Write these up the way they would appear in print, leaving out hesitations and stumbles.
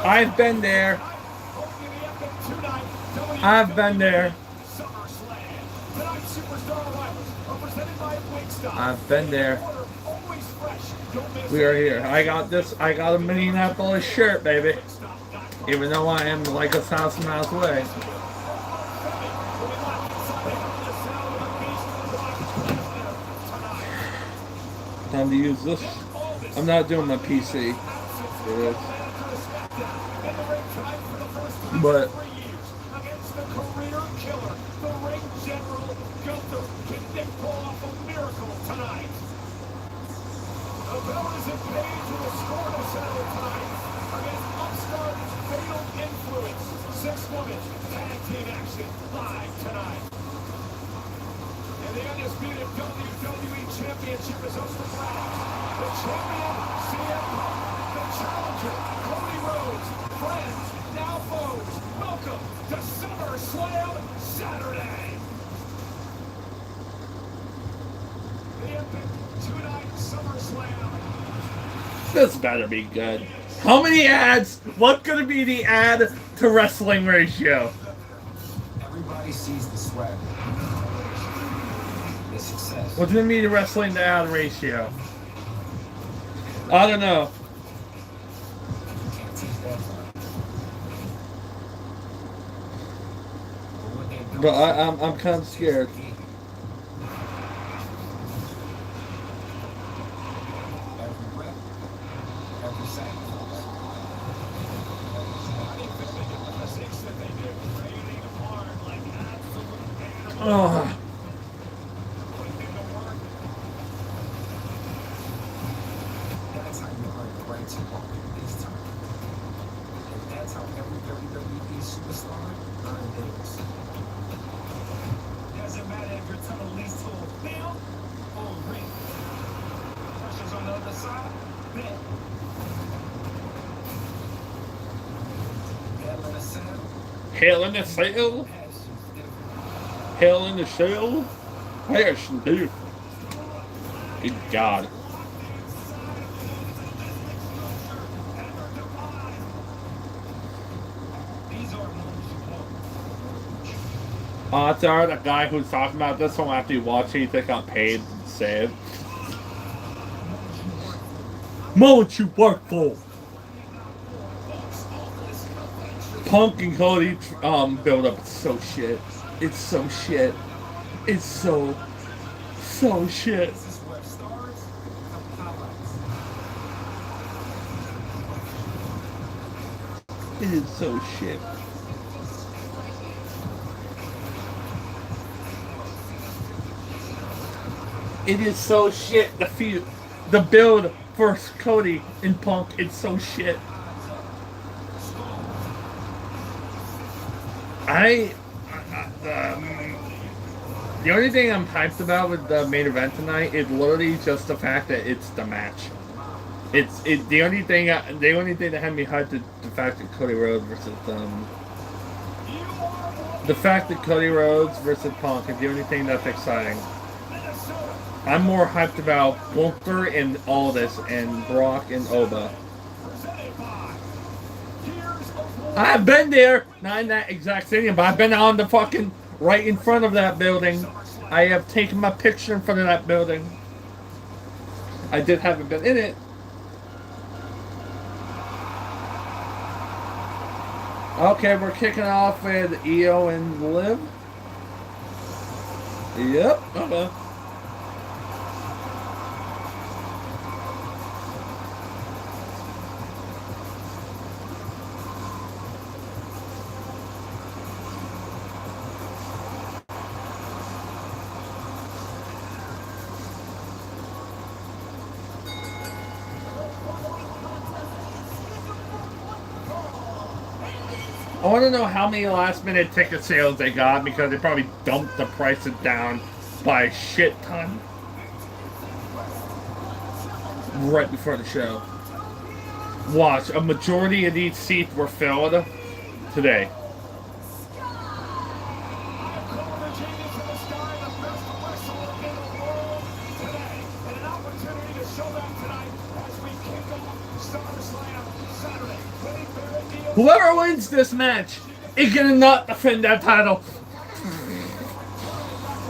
I've been there. I've been there. I've been there. We are here. I got this. I got a Minneapolis shirt, baby. Even though I am like 1,000 miles away. Time to use this. I'm not doing my PC for this. But Six-woman tag team action live tonight. And the undisputed WWE Championship is hosted by the champion, CM Punk, the challenger, Cody Rhodes, friends, now foes. Welcome to SummerSlam Saturday. The epic two-night SummerSlam. this better be good. How many ads? What's gonna be the ad to wrestling ratio? Everybody sees the swag, the success. What's gonna be the wrestling to ad ratio? I don't know. Can't teach that part. But what they don't But I'm kind of scared. see, every rep, every sacrifice. Oh, That's how you earn the right to walk this time. And that's how every WWE superstar earned theirs. Doesn't matter if you're telling Lee to film or ring. Pressure's on the other side. Bet. Hell in a cell, hell in the cell. passion's different. Hell in the cell. Yes, dude. Good God. These are moments you want. Odds are the guy who's talking about this one after you watch it, you think got paid to say it. Moments you work for. Punk and Cody build up. It's so shit. It's so shit. It's so shit. This is where stars become highlights. It is so shit. It is so shit. The feud, the build for Cody and Punk. It's so shit. The only thing I'm hyped about with the main event tonight is literally just the fact that it's the match. The only thing that had me hyped is the fact that Cody Rhodes versus the fact that Cody Rhodes versus Punk is the only thing that's exciting. I'm more hyped about Gunther and Aldis and Brock and Oba. I've been there, not in that exact stadium, but I've been on the fucking right in front of that building. I have taken my picture in front of that building. I haven't been in it. Okay, we're kicking off with Io and Liv. Yep. Okay. I want to know how many last minute ticket sales they got because they probably dumped the prices down by a shit ton right before the show. Watch, a majority of these seats were filled today. Summerslam Saturday. Ready, Barrett, Whoever wins this match is gonna not defend that title.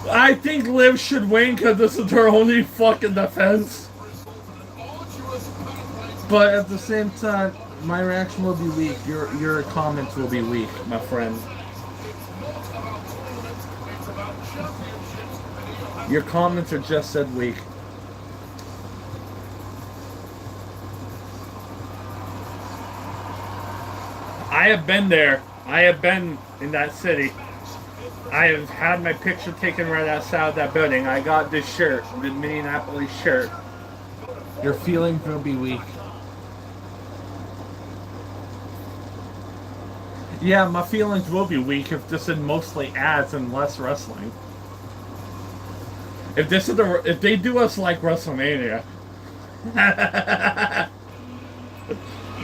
I think Liv should win because this is her only fucking defense. But at the same time, my reaction will be weak. Your comments will be weak, my friend. Your comments are just said weak. I have been there. I have been in that city. I have had my picture taken right outside that building. I got this shirt, the Minneapolis shirt. Your feelings will be weak. Yeah, my feelings will be weak if this is mostly ads and less wrestling. If this is if they do us like WrestleMania.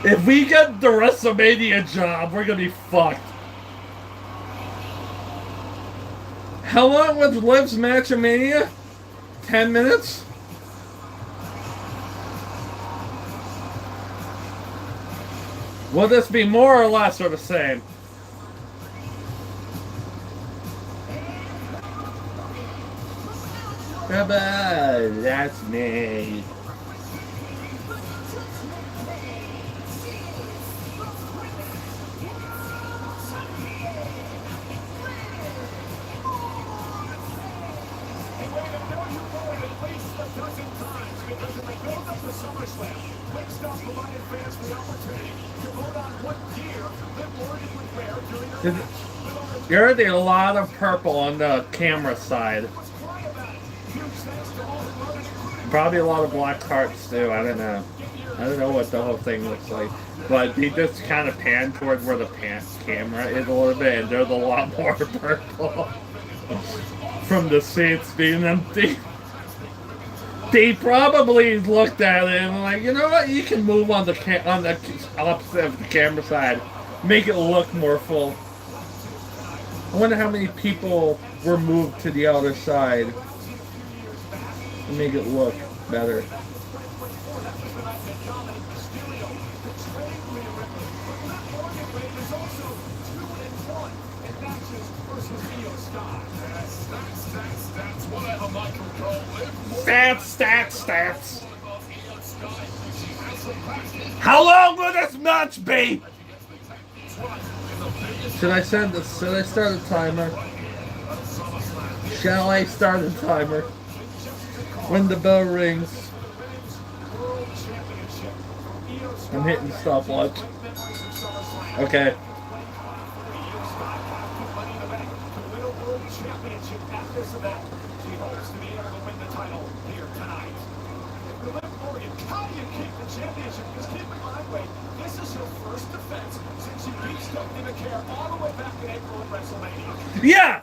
If we get the WrestleMania job, we're gonna be fucked. How long was Liv's match at Mania? 10 minutes? Will this be more or less or the same? That's me. Because if they build up the Summerslam, Quickstop provided fans the opportunity to vote on what gear Liv Morgan would wear during her match. You're already a lot of purple on the camera side. Probably a lot of black hearts too. I don't know. I don't know what the whole thing looks like. But they just kind of pan towards where the camera is a little bit, and there's a lot more purple from the seats being empty. They probably looked at it and were like, you know what? You can move on the opposite of the camera side, make it look more full. I wonder how many people were moved to the other side to make it look better. Stats. How long will this match be? Should I start a timer? Shall I start a timer? When the bell rings. I'm hitting stopwatch. Okay. How do you keep the championship? Because keep in mind, wait, this is her first defense since she beat Stephanie McCare all the way back in April at WrestleMania. Yeah!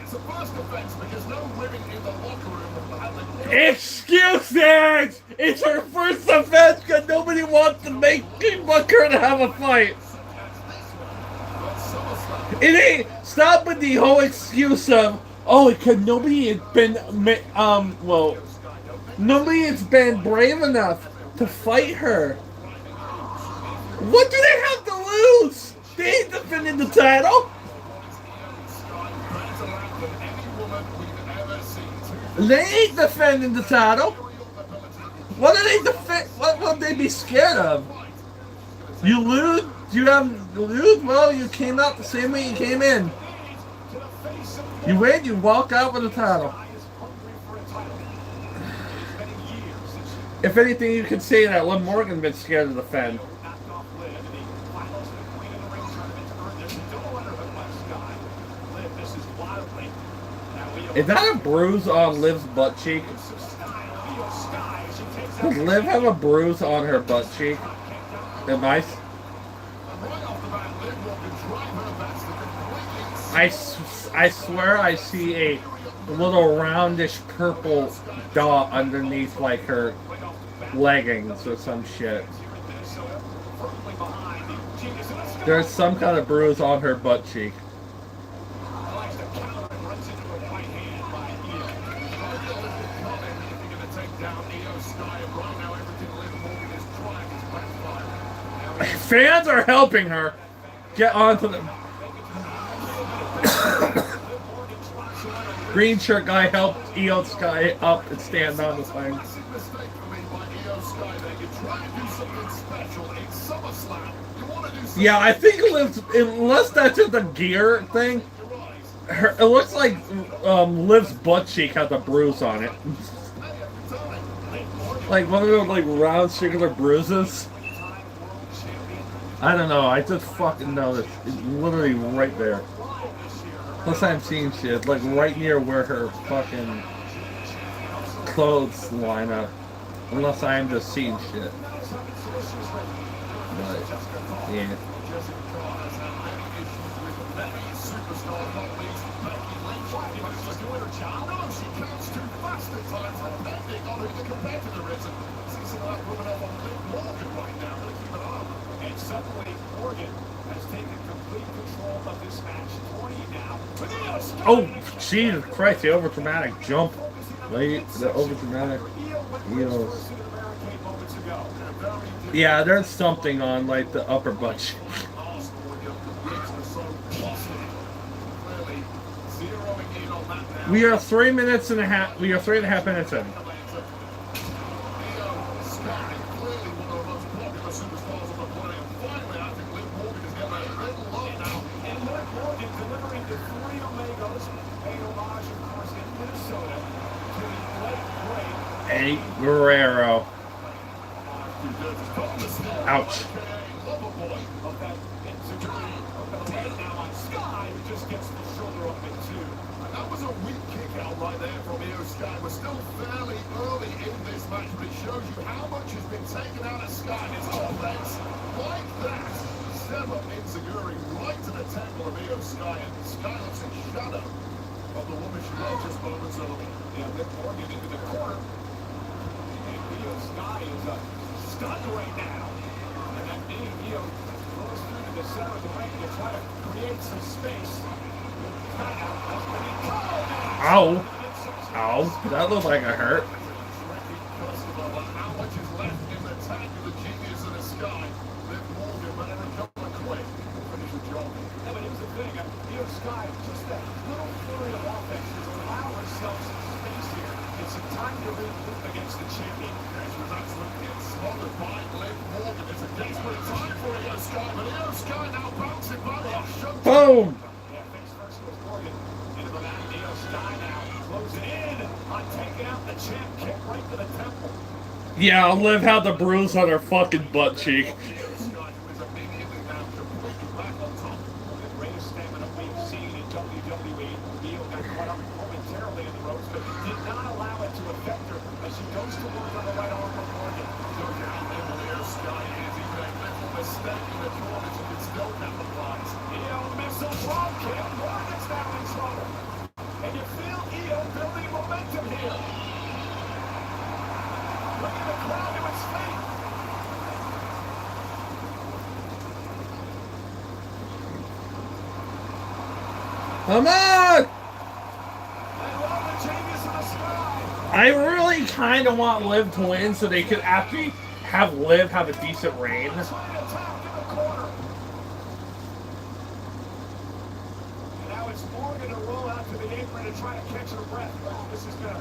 It's a first defense because no living in the locker room. Excuses! It's her first defense because nobody wants to make her to have a fight. It ain't. Stop with the whole excuse of, oh, it could nobody has been, nobody has been brave enough to fight her. What do they have to lose? They ain't defending the title. They ain't defending the title. What are they defend? What will they be scared of? You lose? You have lose? Well, you came out the same way you came in. You win, you walk out with the title. If anything, you could say that Liv Morgan been scared to defend. Is that a bruise on Liv's butt cheek? Does Liv have a bruise on her butt cheek? Am I swear I see a little roundish purple dot underneath like her leggings or some shit. There's some kind of bruise on her butt cheek. fans are helping her get onto the green shirt guy helped Io Sky up and stand on the thing. Massive mistake for me by Io Sky there. You try to do something special in SummerSlam. You want to do something. Yeah, I think unless that's just a gear thing, it looks like Liv's butt cheek has a bruise on it. Like one of those like round circular bruises. I don't know. I just fucking noticed. It's literally right there. Plus I'm seeing shit. Like right near where her fucking clothes line up. Unless I am just seeing shit. But, yeah. And suddenly, Morgan has taken complete control of this match. 20 now. Oh, Jesus Christ, the overdramatic jump. Wait, the overdramatic. Yeah, there's something on like the upper butt cheek. We are 3 minutes and a half. We are 3.5 minutes in. Eddie Guerrero. Ouch. That was a weak kick out right there from Io Sky. We're still fairly early in this match, but it shows you how much has been taken out of Sky. His offense, like that, Seba Inzaguri right to the temple of Io Sky, and Sky looks in shadow of the woman she was just moments earlier. Yeah, Nick Morgan into the corner. And Io Sky is stunned right now. And that knee, Io goes through to the center of the ring to try to create some space. Ow. Ow. That looked like it hurt. How much is left in the tank of the genius of the Sky? Liv Morgan better recover quick. Finish the job. Yeah, but here's the thing. Io Sky, just that little flurry of offense has allowed herself some space here. It's some time to regroup against the champion. She was absolutely getting smothered by Liv Morgan. It's a desperate time for Io Sky, but Io Sky now bouncing back off. Boom. Yeah, Liv had the bruise on her fucking butt cheek. And you feel Io building momentum here. Look at the crowd to its feet. Come on! I really kind of want Liv to win so they could actually have Liv have a decent reign. To roll out to the apron and try to catch her breath. This has been a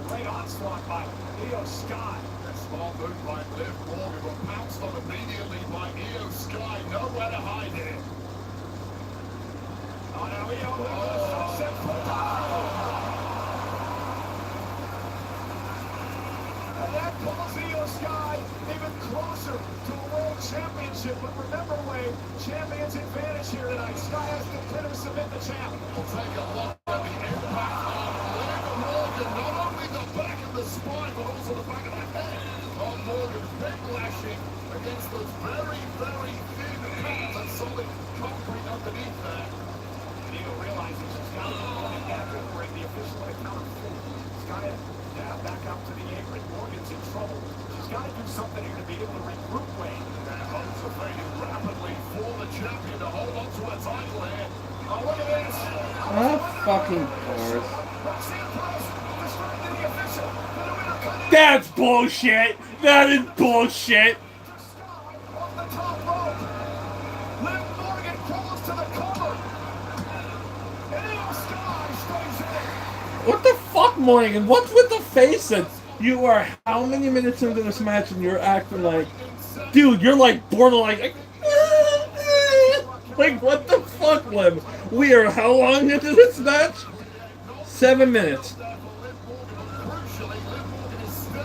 great onslaught by Io Sky. A small move by Liv Morgan, but pounced on immediately by Io Sky. Nowhere to hide here. Oh, now Io set and that pulls Io Sky even closer to a world championship. But remember, Wade, champion's advantage here tonight. Sky has to pin or submit the champ. We'll take a look at the impact of Liv Morgan. Not only the back of the spine, but also the back of the head of Morgan. Big lashing against those very, very thin pads and solid concrete underneath there. Io realizes she's got to run it back over and the official at a count of 4. Sky back up to the apron. Morgan's in trouble. She's got to do something here to be able to regroup Wade. Votes are fading rapidly for the champion to hold on to a title here. Oh, look at this. Oh, fucking course. That's bullshit. That is bullshit. Goes to the cover. And Io Sky stays in. What the fuck, Morgan? What's with the facing? You are how many minutes into this match and you're acting like, dude, you're like borderline like what the fuck, Liv? We are how long into this match? 7 minutes.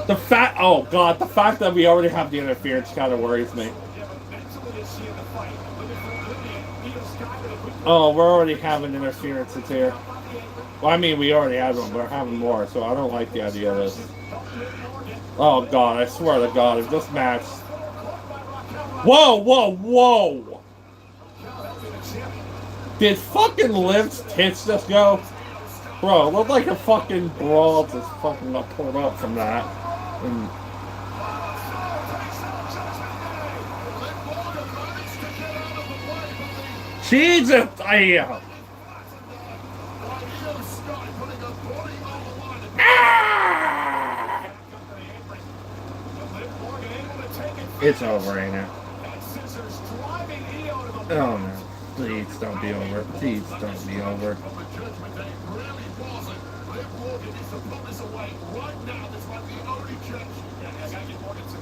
The fact, oh god, the fact that we already have the interference kind of worries me. Oh, we're already having interferences here. Well, I mean, we already had one, but we're having more, so I don't like the idea of this. Oh god, I swear to god, if this match... Whoa, whoa, whoa! Did fucking Liv's tits just go? Bro, it looked like a fucking brawl just fucking got pulled up from that. And Jesus! It's over, ain't it? Oh no. Please don't be over. Please don't be over.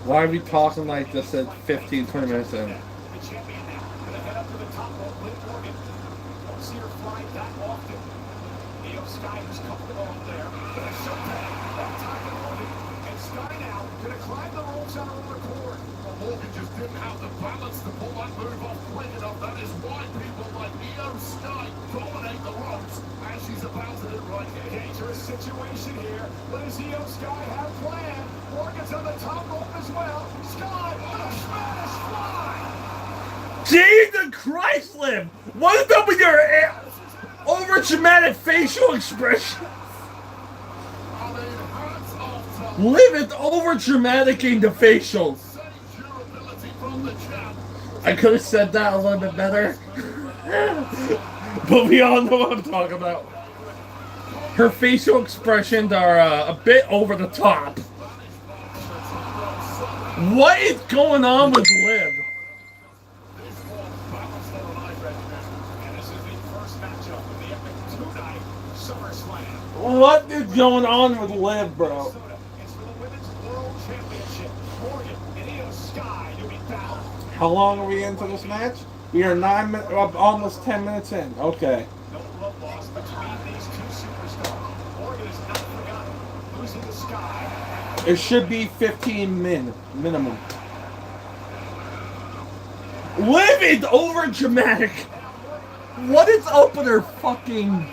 Why are we talking like this at 15, 20 minutes in? Morgan just didn't have the balance to pull that move off quick enough. That is why people like Io Sky dominate the ropes, and she's about to do right here. Dangerous situation here, but does Io Sky have planned? Morgan's on the top rope as well. Sky on a Spanish fly. Jesus Christ, Liv! What is up with your over dramatic facial expression? Liv, it's over dramatic in the facials. I could have said that a little bit better. But we all know what I'm talking about. Her facial expressions are a bit over the top. What is going on with Liv? What is going on with Liv, bro? How long are we into this match? We are almost 10 minutes in. Okay. It should be 15 minimum. Liv is over dramatic. What is up with her fucking...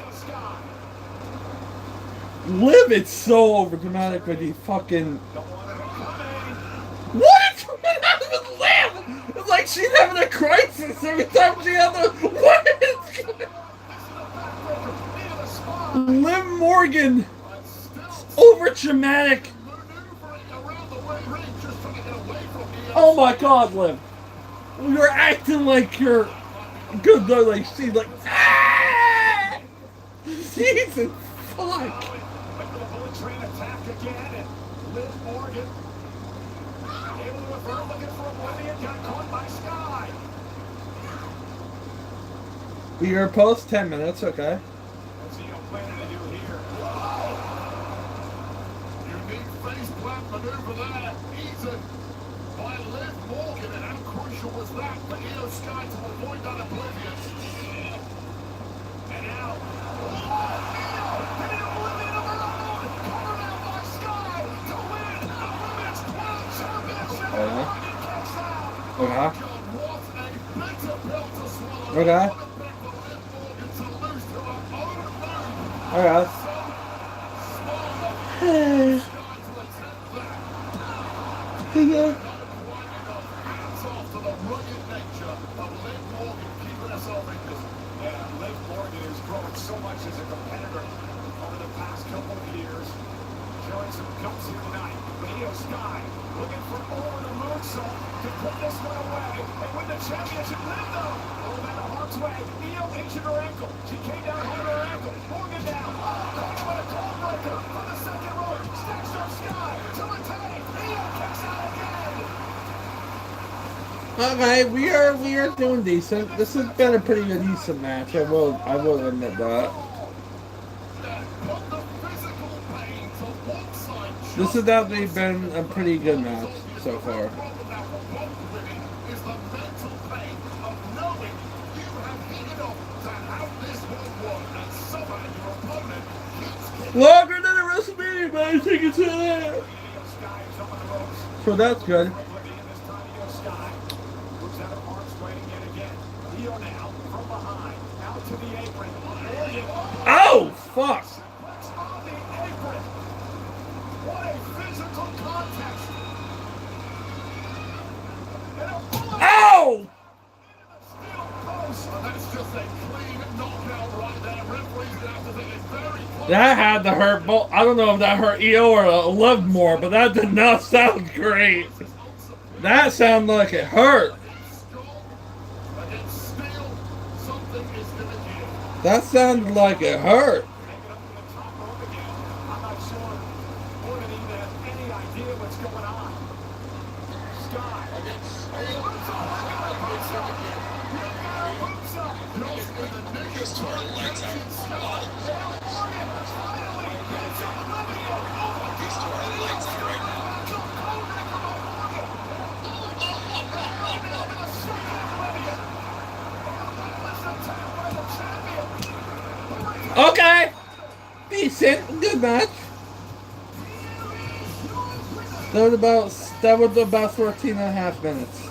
Liv is so over dramatic with the fucking... What is going on with Liv? It's like she's having a crisis every time she has a... What is going... Liv Morgan. Over dramatic. Oh my god, Liv. You're acting like you're good though, like she's like ah! Jesus fuck. You're post 10 minutes, okay. What's he planning to do here? Unique face plant maneuver there. Eaten by Liv Morgan, and how crucial was that for Io Sky to avoid that oblivion? And now, getting oblivion of her own, covered out by Sky to win the Women's World Championship. Okay. What a bitter pill to swallow. Okay. Alright. Liv Morgan has grown so much as a competitor over the past couple of years. Showing some guts here tonight. Io Sky looking for over the moonsault to put this one away and win the championship. Liv though, over the Hart's way. Io injured her ankle. She came down hard her ankle. Morgan down. Caught with a cold breaker from the second rope. Stacks up Sky to retain. Io kicks out again. Okay, we are doing decent. This has been a pretty good decent match. I will admit that. This has definitely been a pretty good match so far. Longer than a WrestleMania, but I think it's there. So that's good. Oh, fuck. Ow! That had to hurt. I don't know if that hurt EO or Liv more, but that did not sound great. That sounded like it hurt. That sounded like it hurt. Okay. Decent. Good match. That was about 14 and a half minutes.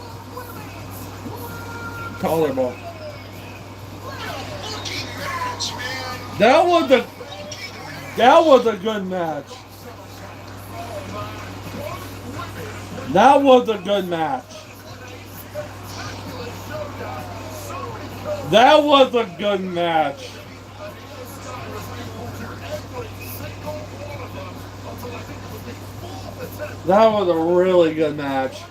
Tolerable. That was a good match. That was a good match. That was a good match. That was a really good match.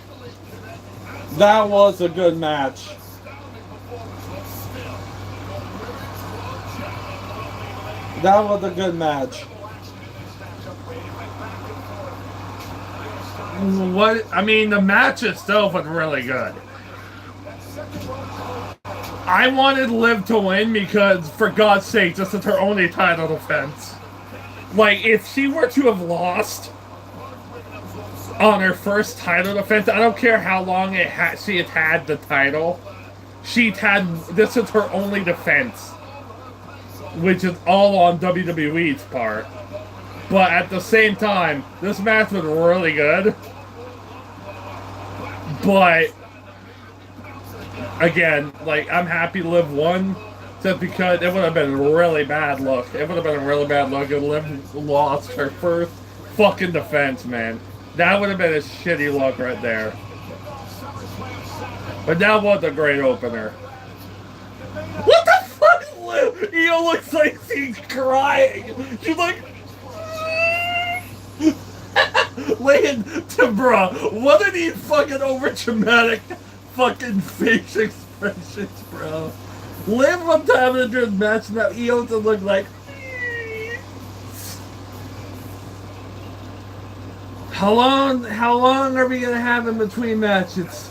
That was a good match. That was a good match. What? I mean, the match itself was really good. I wanted Liv to win because, for God's sake, this is her only title defense. Like, if she were to have lost on her first title defense, I don't care how long she had had the title. This is her only defense, which is all on WWE's part. But at the same time, this match was really good. But again, like, I'm happy Liv won, just because it would have been a really bad look. It would have been a really bad look if Liv lost her first fucking defense, man. That would have been a shitty look right there. But that was a great opener. What the fuck, Liv? Io looks like she's crying. She's like... Laying to bruh. What are these fucking over dramatic fucking face expressions, bro? Liv was having a good match, now Io to look like... How long are we gonna have in between matches?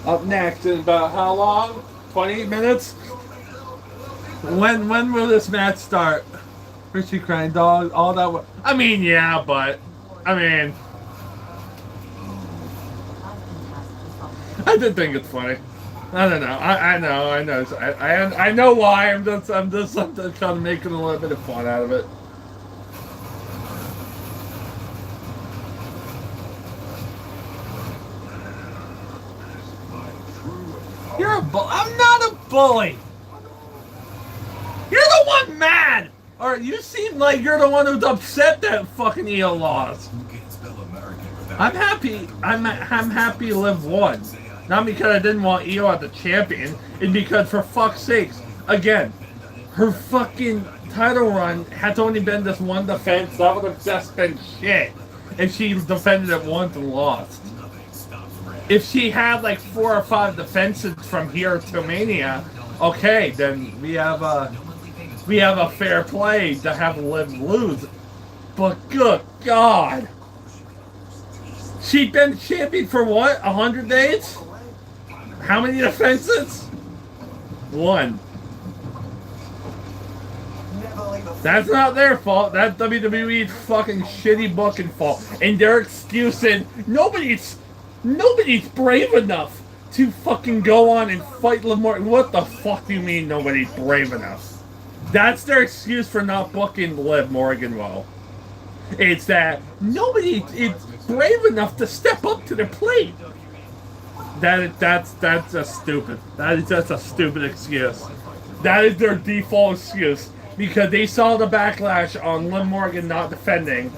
Up next in about how long? 20 minutes? When will this match start? Richie crying dog, all that. I mean, yeah, but I mean, I did think it's funny. I don't know. I know. I know why. I'm just kind of making a little bit of fun out of it. You're a bully. I'm not a bully. You're the one mad. Or you seem like you're the one who's upset that fucking EO lost. I'm happy. I'm happy Liv won. Not because I didn't want EO as the champion, it's because, for fuck's sakes, again, her fucking title run has only been this one defense. That would have just been shit if she defended it once and lost. If she had like 4 or 5 defenses from here to Mania, okay, then we have a fair play to have Liv lose. but good God. She'd been champion for what? 100 days? How many defenses? One. That's not their fault. That's WWE's fucking shitty booking fault. And their excuse is nobody's brave enough to fucking go on and fight Liv Morgan. What the fuck do you mean nobody's brave enough? That's their excuse for not booking Liv Morgan well. It's that nobody is brave enough to step up to the plate. That's just stupid. That is just a stupid excuse. That is their default excuse. Because they saw the backlash on Liv Morgan not defending.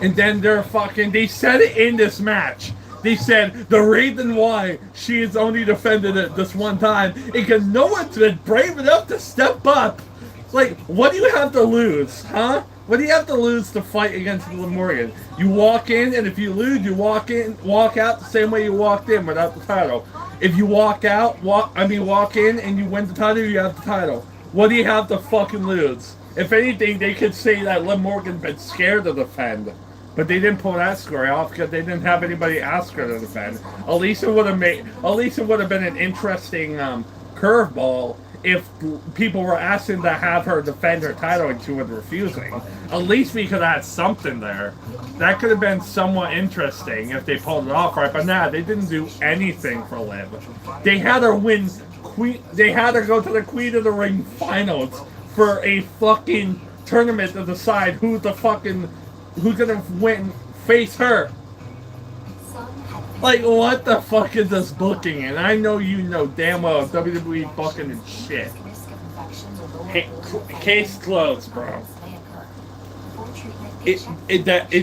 And then they said it in this match. They said the reason why she has only defended it this one time is because no one's been brave enough to step up. Like, what do you have to lose, huh? What do you have to lose to fight against Liv Morgan? You walk in, and if you lose, you walk out the same way you walked in without the title. If you walk in and you win the title, you have the title. What do you have to fucking lose? If anything, they could say that Liv Morgan's been scared to defend. But they didn't pull that story off because they didn't have anybody ask her to defend. At least it would have been an interesting curveball if people were asking to have her defend her title and she was refusing. At least we could add something there. That could have been somewhat interesting if they pulled it off right. But nah, they didn't do anything for Liv. They had her win. They had her go to the Queen of the Ring finals for a fucking tournament to decide who's gonna win, face her. Like, what the fuck is this booking? And I know you know damn well WWE booking and shit. Case closed, bro. It's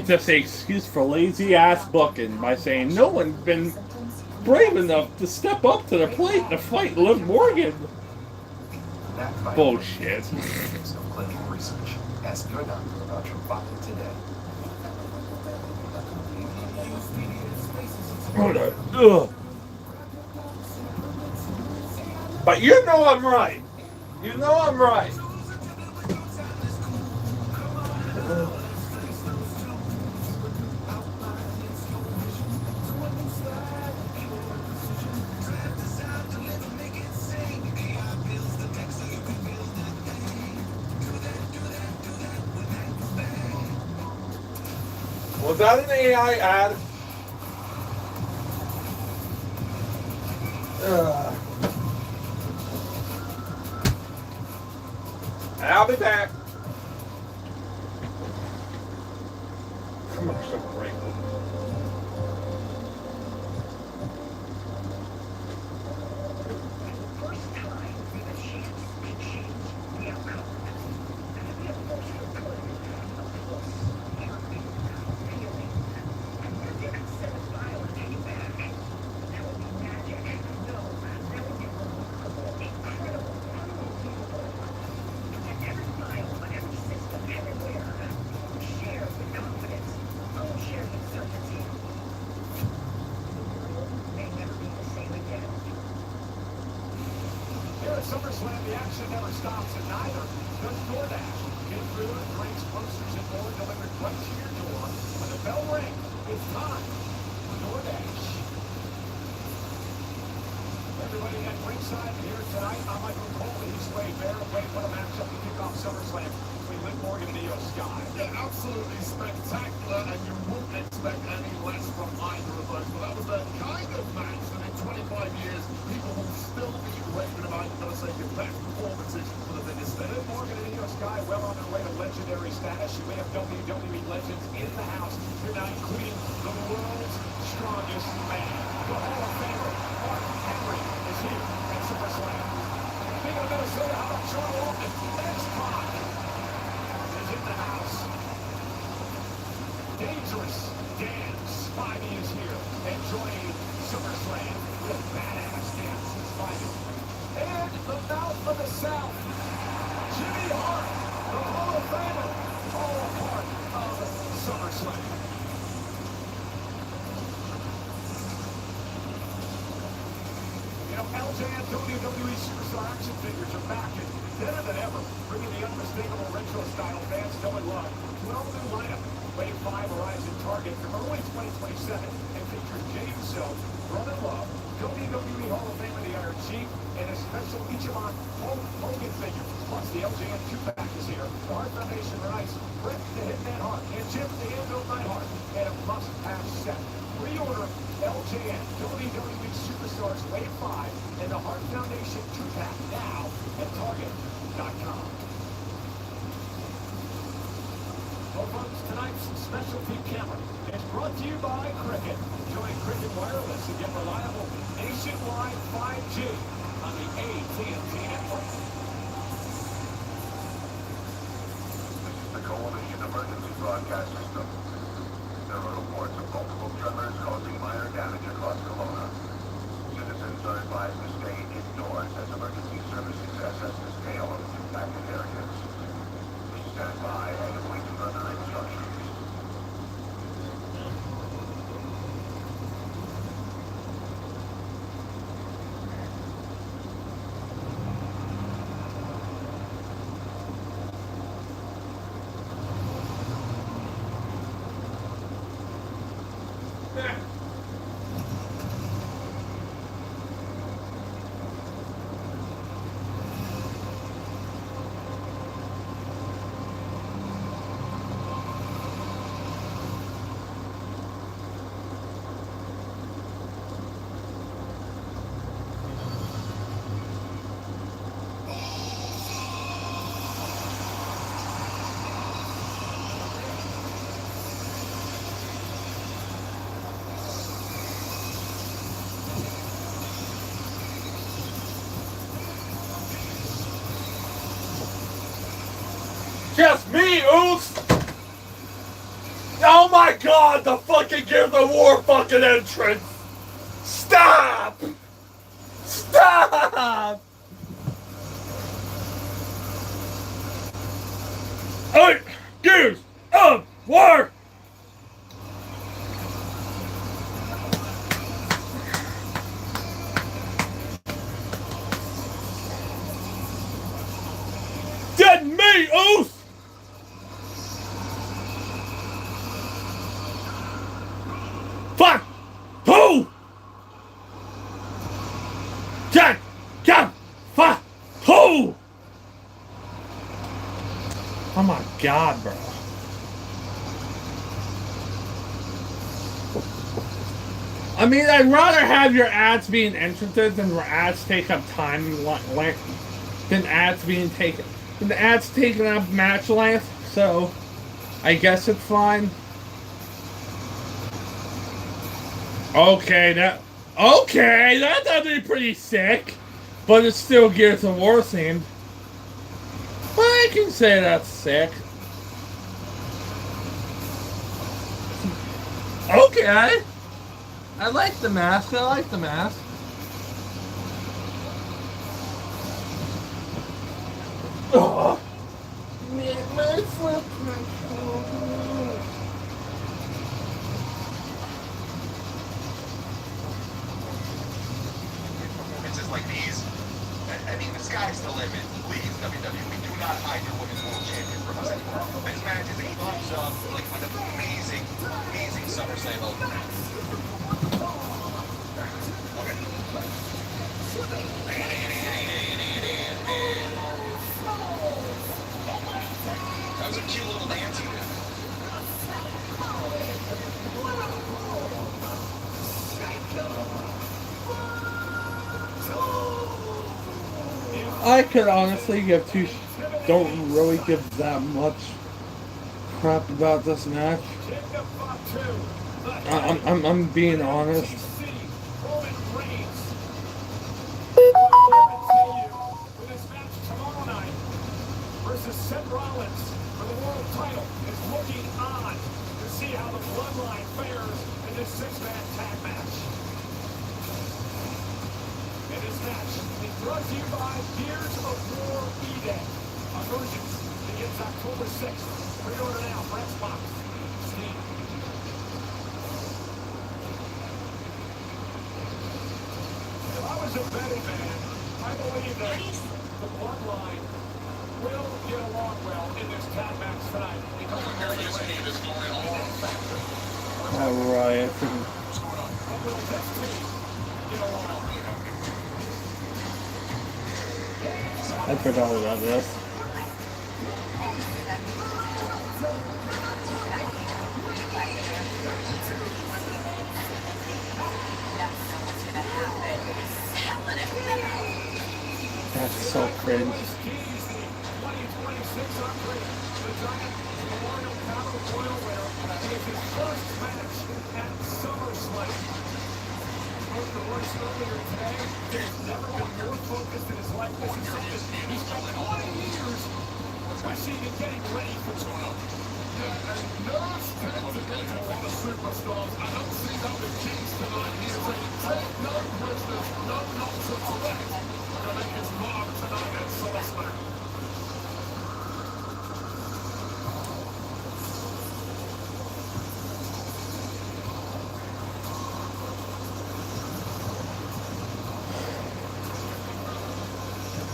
just an excuse for lazy ass booking by saying no one's been brave enough to step up to the plate to fight Liv Morgan. Bullshit. Ugh. But you know I'm right. You know I'm right. Was that an AI ad? I'll be back. Commercial break. SummerSlam, the action never stops, and neither does DoorDash. Get food, drinks, groceries, and more delivered right to your door. When the bell rings, it's time for DoorDash. Everybody at ringside here tonight. I'm Michael Cole. He's Wade Bear. Wade, what a matchup to kick off SummerSlam between Liv Morgan and Io Sky. Yeah, absolutely spectacular, and you wouldn't expect any less from either of us. But that was the kind of match that in 25 years, people will still be raving about. You've got to say your best performances for the biggest thing. Liv Morgan and Io Sky well on their way to legendary status. You may have WWE legends in the house tonight, including the world's strongest man. The Hall of Famer, Mark Henry, is here at SummerSlam. Speaking of Minnesota, how about Charlotte Orton? X-Pac is in the house. Dangerous Dan Spivey is here, enjoying SummerSlam with badass dance and Spivey. And the mouth of the South, Jimmy Hart, the Hall of Famer, all a part of SummerSlam. You know, LJ and WWE Superstar action figures are back and better than ever, bringing the unmistakable retro style fans know and love to 12-new lineup. Wave 5 arrives in Target from early 2027 and features Jey Uso, brother-in-law, WWE Hall of Famer the Iron Sheik, and a special Ichiban Hulk Hogan figure. Plus, the LJN 2-pack is here. The Hart Foundation Rice, Bret the Hitman Hart, and Jim the Anvil Neidhart, and a must-have set. Pre-order LJN WWE Superstars Wave 5 and the Hart Foundation 2-pack now at Target.com. Well, folks, tonight's specialty camera is brought to you by Cricket. Join Cricket Wireless and get reliable nationwide 5G on the AT&T network. This is the Coalition Emergency Broadcast System. There are reports of multiple tremors causing minor damage across Kelowna. Citizens are advised to stay indoors as emergency services assess the scale of impacted areas. Please stand by and await further instructions. Just me, Oos! Oh my god, the fucking Gears of War fucking entrance! Stop! Stop! Alright, Gears of War! Dead me, Oos! Fuck! Who? Jack! Jack! Fuck! Who? Oh my god, bro. I mean, I'd rather have your ads being entrances than your ads take up time than ads being taken. Than the ads taking up match length, so I guess it's fine. Okay, that'd be pretty sick, but it's still Gears of War themed. But I can say that's sick. Okay, I like the mask. I like the mask. Oh. Like these, I mean, the sky's the limit. Please, WWE, do not hide your women's world champion from us anymore. This match is a thumbs up, like an amazing, amazing SummerSlam opener. That was a cute little dance you did. I could honestly don't really give that much crap about this match. I'm being honest. Versus Seth Rollins for the world title is looking on to see how the bloodline fares in this six-man tag match. And this match is brought to you by Gears of War E-Day. Emergence begins October 6th. Pre-order now for Xbox, Steam. If I was a betting man, I believe that the bloodline will get along well in this tag match tonight because of all the Alright, I think. But will this team get along? I forgot about this. That's so cringe. Earlier today, there's never been more focused in his life. This is something he's spent 20 years wishing and getting ready for tomorrow. Yeah, and nerves tend to get to a lot of superstars. I don't see that with Kings tonight. He's saying, take no prisoners, no nonsense left. I think it's marked tonight at Summerslam.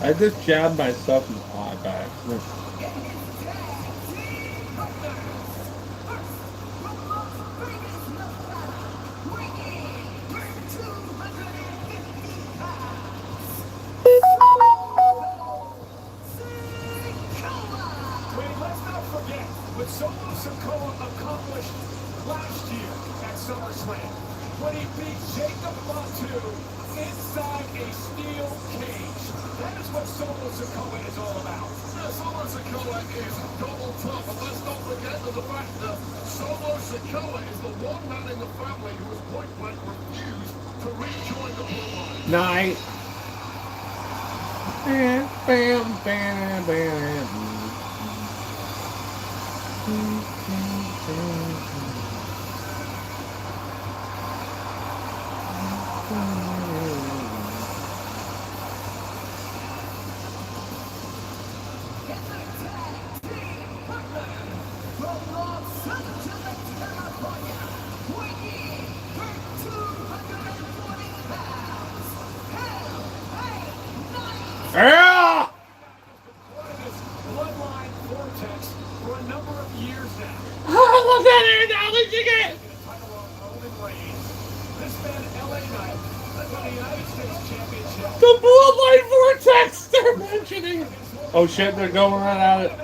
I just jabbed myself in the eye by accident. Let's not forget what Solo Sikoa accomplished last year at SummerSlam when he beat Jacob Fatu inside a steel cage. That is what Solo Sikoa is all about. Yeah, Solo Sikoa is double tough, but let's not forget the fact that Solo Sikoa is the one man in the family who has point blank refused to rejoin the bloodline. Night. Bam, bam, bam, bam. Yeah! Bloodline vortex for a number of years now. Oh, look at it! Now let's get it! This man, LA Knight, led by the United States Championship. The bloodline vortex they're mentioning! Oh shit, they're going right at it. And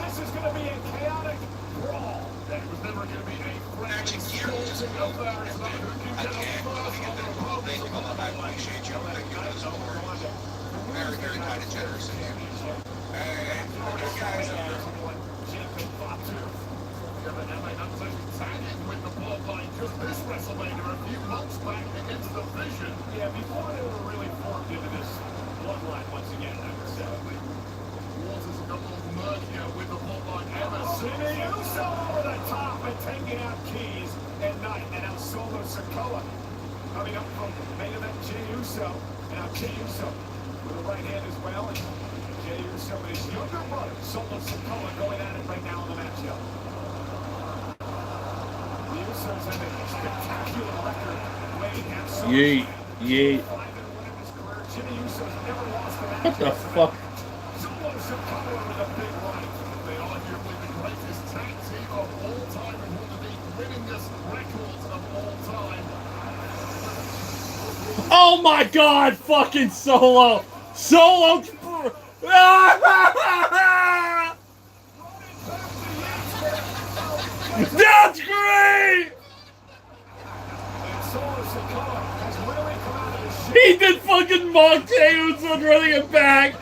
this is going to be a chaotic brawl. That was never going to be a friendly sporting affair. It's not who can get up first on the opponent. I appreciate you. Thank you as always. Very, very kind and generous of you. And those guys are Jacob Fatu. Yeah, but LA Knight was actually tagging with the bloodline just this WrestleMania a few months back against the Vision. Yeah, before they were really formed into this bloodline once again, I would say. Waters got a little murkier with the bloodline ever. Jimmy Uso over the top and taking out Keys and Knight, and now Solo Sikoa coming up from main event Jey Uso, and now Jey Uso with a right hand as well, and Jey Uso and his younger brother Solo Sikoa going at it right now in the matchup. The Usos have a spectacular record weighing at SummerSlam. Yeet, yeet. Jimmy Uso's never lost a match. What the fuck? Solo Sikoa with a big right. They arguably the greatest tag team of all time and one of the winningest records of all time. Oh my god, fucking Solo! Solo! That's great! And Solo Sikoa has really come out of his shit. He did fucking mock Jey Uso running it back!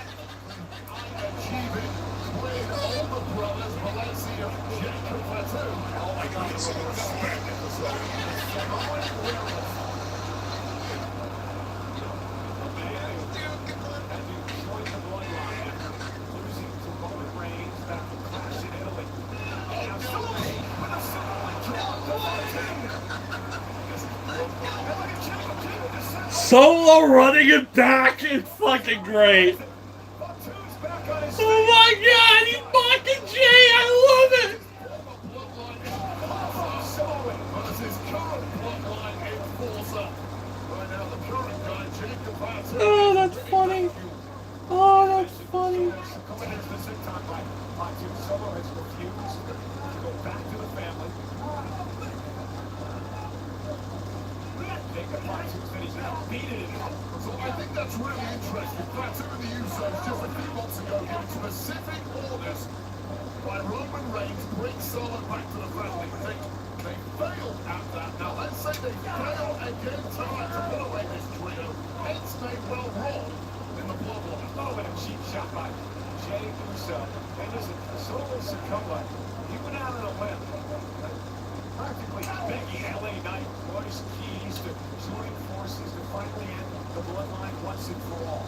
Achieving playing all the brothers, Valencia, Jacob Fatu. Oh my God, it's Solo running it back is fucking great! Oh my god, he's mocking Jay! I love it! Oh, that's funny. Oh. beat it. So I think that's really interesting. Fatu and the Usos just a few months ago gave specific orders by Roman Reigns to bring Solo back to the family. They failed at that. Now let's say they fail again tonight to put away this trio. Hence they well wrong in the bloodline. Oh, and a cheap shot by Jey Uso. And listen, Solo Sikoa, he went out on a limb. Practically begging LA Knight, Royce Keys to join forces to finally end the bloodline once and for all.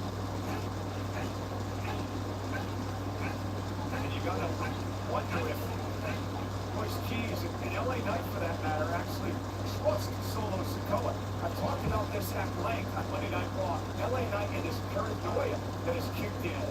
And you gotta wonder if Royce Keys and LA Knight, for that matter, actually trust Solo Sikoa. I've talked about this at length on Monday Night Raw. LA Knight and his paranoia that has kicked in,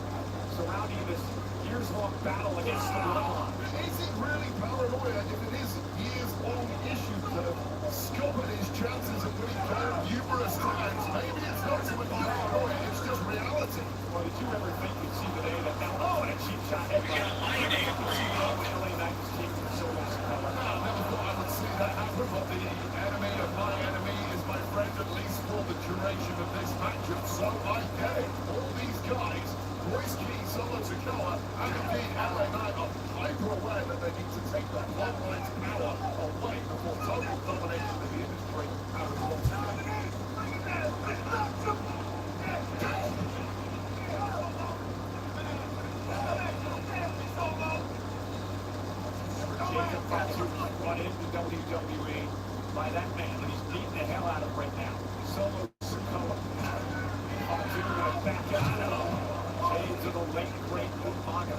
surrounding this years-long battle against the bloodline. Is it really paranoia if it is years-long issues that have scuppered his chances of winning gold numerous times? Maybe it's not so much paranoia, it's just reality. Well, did you ever think you'd see the day that now, oh, and a cheap shot headbutt. You think you'd see the day when LA Knight was taking Solo Sikoa? I never thought I would see that happen, but the enemy of my enemy is my friend, at least for the duration of this matchup. So I get it. All these guys, Royce Keys, Solo Sikoa, and indeed LA Knight are hyper aware that they need to take the bloodline's power away before total domination of the industry happens altogether. Jacob Fatu brought into WWE by that man, and he's beating the hell out of right now. Solo Sikoa. Fatu gonna back up. Jay to the late great Umaga.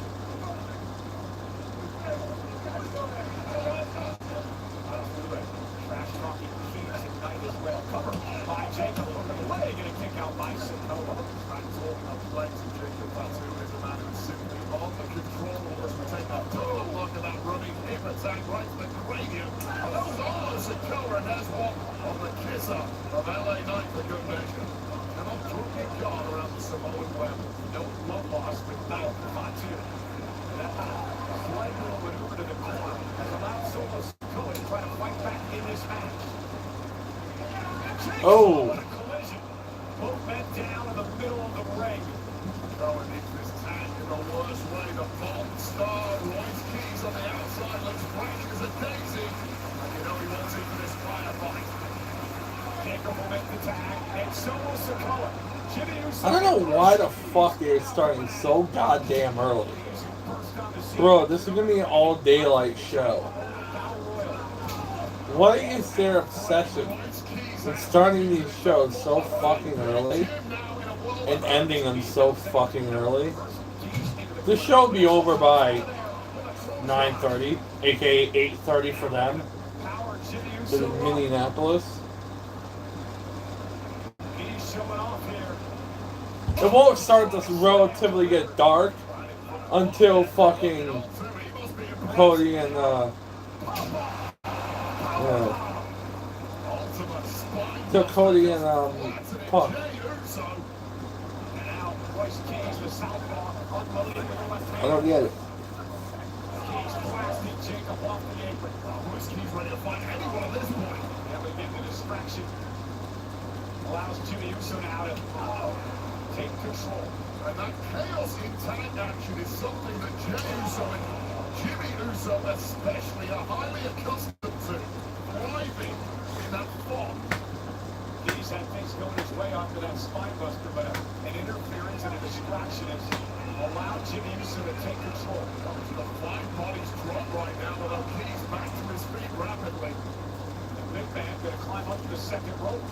Trash talking Keys and Knight as well. Cover by Jacob. Way gonna kick out by Sikoa. Trying to talk of legs and Jacob Fatu is a man who's simply under control as we take a total look at that running hip attack right to the cranium. Solo Sikoa has one on the kisser of LA Knight for good measure. And I'm talking guard around the Samoan web. No love lost with Knight Fatu. That slight little maneuver to the corner has allowed Solo Sikoa to try to fight back in this match. Oh. What a collision. Both men down in the middle of the ring. Going into this tag in the worst way. The Bond star, Royce Keys on the outside, looks fresh as a daisy. And you know he wants it for this firefight. Jacob will make the tag, and Solo Sikoa. Jimmy Uso. I don't know why the fuck they're starting so goddamn early. Bro, this is gonna be an all daylight show. What is their obsession with starting these shows so fucking early and ending them so fucking early? This show will be over by 9:30, aka 8:30 for them. In Minneapolis. It won't start to relatively get dark until fucking Cody and till Cody and Punk. I don't get it. Allows Jimmy Uso now to take control. And that chaos in tag action is something that Jey Uso and Jimmy Uso especially are highly accustomed to. Thriving in that fog. He's had things going his way after that spine buster, but an interference and a distraction has allowed Jimmy Uso to take control. Comes to the flying bodies drop right now, although Keys back to his feet rapidly. The big man going to climb up to the second rope.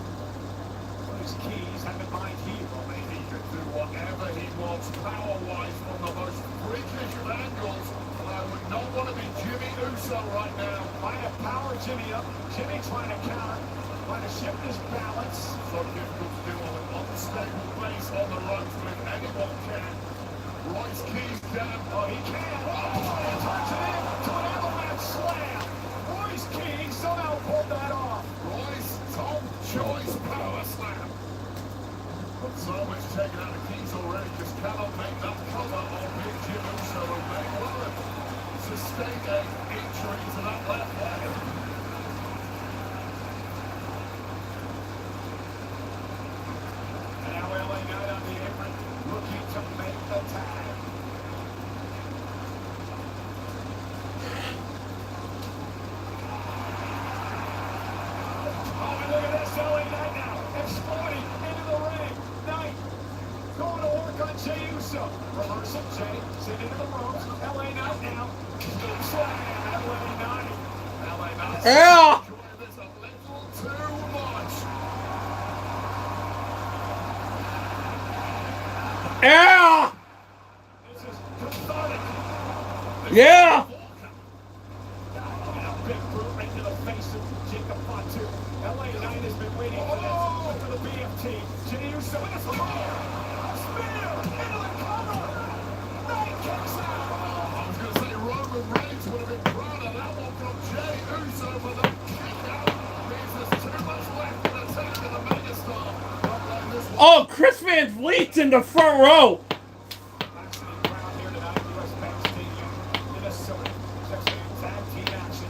His Keys have in mind here. I mean, he can do whatever he wants power-wise from the most freakish of angles. And I would not want to be Jimmy Uso right now. Trying to power Jimmy up. Jimmy trying to counter. Trying to shift his balance. So difficult to do on an unstable base on the ropes, but if anyone can, Royce Keys can. Oh, he can. Oh, he turns it in to an avalanche slam. Royce Keys somehow pulled that off. Royce, Tom Choice power slam. But so much taken out of Keys already, just cannot make that cover on Big Jim Uso, and may well have sustained an injury to that left leg. exploding into the ring. Knight going to work on Jey Uso. Reversal, Jey, sent into the ropes. LA Knight now. Scoop slam. LA Knight. LA Knight. Yeah. Enjoying this a little too much. Yeah. This is cathartic. Yeah. And a big boot right to the face of Jacob Fatu. LA Knight has been waiting for this. For the BFT. Jey Uso in the spear. Spear into the cover. Knight kicks out. I was going to say Roman Reigns would have been proud of that one from Jey Uso, but that kick out means there's too much left in the tank of the megastar. Not letting this one. Oh, Chris Van Vliet's in the front row. Accident crowd here tonight. US Bank Stadium, Minnesota. Six-man tag team action.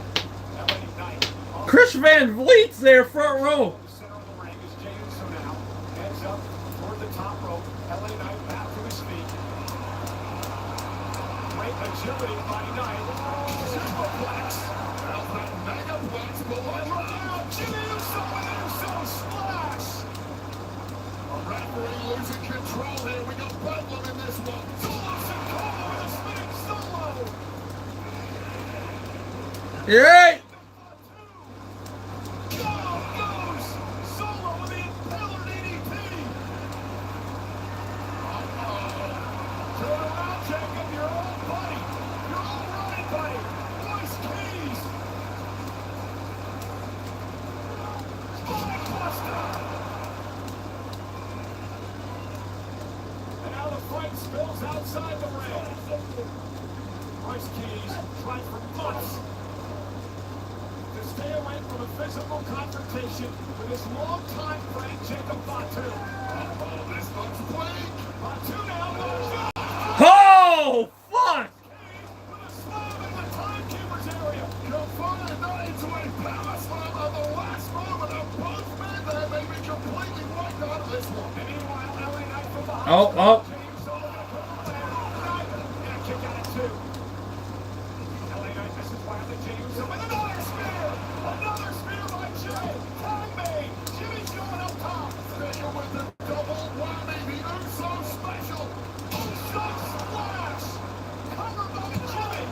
LA Knight. Chris Van Vliet's there, front row. The center of the ring is Jey Uso now. Heads up toward the top rope. LA Knight back to his feet. Great agility by Knight. Superplex. How's that megaplex below? Jey Uso with Uso splash. A referee losing control here. We got Bedlam in this one. Solo Sikoa with a spinning solo. Yeah. Down goes Solo with the impaler DDT. Turn around, Jacob. Your old buddy. Your old running buddy. Voice keys. Spinebuster. And now the fight spills outside the ring. Royce Keys tried for months to stay away from a physical confrontation with his longtime friend Jacob Fatu. Oh, this looks weak. Fatu now goes down. Oh, fuck. With a slam in the timekeeper's area. Converted that into a power slam at the last moment, and both men there may be completely wiped out of this one. And meanwhile, LA Knight from behind. Oh. Jey Uso gonna put him there. Knight, and a kick out at two. LA Knight misses wildly. Jey Uso with another spear. Another spear by Jey. Tag made. Jimmy's going up top. Sticking with the double whammy, the Uso special. Uso splash. Covered by Jimmy.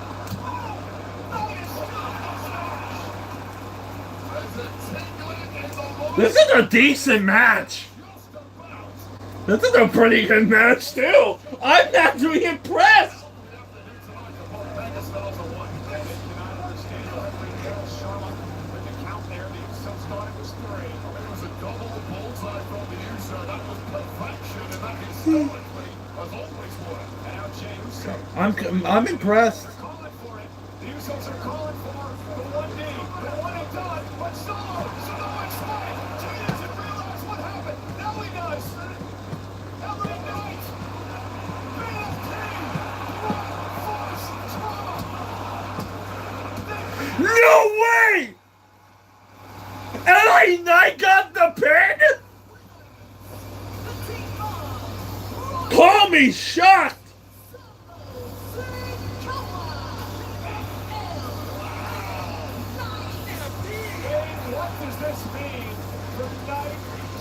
Knight is still in the smash. There's a tingling in the lower This is a decent match. just about. This is a pretty good match, too. I'm naturally impressed. We have to do tonight to put megastars away. They cannot understand the referee Carol Sherman with the count there. The Usos thought it was three. It was a double bullseye from the Uso. That was perfection, and that historically has always worked. And now Jey Uso. I'm impressed. They're calling for it. The Usos are calling for the 1D, the one and done. But Solo explained. Jey doesn't realize what happened. Now he does. LA Knight. BFT. Force trauma. No way! LA Knight got the pin? Call me shocked. What does this mean for Knight,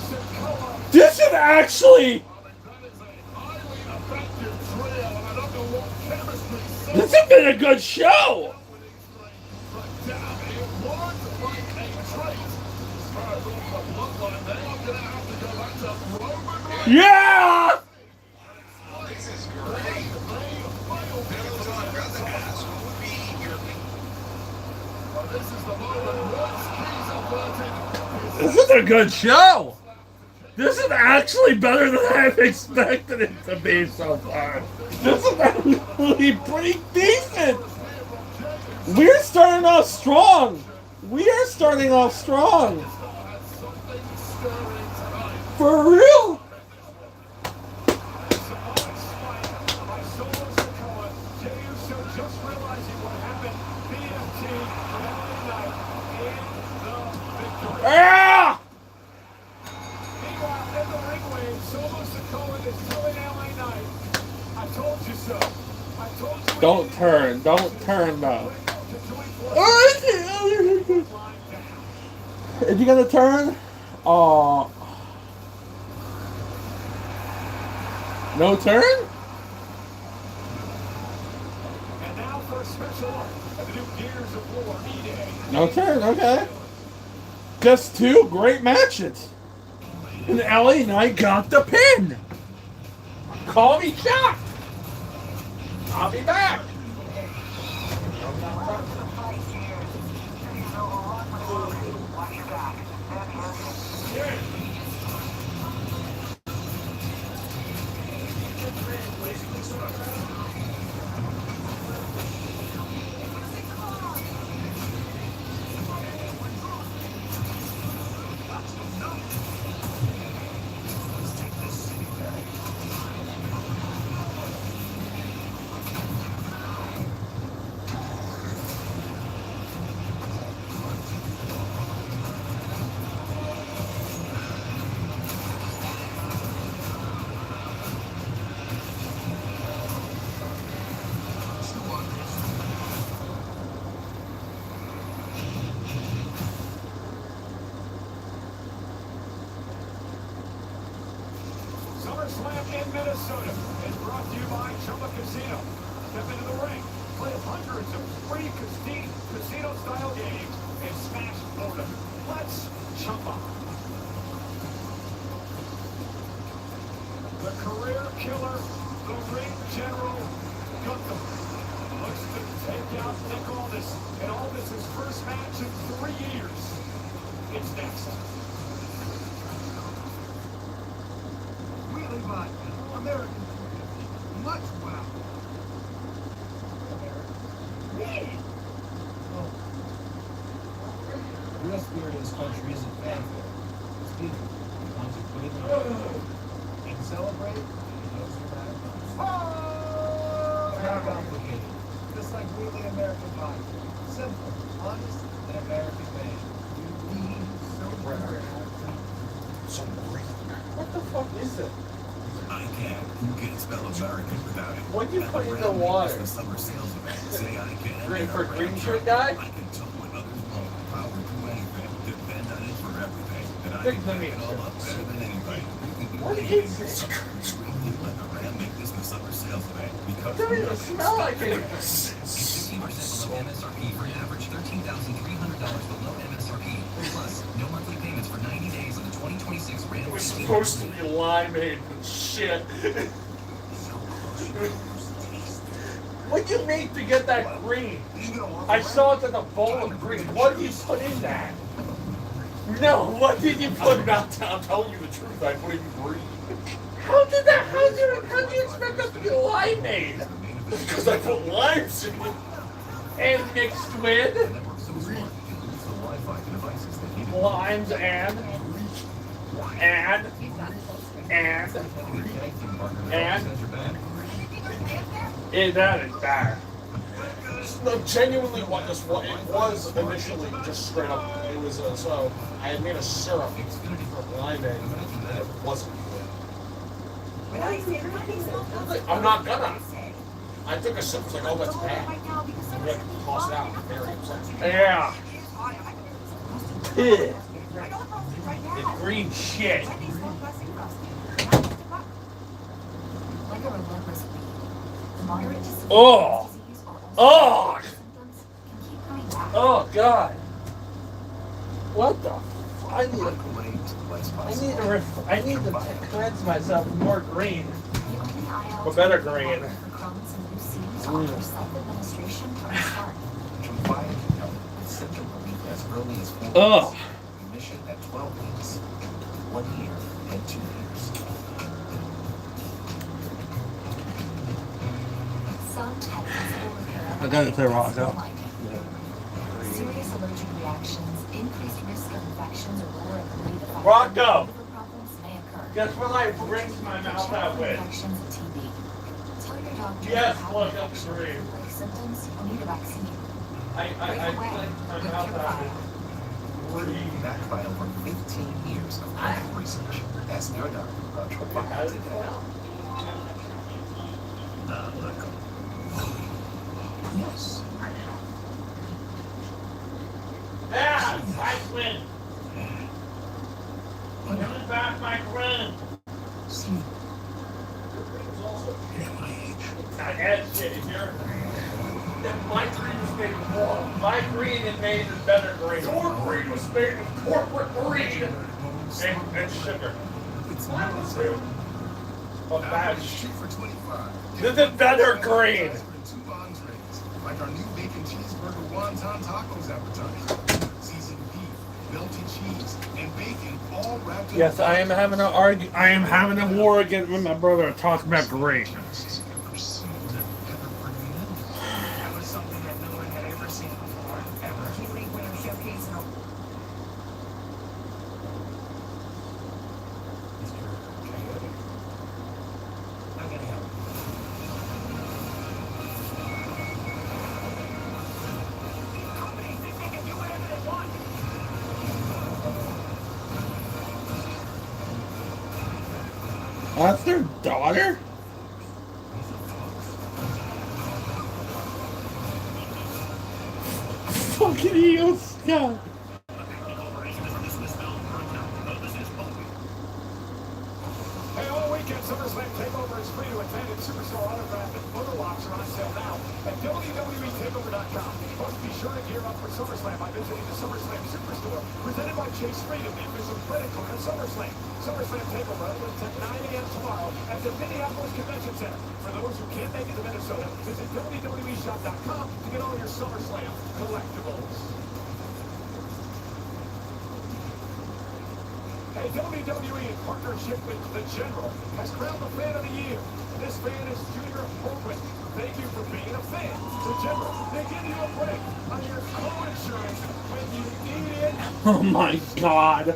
Sikoa? This is actually. That is a highly effective trio, and I don't know what chemistry This has been a good show. but damn, it worked like a trait. Spurs off the bloodline, they are going to have to go back to Roman Reigns. Yeah! This is great. Those on the ass would be your But this is the moment Royce Keys averted. This is a good show. This is actually better than I've expected it to be so far. This is actually pretty decent. We're starting off strong. We are starting off strong. Had something stirring tonight. For real. Samoan spike by Solo Sikoa. Jey Uso just realizing what happened. BFT from LA Knight and the victory. Ah! Meanwhile, in the ring wave, Solo Sikoa is telling LA Knight, I told you so. I told you. Don't turn. Don't turn though. Is he gonna turn? Oh. No turn? And now for a special look at the new Gears of War E-Day. No turn, okay. Just two great matches. And LA Knight got the pin. Call me shocked. I'll be back. Summerslam in Minnesota is brought to you by Chumba Casino. Step into the ring, play hundreds of free casino-style games, and smash them. Let's Chumba. The career killer, the ring general, Gunther, looks to take out Nick Aldis in Aldis' first match in 3 years. It's next. Really, but American, much wow. The real spirit of this country isn't fanfare. It's people. The ones who put in the work and celebrate, and those who matter most. It's not complicated. Just like really American pie. Simple, honest, and American made. What the fuck is it? I can. You can't spell American without it. What'd you At put the in the Ram water? Meets the summer sales event. Say I can. Green and for a Ram green truck. shirt guy? I can tow when others won't. Power to anything. Depend on it for everything. And I Big can money. pick it all up better than anybody. You can do What anything. is this? Scream, let the Ram make this the summer sales event. Because It doesn't even smell like it. Get 50% below MSRP for an average $13,300 below MSRP. Plus, no monthly payments for 90 days on the 2026 Ram. It was supposed to be limeade, but shit. What'd you make to get that green? I saw it in a bowl of green. What did you put in that? No, what did you put in that? I'm telling you the truth, I put in green. How did that? How do you expect that to be limeade? Because I put limes in it. And mixed with Network so smart, it includes the Wi-Fi devices that need it. limes and that is bad. No, genuinely, what this was, it was initially just straight up. It was so I had made a syrup for limeade, and it wasn't good. I'm not gonna. I took a sip. Was like, oh, that's bad. I'm gonna toss it out. Very upset. Yeah. Ugh. It's green shit. Oh. Oh. Oh God. What the? I need to cleanse myself with more green. Or better green. As early as 4 Ugh. weeks. Remission at 12 weeks, 1 year, and 2 years. I got it there, Rocco. Serious allergic reactions, increased risk of infections, or lower ability to fight Rocco! liver problems may occur. Guess what I rinse my mouth out with? Infections and TB. Tell your doctor Yes, if you have look, an that's infection, green. like symptoms, or need a vaccine. I cleansed my mouth out with Backed by over 15 years of clinical research. Ask your doctor about Truvada today. Yes. Dad, I win. Give me back my green. head shit here. My green was made of wool. My green is made of better green. Your green was made of corporate greed and sugar. It's Mine was real. too. But that is Shoot for 25. this is better green. Two entrees, like our new bacon cheeseburger wonton tacos advertised. Seasoned beef, melted cheese, and bacon all wrapped in. Yes, I am having an I am having a war again with my brother talking about green. That was something that no one had ever seen before, ever. Key League winner showcase in a I'm gonna help. Companies think they can do whatever they want. That's their daughter? Fucking Io Scott. Hey, all weekend, SummerSlam TakeOver is free to attend, and Superstar autographed and photo ops are on sale now at WWETakeover.com. Plus, be sure to gear up for SummerSlam by visiting the SummerSlam Superstore, presented by Chase Freedom, the official credit card of SummerSlam. SummerSlam TakeOver opens at 9 a.m. tomorrow at the Minneapolis Convention Center. For those who can't make it to Minnesota, visit WWEshop.com to get all your SummerSlam collectibles. Hey, WWE, in partnership with The General, has crowned the Fan of the Year. This fan is Junior Holbrook. Thank you for being a fan. The General, they give you a break on your co-insurance when you need it. Oh my god.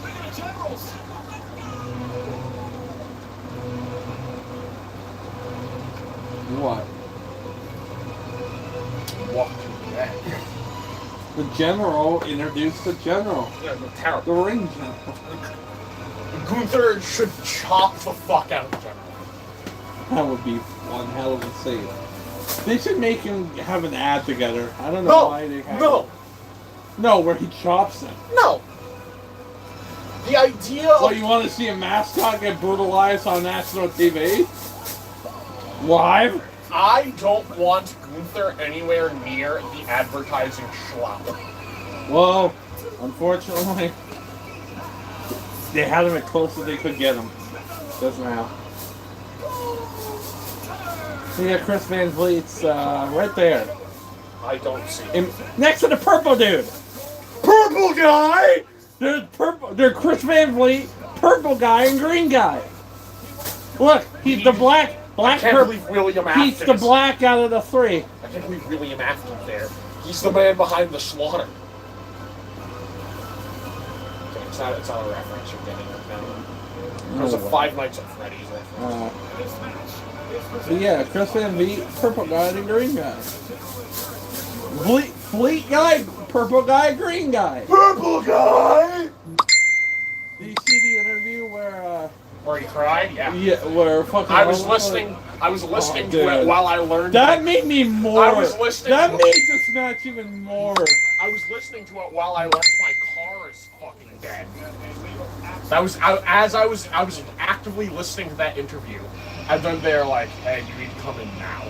Look at the Generals. What? What? The general introduced the general. Yeah, the terrible. The ring general. Gunther should chop the fuck out of the general. That would be one hell of a save. They should make him have an ad together. I don't know why they have No, No, where he chops him. no. The idea Well, of you want to see a mascot get brutalized on national TV? Live? I don't want Gunther anywhere near the advertising schlop. Well, unfortunately, they had him as close as they could get him. Just now. Yeah, Chris Van Vliet's right there. I don't see. Next to the purple dude. Purple guy! There's purple. There's Chris Van Vliet, purple guy, and green guy. Look, he's the black I can't purple. believe William He's the Afton's. black out of the three. I can't believe William Afton's there. He's the man behind the slaughter. Okay, it's not a reference you're getting right now. It was a Five Nights at Freddy's reference. This match is But yeah, Chris Van Vliet, purple guy, and green guy. Fleet guy, purple guy, green guy. Purple guy! Did you see the interview where Where he cried? Yeah. where fucking I was listening to dude. it while I learned That made me more. I was listening That to- made this match even more. I was listening to it while I learned my car is fucking dead. That was as I was actively listening to that interview, and then they're like, "Hey, you need to come in now.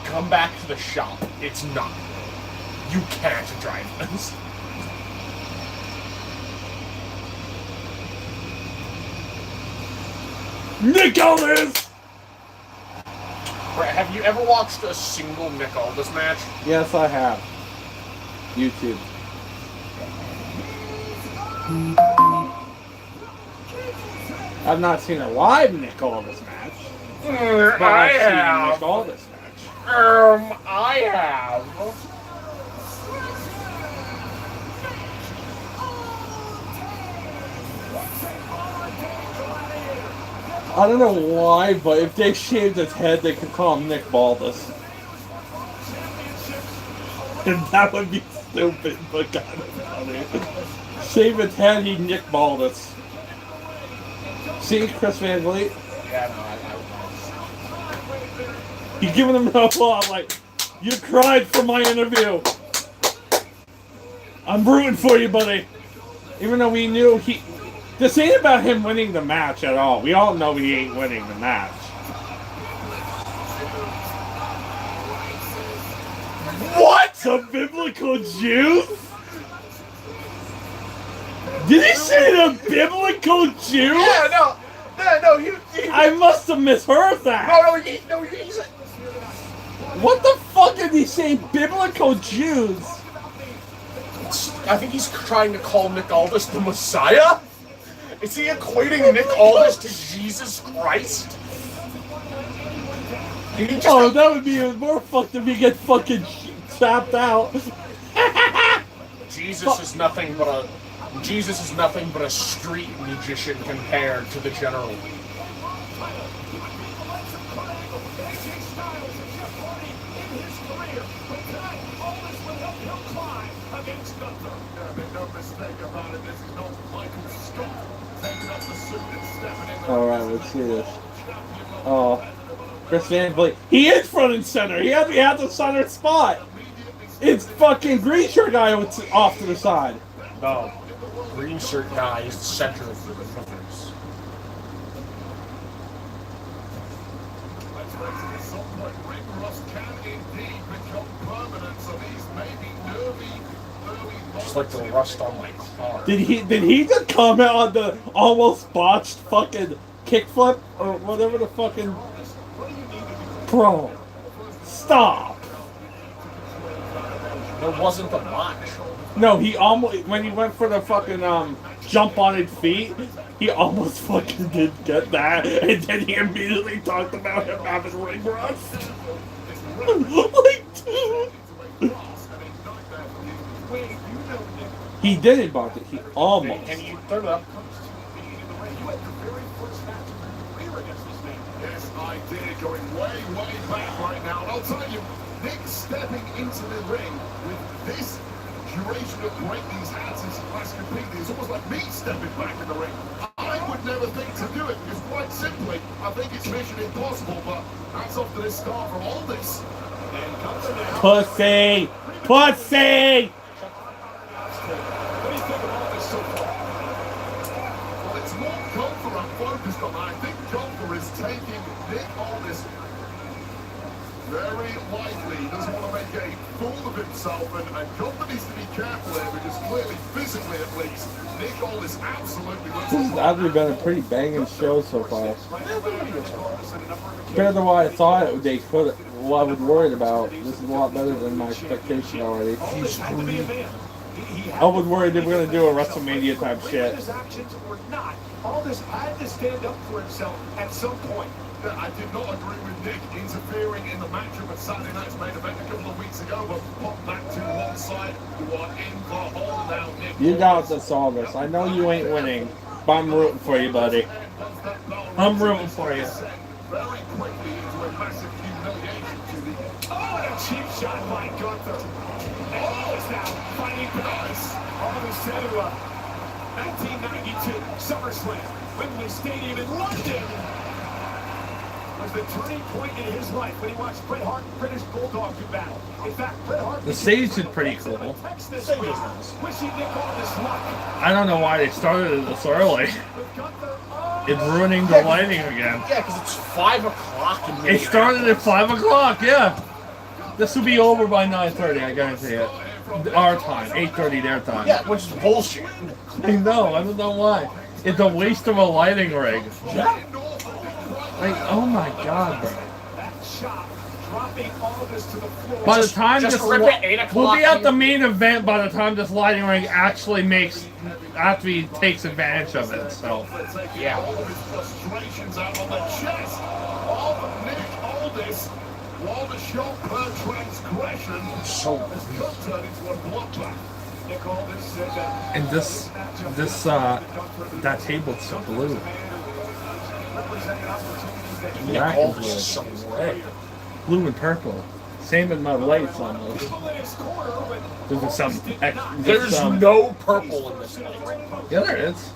Come back to the shop. It's not. You can't drive this." Nick Aldis! Brett, have you ever watched a single Nick Aldis match? Yes, I have. YouTube. I've not seen a live Nick Aldis match, but I I've seen a have. Nick Aldis match. I have. I don't know why, but if they shaved his head, they could call him Nick Baldus. And that would be stupid, but kind of funny. Shave his head, he Nick Baldus. See, Chris Van Vliet? Yeah, no, He's giving him an applause, like, you cried for my interview. I'm rooting for you, buddy. Even though we knew he... This ain't about him winning the match at all. We all know he ain't winning the match. What? The biblical Jews? Did he say the biblical Jews? Yeah, no, he I must have misheard that. he's What the fuck did he say? Biblical Jews? I think he's trying to call Nick Aldis the Messiah? Is he equating Nick Aldis to Jesus Christ? Oh, that would be even more fucked if he get fucking chopped out. Jesus is nothing but a street magician compared to the general. Alright, let's see this. Oh, Chris Van Vliet. He is front and center. He had the center spot. It's fucking green shirt guy off to the side. No, green shirt guy is the center of the universe. Just like the rust on my car. Did he just comment on the almost botched fucking kickflip or whatever the fucking... Bro, stop. There wasn't a botch. No, he almost, when he went for the fucking jump on his feet, he almost fucking did get that, and then he immediately talked about him having ring rust. Like, dude. He didn't botch it. He almost. Can you throw it up? Yes, I did. Going way back right now. And I'll tell you, Nick stepping into the ring with this duration of weight these hands is less completely. It's almost like me stepping back in the ring. I would never think to do it because quite simply, I think it's mission impossible, but that's off to this start from all this. Pussy! Pussy! What do you think of all this so far? Well, it's more Gunther I'm focused on. I think Gunther is taking Nick Aldis very lightly. He doesn't want to make a fool of himself, and Gunther needs to be careful here because clearly, physically at least, Nick Aldis absolutely looks... This has actually been a pretty banging show so far. Compared to what I thought they could, what I was worried about, this is a lot better than my expectation already. I was worried they were going to do a WrestleMania type shit. Aldis had to stand up for himself at some point. I did not agree with Nick interfering in the matchup at Saturday Night's main event a couple of weeks ago, but pop that to one side. You are in the hole now, Nick. You got this, Aldis. I know you ain't winning, but I'm rooting for you, buddy. I'm rooting for you. Very quickly into a massive humiliation to the... Oh, and a cheap shot by Gunther. And Aldis now fighting Aldis. Aldis to 1992 SummerSlam, Wembley Stadium in London. Was the turning point in his life when he watched Bret Hart and British Bulldog do battle. In fact, Bret Hart... The stage is pretty cool. This week, wishing Nick Aldis luck. I don't know why they started it this early. It's ruining the lighting again. Yeah, because it's 5 o'clock in the It started at 5 o'clock, yeah. This will be over by 9:30, I guarantee it. Our time, 8:30 their time. Yeah, which is bullshit. I know, I don't know why. It's a waste of a lighting rig. Yeah. Like, oh my god, bro. That shot dropping Aldis to the floor. By the time Just this rip it 8 we'll o'clock. be at the main event by the time this lighting rig actually after he takes advantage of it, so. Yeah. All of his frustrations out on the chest of Nick Aldis. While the shot per transgression So has turned into a bloodbath. Nick Aldis said that. And that table's blue. Black and blue. so red. Blue and purple. Same in my lights almost. There's some. There's no purple in this light. Yeah, there is.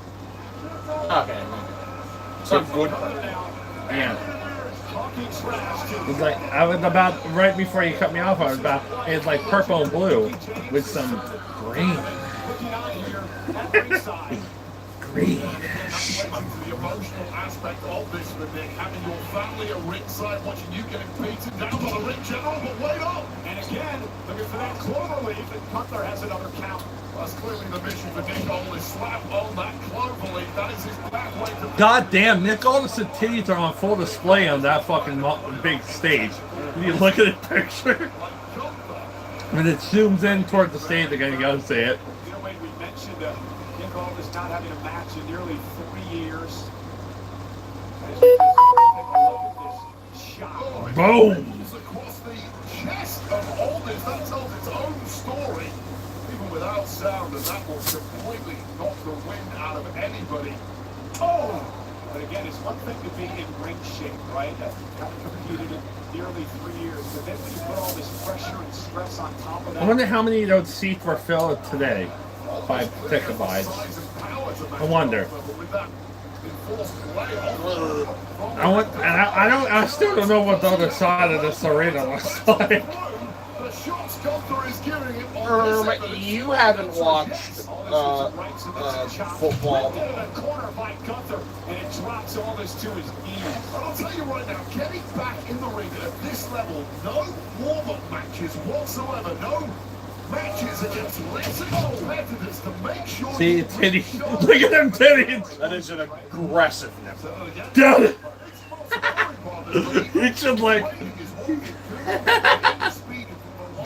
Okay. It's not good. Yeah. It's like, I was about, right before you cut me off, it's like purple and blue with some green. looking on here at ringside. Green. Not relating to the emotional aspect of this for Nick, having your family at ringside watching you getting beaten down by the ring general, but wait up! And again, looking for that clover leaf, and Gunther has another count. That's clearly the mission for Nick Aldis. Slap on that clover leaf. That is his pathway to... God damn, Nick Aldis' titties are on full display on that fucking big stage. When you look at the picture, when it zooms in toward the stage again, you gotta say it. You know, Wayne, we mentioned Nick Aldis not having a match in nearly 3 years. As you just take a look at this shot. Boom! Across the chest of Aldis. That tells its own story. Even without sound, and that will completely knock the wind out of anybody. Oh! But again, it's one thing to be in ring shape, right? Haven't competed in nearly 3 years. But then when you put all this pressure and stress on top of that... I wonder how many of those seats were filled today by ticket buys. I wonder. I still don't know what the other side of this arena looks like. You haven't watched football. And it drops all this to his knees. I'll tell you right now, getting back in the ring at this level, no warm-up matches whatsoever, no matches against lesser competitors to make sure... See, titties. Look at them titties. That is an aggressive nipple. Got it. He should like...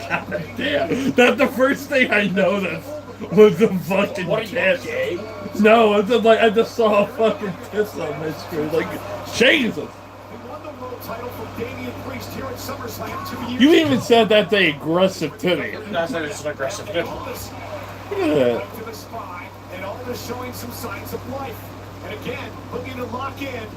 God damn. That's the first thing I noticed was the fucking What are you, tits. gay? No, it's just like I just saw a fucking tits on my screen. Like, Jesus. He won the world title from Damian Priest here at SummerSlam 2 years You even said that's a aggressive titty. That's an aggressive nipple. Look at that. to the spine, and Aldis showing some signs of life. And again, looking to lock in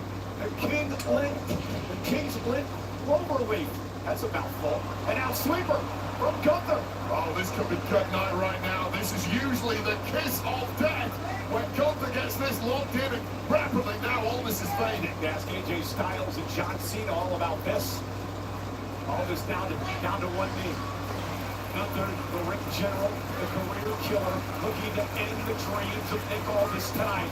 the King's Link Cloverleaf. That's a mouthful. And now sweeper from Gunther. Oh, this could be good night right now. This is usually the kiss of death. When Gunther gets this locked in and rapidly now Aldis is fading. Ask AJ Styles and John Cena all about this. Aldis down to one knee. Gunther, the ring general, the career killer, looking to end the dreams of Nick Aldis tonight.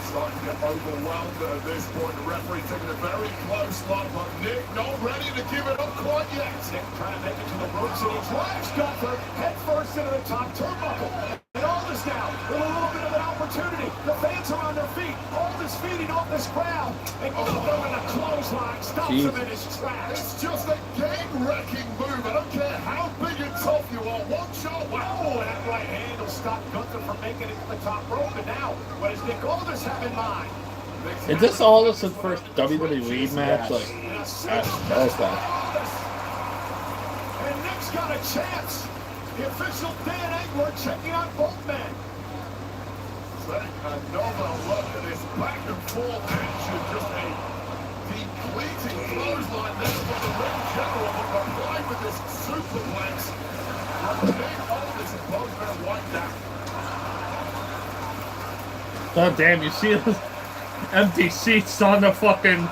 Starting to get overwhelmed at this point. The referee taking a very close look, but Nick not ready to give it up quite yet. Nick trying to make it to the ropes, and he drives Gunther head first into the top turnbuckle. And Aldis now with a little bit of an opportunity. The fans are on their feet. Aldis feeding off this crowd. And Gunther in a clothesline stops him in his tracks. It's just a game-wrecking move. I don't care how big and tough you are. One shot, wow, and that right hand will stop Gunther from making it to the top rope. And now, what does Nick Aldis have in mind? Is this Aldis' first WWE match? Like, that's that. And Nick's got a chance. The official Dan Engler checking on both men. Take another look at this back and forth action. Just a depleting clothesline there for the ring general, but combined with this superplex. Nick Aldis and both men wiped out. Oh damn, you see those empty seats on the fucking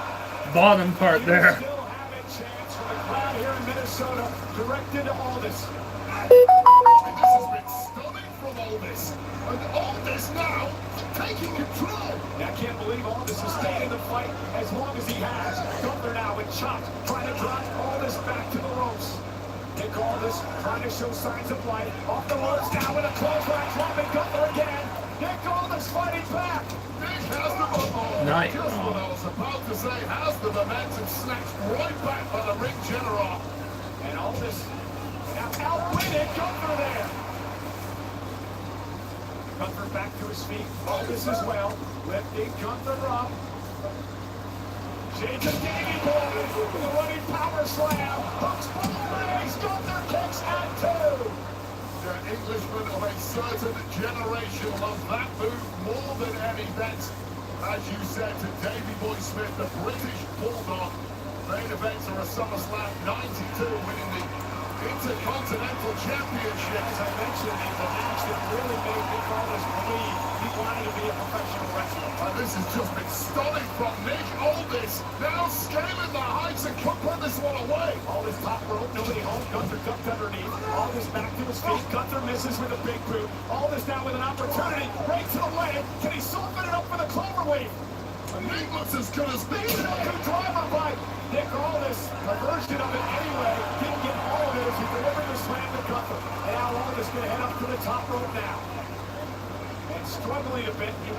bottom part there. Still have a chance for the crowd here in Minnesota, directed to Aldis. This has been stunning from Aldis. And Aldis now taking control. I can't believe Aldis has stayed in the fight as long as he has. Gunther now with chops, trying to drive Aldis back to the ropes. Nick Aldis trying to show signs of life. Off the ropes now with a clothesline, dropping Gunther again. Nick Aldis fighting back. Nick has the momentum. Nice. Just what I was about to say. Has the momentum snatched right back by the ring general. And Aldis now outwitted Gunther there. Gunther back to his feet. Aldis as well. Lifting Gunther up. Shades of Davey Boy with the running power slam. Hooks both legs. Gunther kicks at two. The Englishman of a certain generation loved that move more than any bet. As you said to Davey Boy Smith, the British Bulldog. Main events are a SummerSlam 92, winning the Intercontinental Championship. As I mentioned, it's a match that really made Nick Aldis believe he wanted to be a professional wrestler. This has just been stunning from Nick Aldis. Now scaling the heights and could put this one away. Aldis top rope, nobody home. Gunther ducked underneath. Aldis back to his feet. Gunther misses with a big boot. Aldis now with an opportunity. Right to the leg. Can he soften it up for the clover wave? Nick looks as good as Nick. Good driver by Nick Aldis. A version of it anyway. Didn't get all of it as he delivered the slam to Gunther. And now Aldis going to head up to the top rope now. And struggling a bit. You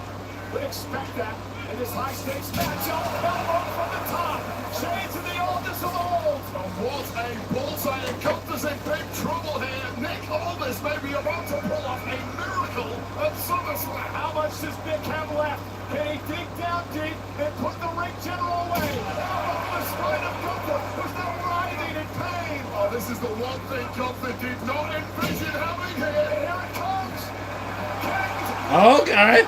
would expect that in this high-stakes matchup. Elbow from the top. Shades of the Aldis of old. And what a bullseye, and Gunther's in big trouble here. Nick Aldis may be about to pull off a miracle at SummerSlam. How much does Nick have left? Can he dig down deep and put the ring general away? Over the spine of Gunther, who's now writhing in pain. Oh, this is the one thing Gunther did not envision having here. And here it comes. Kings. Okay.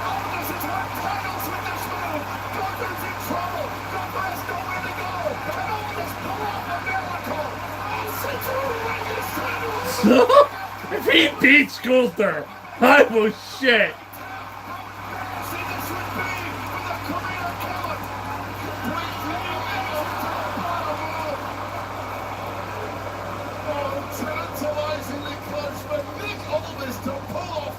Aldis has won titles with this move. Gunther's in trouble. Gunther has nowhere to go. And Aldis pull off a miracle. So, if he beats Gunther, I will shit. See, this would be with a career killer. Tantalizingly close for Nick Aldis to pull off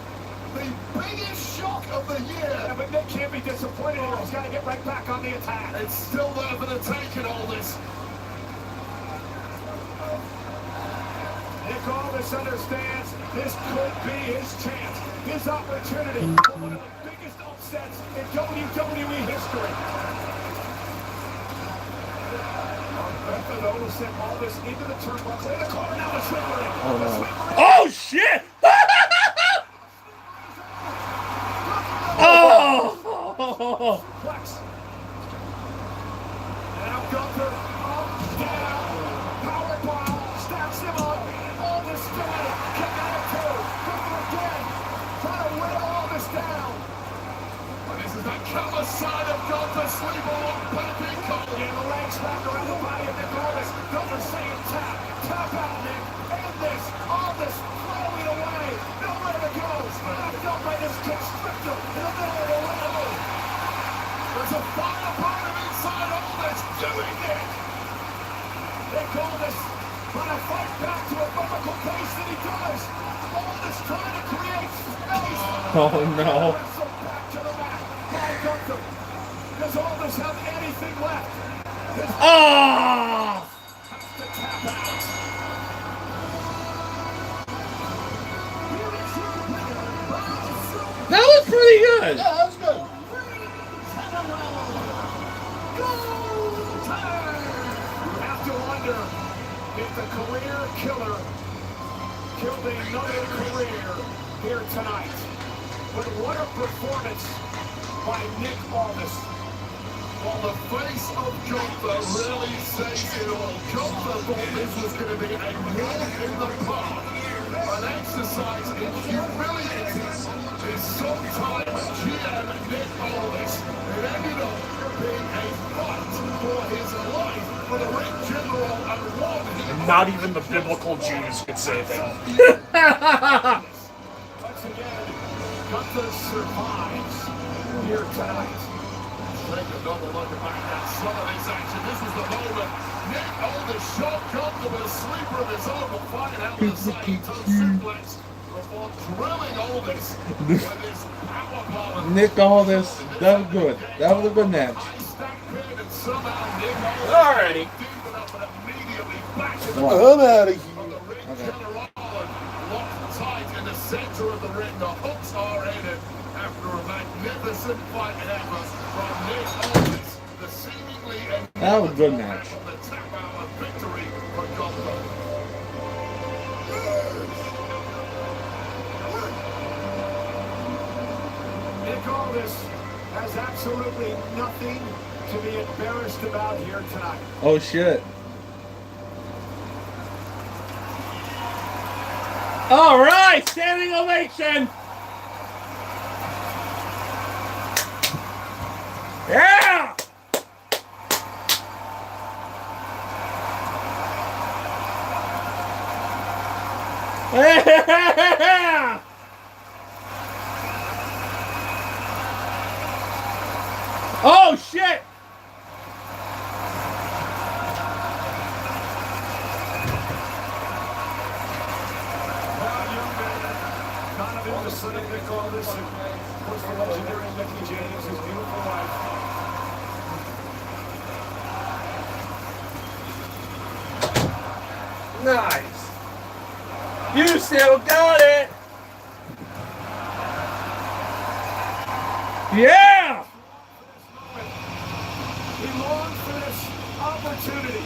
the biggest shock of the year. Yeah, but Nick can't be disappointed here. He's got to get right back on the attack. It's still there for the taking, Aldis. Nick Aldis understands this could be his chance, his opportunity for one of the biggest upsets in WWE history. Bethano sent Aldis into the turnbuckle in the corner. Now the sweeper in. Oh no. Oh shit! Oh! Flex. Now Gunther up, down, powerbomb, snaps him up. Aldis down, kick out of two. Gunther again, trying to wear Aldis down. And this is the cover side of Gunther, sleeper on Baby Cole. And the legs wrapped around the body of Nick Aldis. Gunther saying tap, tap out Nick. And this, Aldis flailing away. Nowhere to go. Wrapped up by this constrictor in the middle of the ring. There's a fire burning inside Aldis, doing it. Nick Aldis trying to fight back to a biblical pace that he does. Aldis trying to create space. Oh no. So back to the mat. By Gunther. Does Aldis have anything left? Oh! Has to tap out. That was pretty good. Yeah, that was good. You have to wonder if the career killer killed another career here tonight. But what a performance by Nick Aldis. While the face of Gunther really says it all. Gunther thought this was going to be a walk in the park. An exercise in humility is sometimes GM Nick Aldis. It ended up being a fight for his life for the ring general and one he Not even the biblical Jews could save him. Once again, Gunther survives here tonight. Take another look back at some of this action. This was the moment Nick Aldis shot Gunther with a sleeper of his own, but find out the side toe suplex before drilling Aldis with his powerbomb. Nick Aldis, that was good. That was a good match. Alrighty. What? I'm out of here. Okay. Locked tight in the center of the ring. The hooks are in it after a magnificent fight effort from Nick Aldis. The seemingly That was a good match. on the tap out of victory for Gunther. Nick Aldis has absolutely nothing to be embarrassed about here tonight. Oh shit. All right, standing ovation. Yeah. Yeah! Oh shit! Well, young man, kind of in the cynic they call this. Was the legendary Mickey James, his beautiful wife. Nice. You still got it. Yeah. He longed for this opportunity.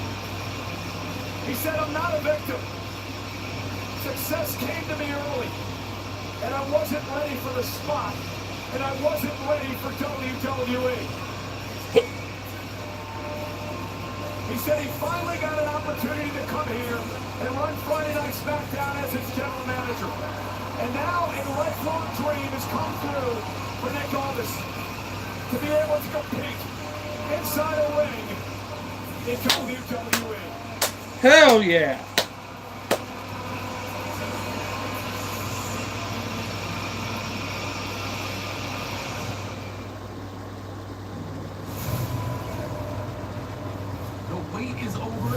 He said, I'm not a victim. Success came to me early, and I wasn't ready for the spot, and I wasn't ready for WWE. He said he finally got an opportunity to come here and run Friday Night SmackDown as its general manager. And now a lifelong dream has come through for Nick Aldis to be able to compete inside a ring in WWE. Hell yeah. The wait is over,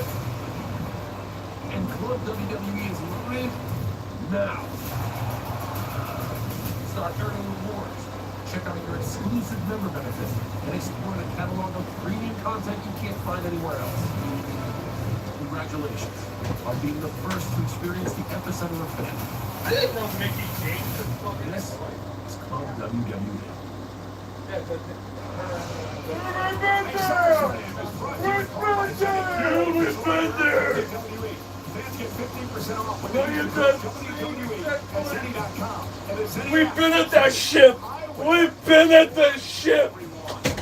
and Club WWE is live now. Start earning rewards. Check out your exclusive member benefits and explore the catalog of premium content you can't find anywhere else. Congratulations on being the first to experience the epicenter of fame. I didn't know Mickey James was fucking This is Club WWE. We've been at that ship. We've been at the ship.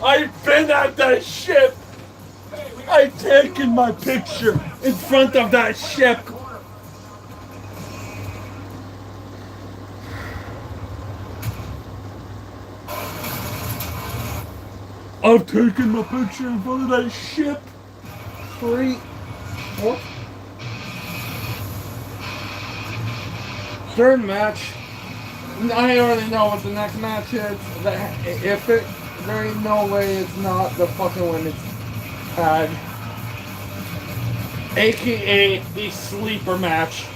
I've been at the ship. I've taken my picture in front of that ship. I've taken my picture in front of that ship. 3, 4. Third match. I already know what the next match is. If it, there ain't no way it's not the fucking women's tag, aka the sleeper match.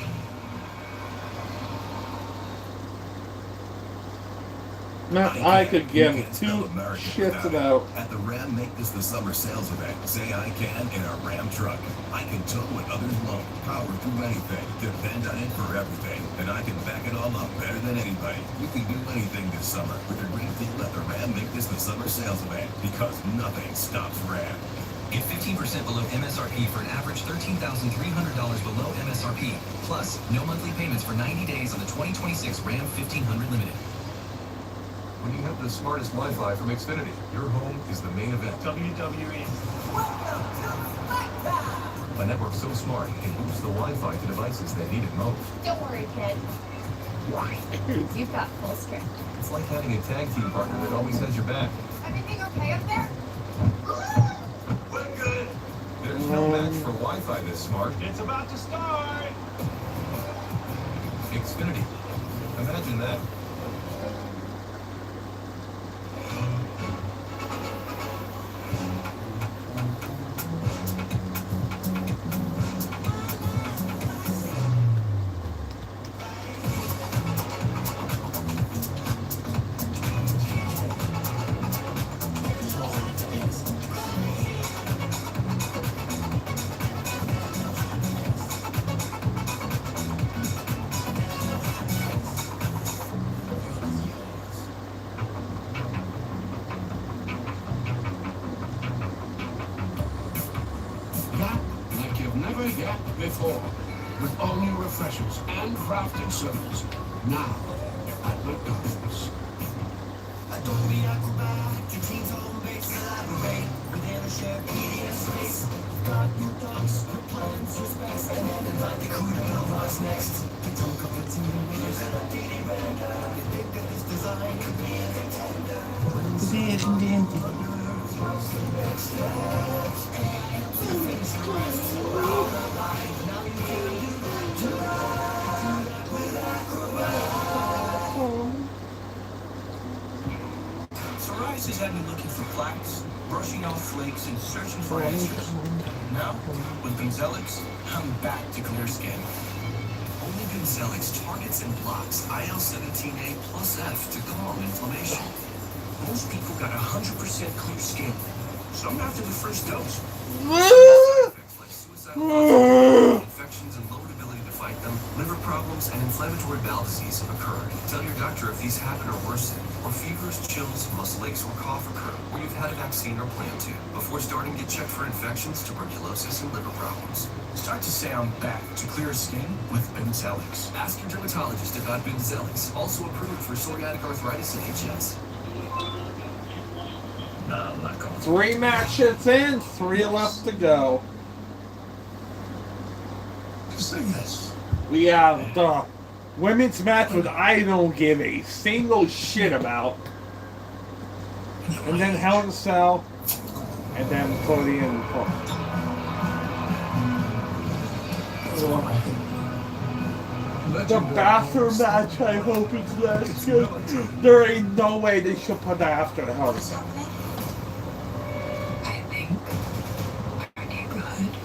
Match I could give two shits about. At the Ram Make This the Summer sales event, say I can in a Ram truck. I can tow what others won't, power through anything, depend on it for everything, and I can back it all up better than anybody. You can do anything this summer with a great deal at the Ram Make This the Summer sales event, because nothing stops Ram. Get 15% below MSRP for an average $13,300 below MSRP. Plus, no monthly payments for 90 days on the 2026 Ram 1500 Limited. When you have the smartest Wi-Fi from Xfinity, your home is the main event. WWE. A network so smart it can boost the Wi-Fi to devices that need it most. Don't worry, kid. You've got full script. It's like having a tag team partner that always has your back. Everything okay up there? We're good. There's no match for Wi-Fi this smart. It's about to start. Xfinity. Imagine that. Like you've never yet before. With all new refreshers and crafted sodas. Now at McDonald's. Adobe Acrobat, your team's home base, collaborate within a shared media space. Got your docs, your plans, your specs, and then invite the crew to know what's next. You don't come to team, here's an updated render. You think that this design could be a contender. What's the next step? And to finish lines, we're all alive. Now you can do that. had me looking for plaques, brushing off flakes, and searching for answers. Now, with Benzellix, I'm back to clear skin. Only Benzellix targets and blocks IL-17A plus F to calm inflammation. Most people got 100% clear skin. Some after the first dose. Effects like suicidal thoughts, infections and lowered ability to fight them, liver problems, and inflammatory bowel disease have occurred. Tell your doctor if these happen or worsen, or fevers, chills, muscle aches, or cough occur, or you've had a vaccine or plan to. Before starting, get checked for infections, tuberculosis, and liver problems. Start to say I'm back to clear skin with Benzellix. Ask your dermatologist about Benzellix, also approved for psoriatic arthritis and HS. I'm not going. 3 matches in, 3 left to go. Say yes. We have the women's match, which I don't give a single shit about. And then Hell in a Cell. And then Cody and Paul. The bathroom match, I hope it's less good. There ain't no way they should put that after the Hell in a Cell. I think our neighborhood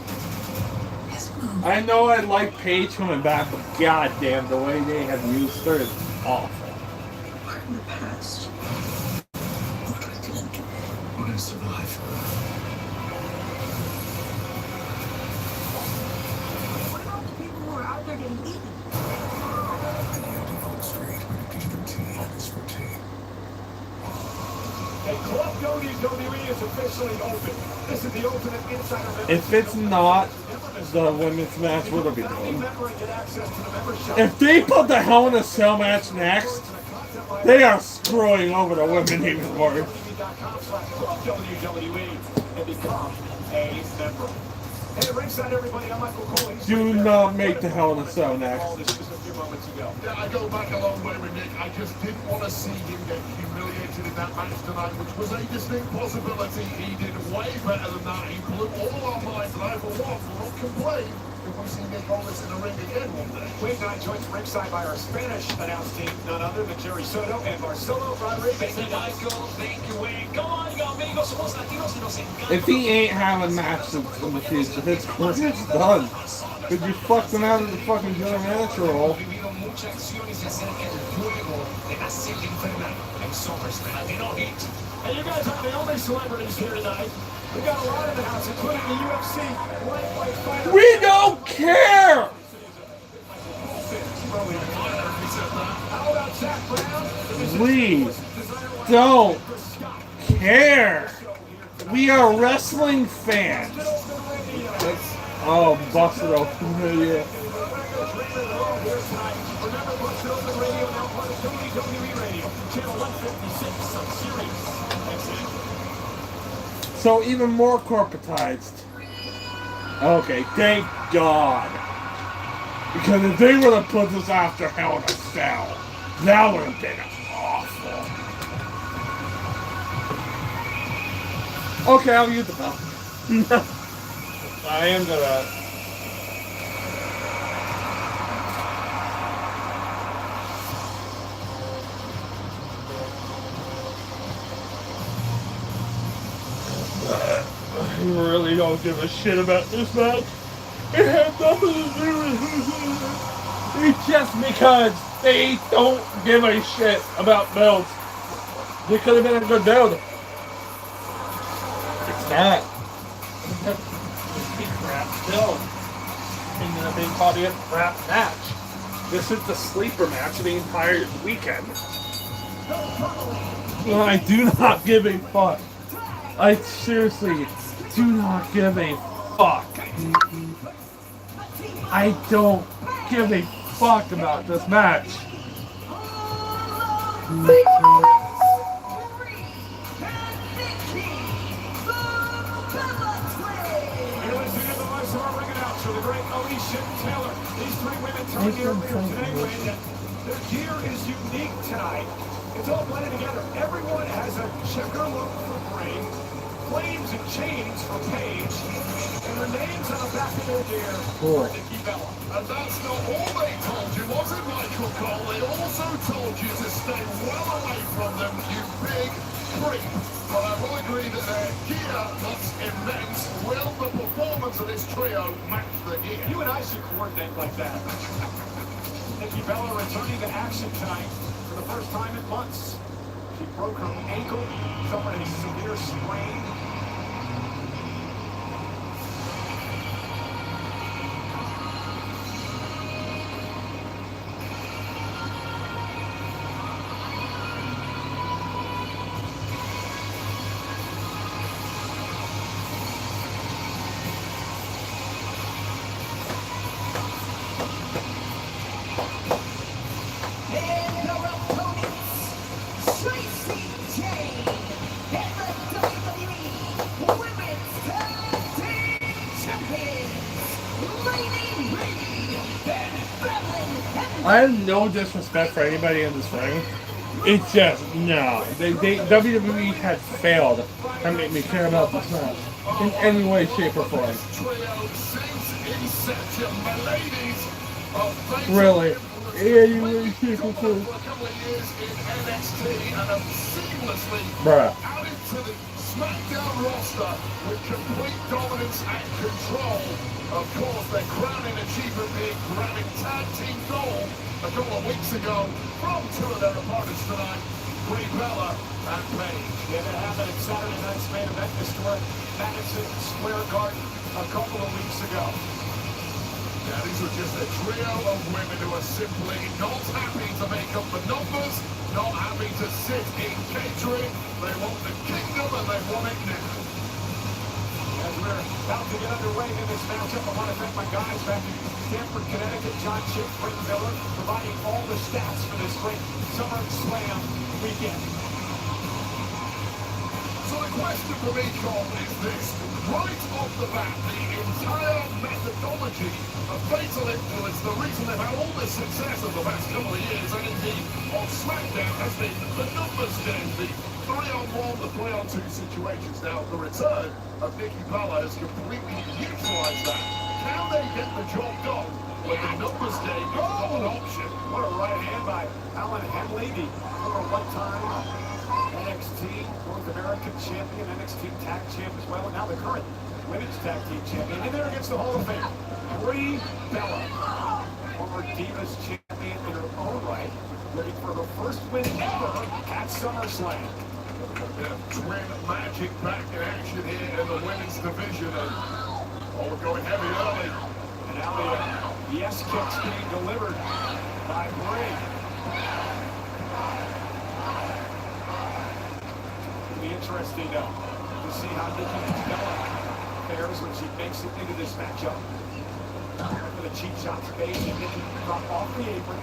has moved. I know I like Paige coming back, but goddamn, the way they have used her is awful. We're in the past. We're gonna survive. What about the people who are out there getting eaten? And Club WWE is officially open. This is the Ultimate Insider membership. If it's not the women's match, what are we doing? If they put the Hell in a Cell match next, they are screwing over the women even more. WWE and become a member. Hey, ringside, everybody. I'm Michael Cole. Do not make the Hell in a Cell next. This was a few moments ago. Yeah, I go back a long way with Nick. I just didn't want to see him get humiliated in that match tonight, which was a distinct possibility. He did way better than that. He blew all our minds, and I, for one, will not complain if we see Nick Aldis in the ring again one day. Wade and I joined ringside by our Spanish announce team, none other than Jerry Soto and Marcelo Rodriguez. Thank you, Michael. Thank you, Wade. Come on, you amigos. Somos latinos y nos encanta. If he ain't having matches in the future, his career's done. Could you fuck him out of the fucking general manager role? Vivido mucha acción y se acerca el juego de la serie infernal en Summerslam. Latino Heat. And you guys aren't the only celebrities here tonight. We got a lot in the house, including the UFC lightweight fighter. We don't care! How about Zach Brown? Please don't care. We are wrestling fans. Oh, busted open. Yeah. Remember, Busted Open Radio now part of WWE Radio, channel 156 on Sirius. So even more corporatized. Okay, thank God. Because if they would have put this after Hell in a Cell, that would have been awful. Okay, I'll use the bell. I am gonna. I really don't give a shit about this match. It had nothing to do with it. It's just because they don't give a shit about belts. They could have been a good belt. It's not. Crap still. And then a big body crap match. This is the sleeper match of the entire weekend. I do not give a fuck. I seriously do not give a fuck. I don't give a fuck about this match. Their gear is unique tonight. It's all blended together. Everyone has a checker look for Bray, flames and chains for Paige, and the names on the back Cool. Nikki Bella. And that's not all they told you, was it, Michael Cole? They also told you to stay well away from them, you big freak. But I will agree that their gear looks immense. Will the performance of this trio match the gear? You and I should coordinate like that. Nikki Bella returning to action tonight for the first time in months. She broke her ankle, suffered a severe sprain. I have no disrespect for anybody in this ring. It's just, no. WWE had failed to make me care about this match in any way, shape, or form. Really. Any way, shape, or form. Bruh. SmackDown roster with complete dominance and control. Of course, their crowning achievement being grabbing tag team gold a couple of weeks ago from two of their opponents tonight, Brie Bella and Paige. Yeah, that happened at Saturday night's main event, historic Madison Square Garden a couple of weeks ago. Now, these are just a trio of women who are simply not happy to make up the numbers, not happy to sit in catering. They want the kingdom and they want it now. As we're about to get underway in this matchup, I want to thank my guys back in Stamford, Connecticut, John Chip, Frank Miller, providing all the stats for this great SummerSlam weekend. So the question for me, Cole, is this. Right off the bat, the entire methodology of Fatal Influence, the reason they've had all this success over the past couple of years, and indeed on SmackDown, has been the numbers game, the 3-on-1, the 3-on-2 situations. Now, the return of Nikki Bella has completely neutralized that. Can they get the job done when the numbers game is not an option? What a right hand by Alan Henley, the former one-time NXT North American champion, NXT tag champ as well, and now the current women's tag team champion. In there against the Hall of Fame, Brie Bella, former Divas champion in her own right, looking for her first win ever at SummerSlam. Twin Magic back in action here in the women's division. And we're going heavy early. And now the yes kicks being delivered by Brie. It'll be interesting to see how Nikki Bella fares when she makes it into this matchup. For the cheap shots fade, and Nikki drop off the apron.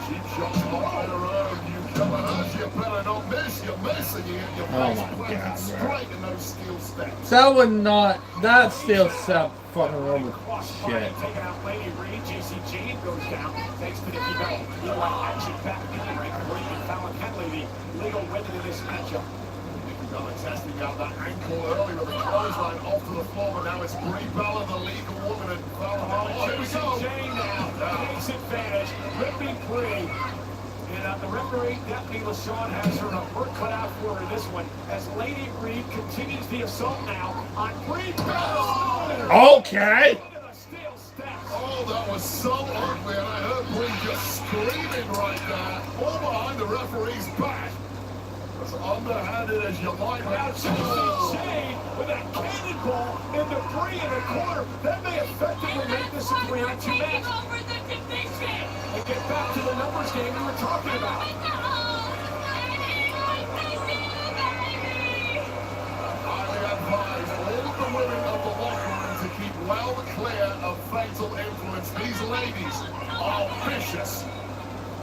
Cheap shots on her own. You come at us, you better not miss. You're missing it. Your Oh face my planted God, straight in those steel steps. That would not. That still set fucking wrong with shit. Taking out Lady Reed, JC Jane goes down thanks to Nikki Bella. Little action back in the ring. Brie and Fallon Henley, the legal winner in this matchup. Nikki Bella testing out that ankle early with a clothesline off to the floor, but now it's Brie Bella, the legal woman, and Fallon. Here we go. Jane now takes advantage, ripping Brie. And the referee, Deputy LaShawn, has her work cut out for her this one as Lady Reed continues the assault now on Brie Bella. Okay. Oh, that was so ugly, and I heard Brie just screaming right there, all behind the referee's back. As underhanded as you like. Now JC Jane with a cannonball into Brie in the corner. That may effectively make this a 3-on-2 match. And get back to the numbers game we were talking about. I would advise all the women of the locker room to keep well clear of Fatal Influence. These ladies are vicious.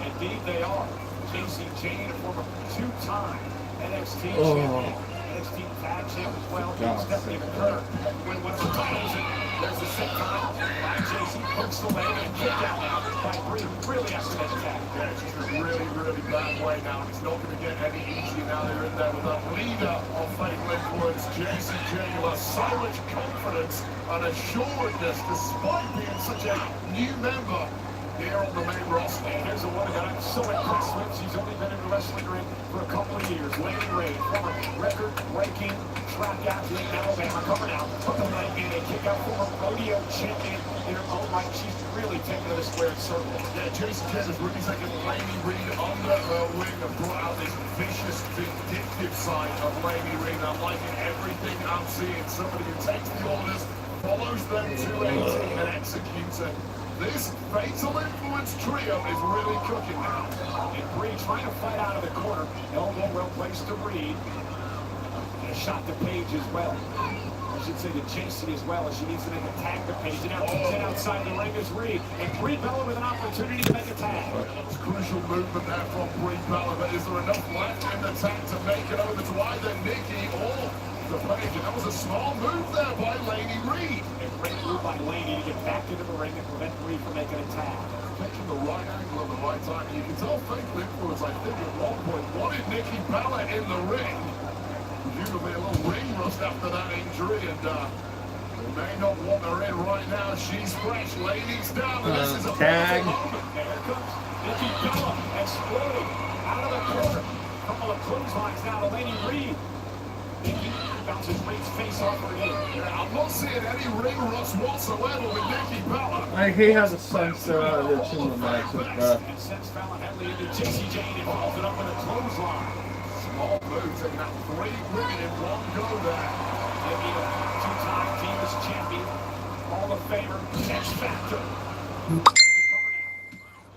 Indeed they are. JC Jane, a former two-time NXT champion, NXT tag champ as well. Stephanie McCurry win one of her titles, and there's the set time by JC, hooks the leg and kick out by Brie, who really has to attack. Yeah, it's just a really, really bad way now, and it's not going to get any easier now. They're in there with that leader of Fatal Influence, JC Jane, with so much confidence an assuredness despite being such a new member here on the main roster. And here's the one that I'm so impressed with. She's only been in the wrestling ring for a couple of years. Lady Ray, former record-breaking track athlete in Alabama, coming out, put the leg in a kick out, former rodeo champion in her own right. She's really taking it a squared circle. Yeah, Jason Kidd has really taken Lady Reed under her wing and brought out this vicious, vindictive side of Lady Reed. I'm liking everything I'm seeing. Somebody who takes the orders, follows them to a T and executes it. This fatal influence trio is really cooking now. And Reed trying to fight out of the corner. Elbow well placed to Reed. And a shot to Paige as well. I should say to JC as well, as she needs to make a tag to Paige. And now comes in outside the ring is Reed. And Brie Bella with an opportunity to make a tag. It's crucial movement there from Brie Bella, but is there enough left in the tank to make it over to either Nikki or the Paige? And that was a small move there by Lady Reed. A great move by Lady to get back into the ring and prevent Reed from making a tag. Picking the right angle at the right time. You can tell faithful influence, I think, at one point wanted Nikki Bella in the ring. Presumably a little ring rust after that injury, and they may not want her in right now. She's fresh. Ladies down, and this is a tag. moment. There comes Nikki Bella exploding out of the corner. Couple of clotheslines now to Lady Reed. Nikki bounces Reed's face off her head. Yeah, I'm not seeing any ring rust whatsoever with Nikki Bella. Like, he has a sense of the two matches, but And sends Fallon Henley into JC Jane and follows it up with a clothesline. Small move, taking out 3 women in one go there. Nikki, a two-time Divas champion, Hall of Famer, X Factor.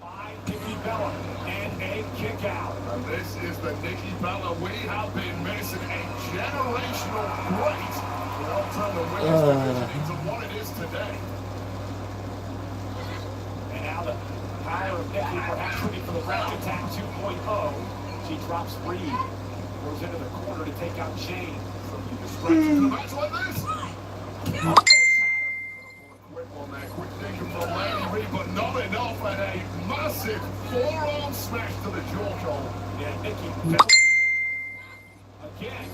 By Nikki Bella and a kick out. And this is the Nikki Bella we have been missing. A generational great. Well, turn the women's division into what it is today. And now the power of Nikki perhaps ready for the Rack Attack 2.0. She drops Reed. Goes into the corner to take out Jane. Distractions in a match like this. Quick one there, quick thinking from Lady Reed, but not enough, and a massive forearm smash to the jaw collar. Yeah, Nikki Bella again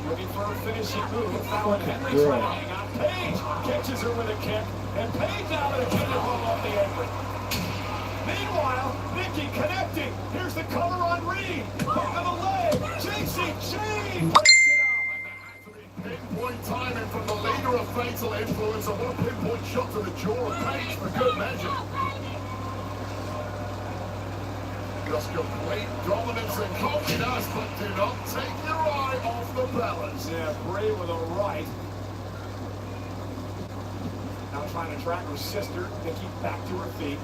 looking for a finishing move. Fallon Henry trying to hang on. Paige catches her with a kick, and Paige now with a kick off the apron. Meanwhile, Nikki connecting. Here's the cover on Reed. Hook of the leg. JC Jane breaks it up. And that had to be pinpoint timing from the leader of Fatal Influence, and what a pinpoint shot to the jaw of Paige for good measure. Just complete dominance and confidence, but do not take your eye off the balance. Yeah, Brie with a right. Now trying to track her sister. Nikki back to her feet.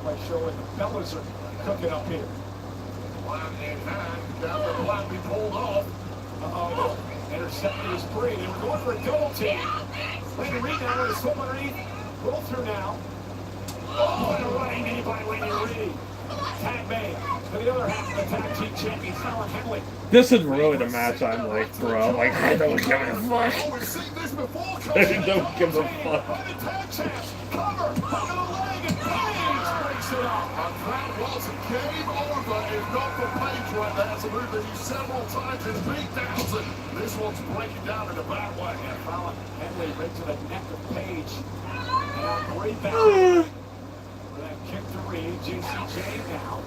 By showing the Bellas are cooking up here. Plan in hand, got the plan be pulled off. Uh-oh. Intercepted is Brie. They were going for a double team. Lady Reed now with a slip underneath. Roll through now. Oh, and a running knee by Lady Reed. Tag made. To the other half of the tag team champion, Fallon Henley. this is really the match I'm like, bro. Like, I don't give a fuck. Oh, we've seen this before. I don't give a fuck. By the tag champs. Cover. Under the leg and Paige breaks it up. And that was game over if not for Paige right there. It's a move that used several times in beatdowns, and this one's breaking down in a bad way. And Fallon Henley right to the neck of Paige. And now Brie back. For that kick to Reed. JC Jane now.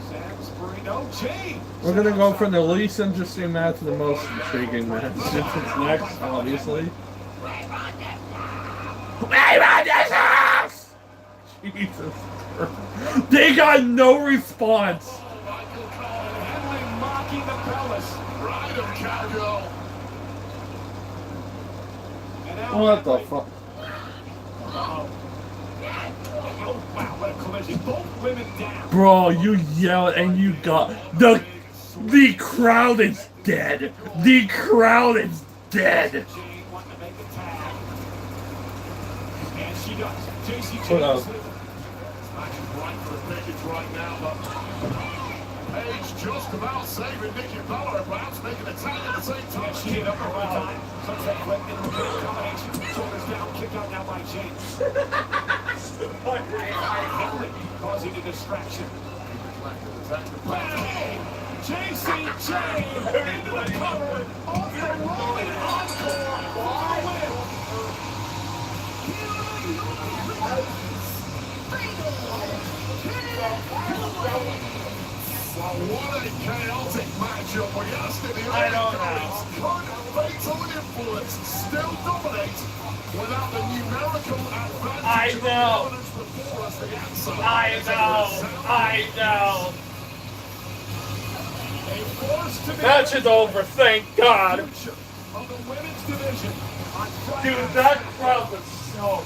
Sends Brie. No, Jane. We're gonna go from the least interesting match to the most intriguing match. Since it's next, obviously. Jesus Christ. They got no response. Henley mocking the Bellas. Ride him, cowgirl. And now What the Henley- fuck? Uh-oh. Oh, wow, what a collision. Both women down. Bro, you yelled and you got the crowd is dead. The crowd is dead. Jane wanting to make a tag. And she does. JC Hold on. Jane. Match is right for the package right now, but Paige just about saving Nikki Bella, perhaps making a tag at the same time. And she hit up her one time. Sunset flip into the big combination. Shoulders down, kick out now by Jane. Henley causing a distraction. Bang! JC Jane into the cover. Off What a chaotic matchup. We asked in the I don't early know. goings, could fatal influence still dominate without the numerical advantage I of the know. opponents before us? The answer I is a know. I know. A force to be Match is over, thank God. future of the women's division on Friday. Dude, that crowd was so.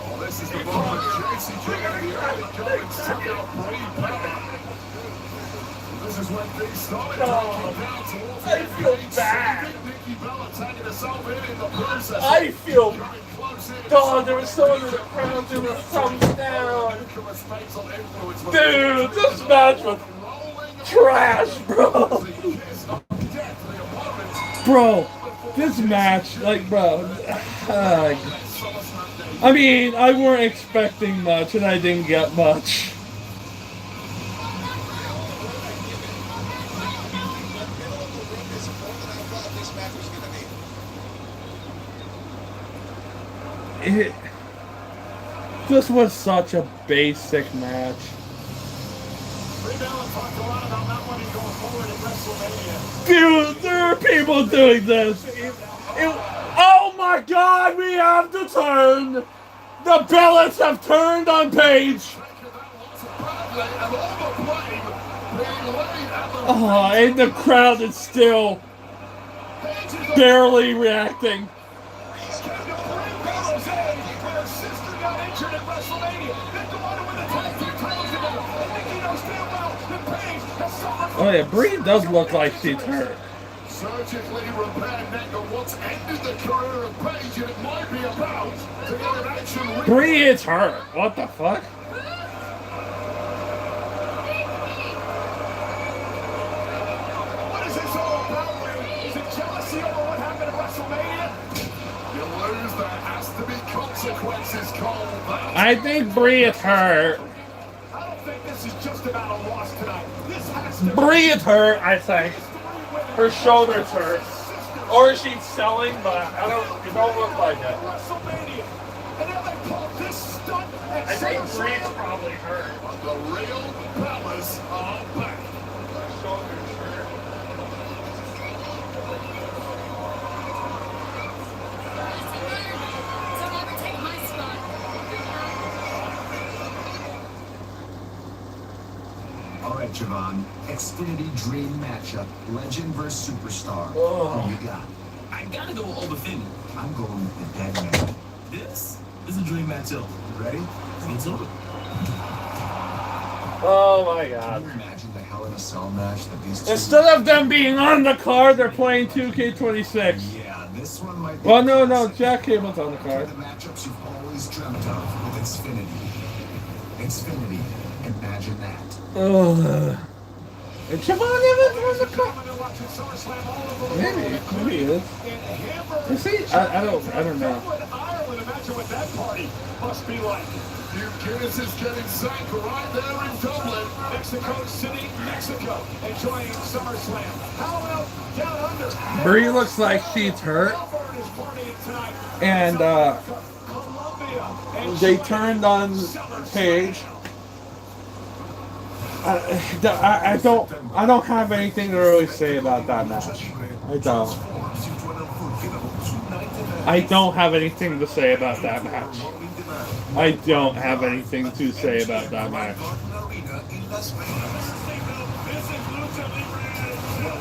Oh, this is the moment JC came in the early going, took out Brady Power. This is when things started breaking down towards I the feel end. bad. Nikki Bella taking herself in the process. I feel. Coming close in. God, there was someone in the crowd doing a thumbs down. Nicholas fatal influence was Dude, this match was trash, bro. Bro, this match, like, bro. I mean, I weren't expecting much, and I didn't get much. This was such a basic match. Dude, there are people doing this. Oh my God, we have to turn. The Bellas have turned on Paige. Oh, and the crowd is still barely reacting. Oh yeah, Brie does look like she's hurt. Surgically repaired neck of what's ended the career of Paige, and it might be about to get an action. Brie is hurt. What the fuck? What is this all about? Is it jealousy over what happened at WrestleMania? You lose, there has to be consequences, Cole. I think Brie is hurt. I don't think this is just about a loss tonight. This has to Brie is hurt, I think. Her shoulder's hurt. Or she's selling, but it don't look like it. WrestleMania. And now they pull this stunt at I think SummerSlam. Brie's probably hurt. But the real Bellas are back. Her shoulder's hurt. All right, Javon. Xfinity Dream matchup. Legend versus Superstar. Oh. Who you got? I gotta go with Overthinking. I'm going with the dead man. This is a dream matchup. You ready? Let's do it. Oh my God. Can you imagine the Hell in a Cell match that these two... Instead of them being on the card, they're playing 2K26. Yeah, this one might be... Well, no, Jack Cable's on the card. The matchups you've always dreamt of with Xfinity. Xfinity. Imagine that. Ugh. And Javon Evans on the card? Maybe he is. Is he? I don't know. Ireland, imagine what that party must be like. New Guinness is getting sank right there in Dublin, Mexico City, Mexico, enjoying SummerSlam. How about down under? Brie looks like she's hurt. And they turned on Paige. I don't have anything to really say about that match. I don't have anything to say about that match. I don't have anything to say about that match.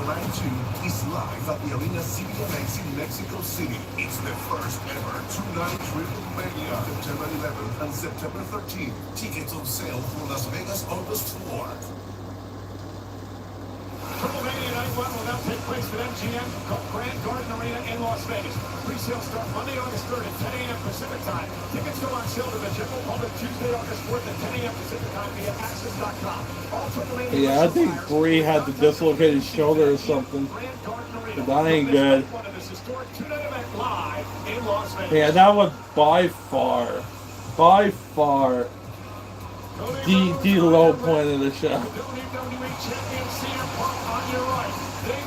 Round 2 is live at the Arena CBMX in Mexico City. It's the first ever two-night Triple Mania, September 11th and September 13th. Tickets on sale for Las Vegas August 4. Triple Mania Night 1 will now take place at MGM Grand Garden Arena in Las Vegas. Pre-sale start Monday, August 3rd at 10 a.m. Pacific time. Tickets go on sale to the general public Tuesday, August 4th at 10 a.m. Pacific time via access.com. All Triple Mania Yeah, I think Brie had to dislocate his shoulder or something. But that ain't good. Yeah, that was by far the low point of the show.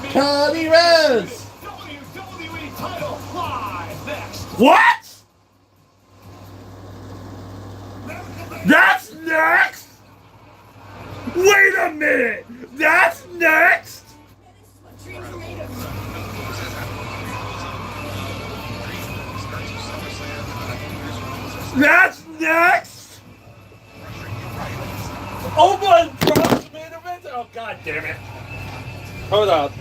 Cody Rhodes! WWE title live next. What? That's Wait a minute! That's next? That's next? Oh my God, main event? Oh God damn it. Hold up.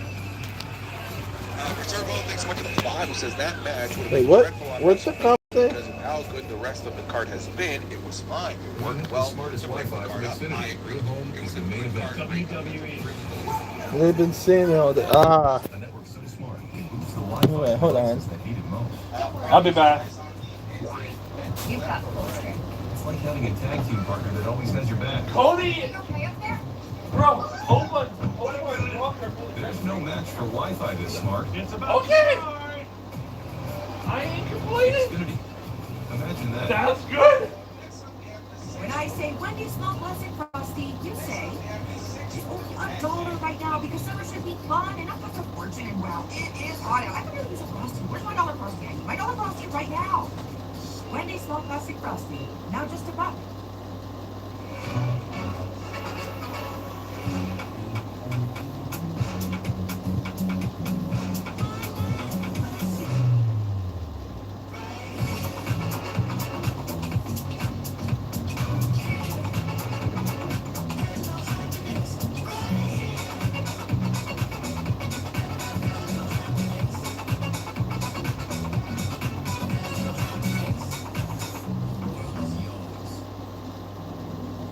Reserve all things much of the Bible says that match would have Wait, been what? dreadful on What's the WrestleMania comp thing? because of how good the rest of the card has been. It was fine. It worked well. Smartest To break the Wi-Fi card for up, Xfinity. I agree. Your home It is was the a main good event. card. WWE. They've been saying all the A network so smart, it boosts the Wi-Fi Wait, hold on. devices that need it most. I'll be back. You've got closer. It's like having a tag team partner that always has your back. Cody! Okay up there? Bro, open Walker. There's no match for Wi-Fi this smart. It's Okay! I ain't complaining. Xfinity. Imagine that. That's good. When I say Wendy's Small Classic Frosty, you say it's only $1 right now because summer should be fun and not cost a fortune. And wow, it is hot out. I could really use a Frosty. Where's my dollar Frosty? I need my dollar Frosty right now. Wendy's Small Classic Frosty, now just a buck.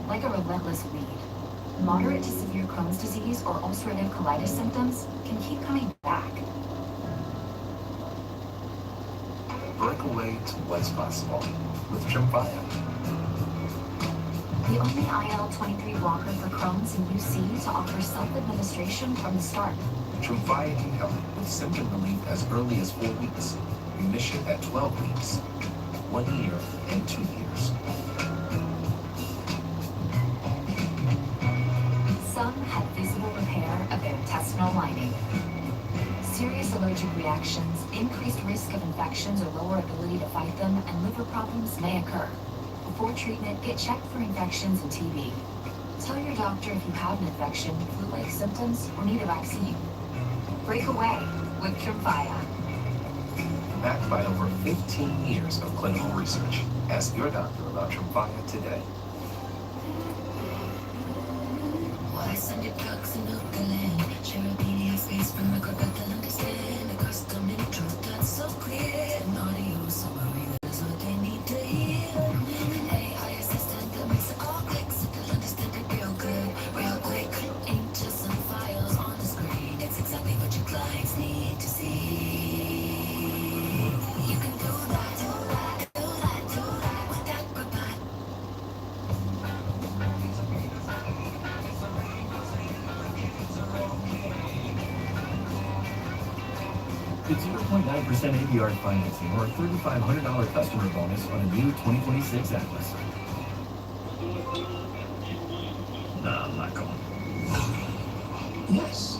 Like a relentless weed, moderate to severe Crohn's disease or ulcerative colitis symptoms can keep coming back. Break away to what's possible with Tremfya. The only IL-23 blocker for Crohn's and UC to offer self-administration from the start. Tremfya can help with symptom relief as early as 4 weeks, remission at 12 weeks, 1 year, and 2 years. Some have visible repair of their intestinal lining. Serious allergic reactions, increased risk of infections or lower ability to fight them, and liver problems may occur. Before treatment, get checked for infections and TB. Tell your doctor if you have an infection, flu-like symptoms, or need a vaccine. Break away with Tremfya. Backed by over 15 years of clinical research. Ask your doctor about Tremfya today. Why send it drugs and alkaline? Share a PDF space from a group that can understand. A custom intro that's so clear. An audio summary that's what they need to hear. An AI assistant that makes it all click so they'll understand it real good, real quick. Ain't just some files on the screen. It's exactly what your clients need to see. You can do that, do that, do that, do that with that robot. Get 0.9% APR financing or a $3,500 customer bonus on a new 2026 Atlas. Nah, I'm not going. Yes.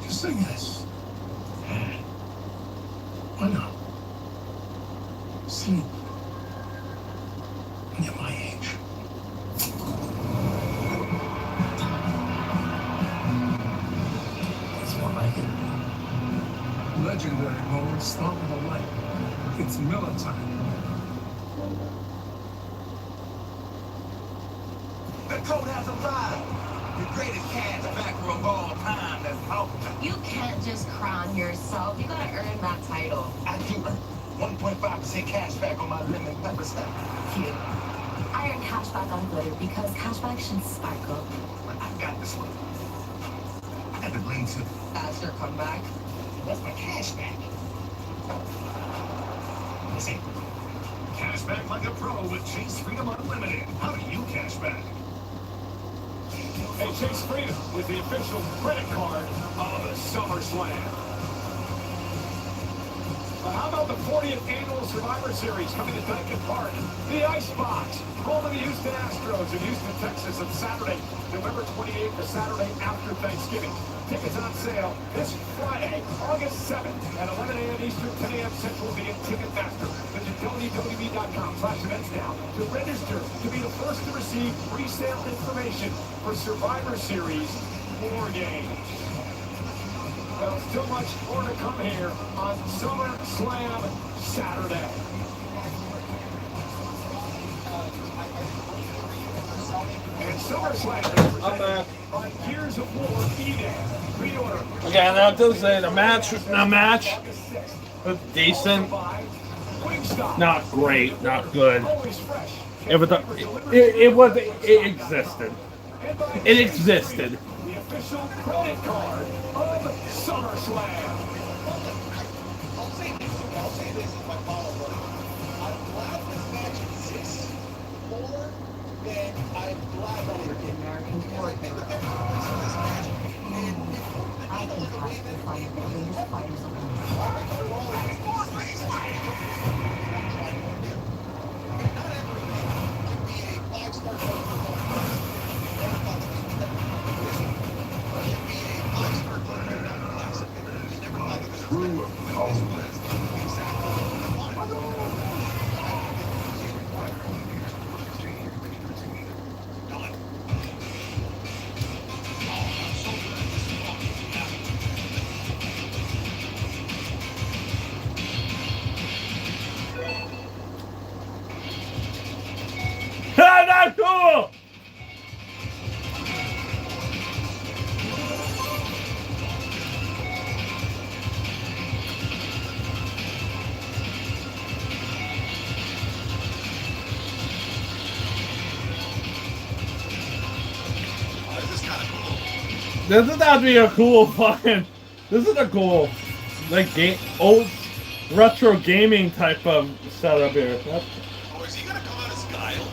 Just say yes. Why not? Sleep. When you're my age. That's more like it. Legendary moment, start with a light. It's Miller time. The code has arrived. The greatest cash backer of all time that's out. You can't just crown yourself. You gotta earn that title. I do earn 1.5% cash back on my lemon pepper stack. Cute. I earn cashback on glitter because cashback should sparkle. I got this one. I got the green too. That's your comeback. That's my cash back. See, cash back like a pro with Chase Freedom Unlimited. How do you cash back? Hey, Chase Freedom with the official credit card of SummerSlam. But how about the 40th Annual Survivor Series coming to Duncan Park? The Icebox, home of the Houston Astros in Houston, Texas on Saturday, November 28th, the Saturday after Thanksgiving. Tickets on sale this Friday, August 7th at 11 a.m. Eastern, 10 a.m. Central via Ticketmaster. Visit WWE.com/events now to register to be the first to receive pre-sale information for Survivor Series War Games. Well, still much more to come here on SummerSlam Saturday. And SummerSlam represented by Gears of War E-Day. Pre-order. Okay, now this is a match. Was decent. Not great. Not good. It was. It existed. It existed. The official credit card of SummerSlam. I'll say this if I follow her. I'm glad this match exists more than I'm glad that we're getting American character. I think I can find the greatest fighters of Ah, that's cool. This is not be a cool fucking. This is a cool, like old retro gaming type of setup here. That's, Oh, is he gonna come out as Guile?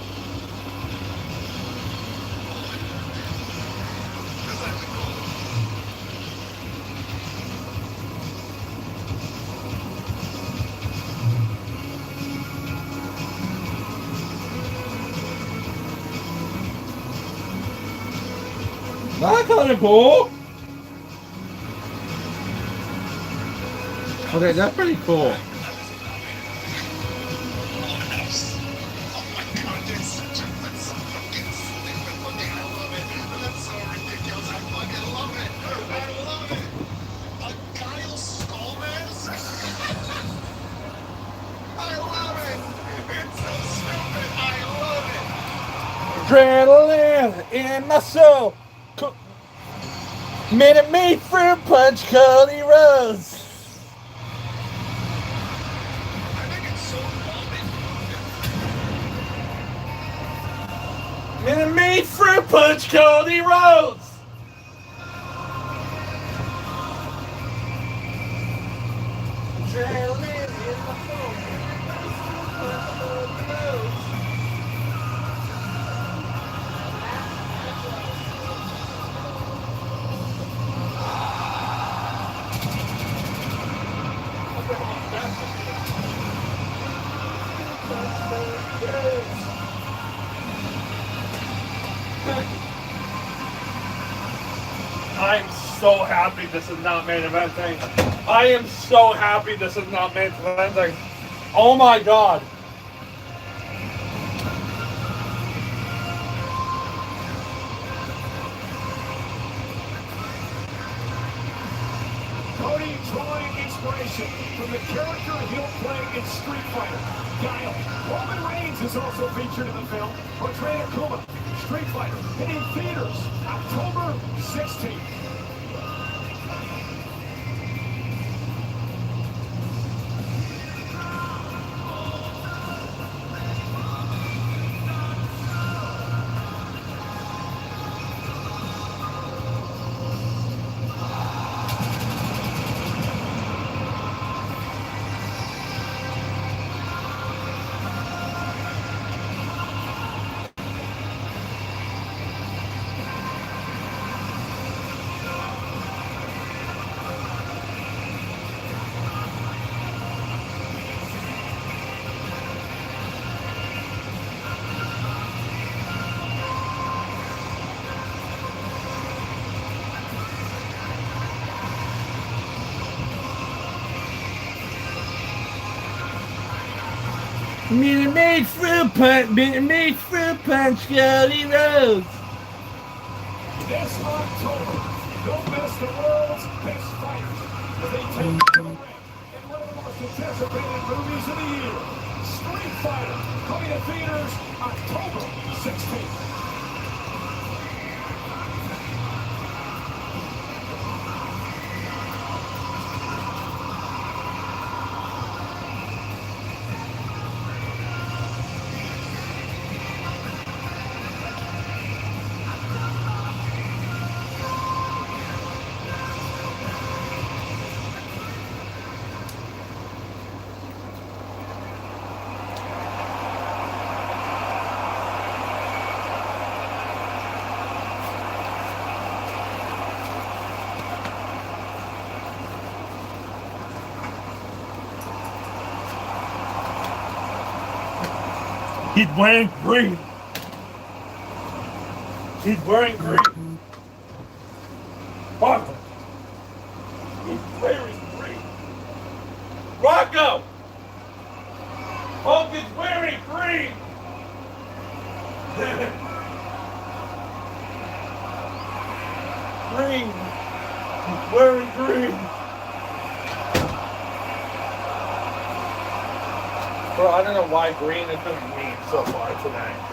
that's kind of cool. Okay, that's pretty cool. Adrenaline in my soul. Minute Maid fruit punch, Cody Rose. Minute Maid fruit punch, Cody Rose. Adrenaline in my soul. I'm so happy this is not main eventing. I am so happy this is not main eventing. Oh my god. Cody drawing inspiration from the character he'll play in Street Fighter, Guile. Roman Reigns is also featured in the film, portraying Akuma. Street Fighter, hitting theaters October 16th. Minute Maid fruit punch, Minute Maid fruit punch, Cody Rhodes. This October, don't miss the world's best fighters as they take to the ring in one of the most anticipated movies of the year. Street Fighter, coming to theaters October 16th. He's wearing green. He's wearing green. Rocco. He's wearing green. Rocco! Hulk is wearing green. Green. He's wearing green. Bro, I don't know why green has been mean so far tonight.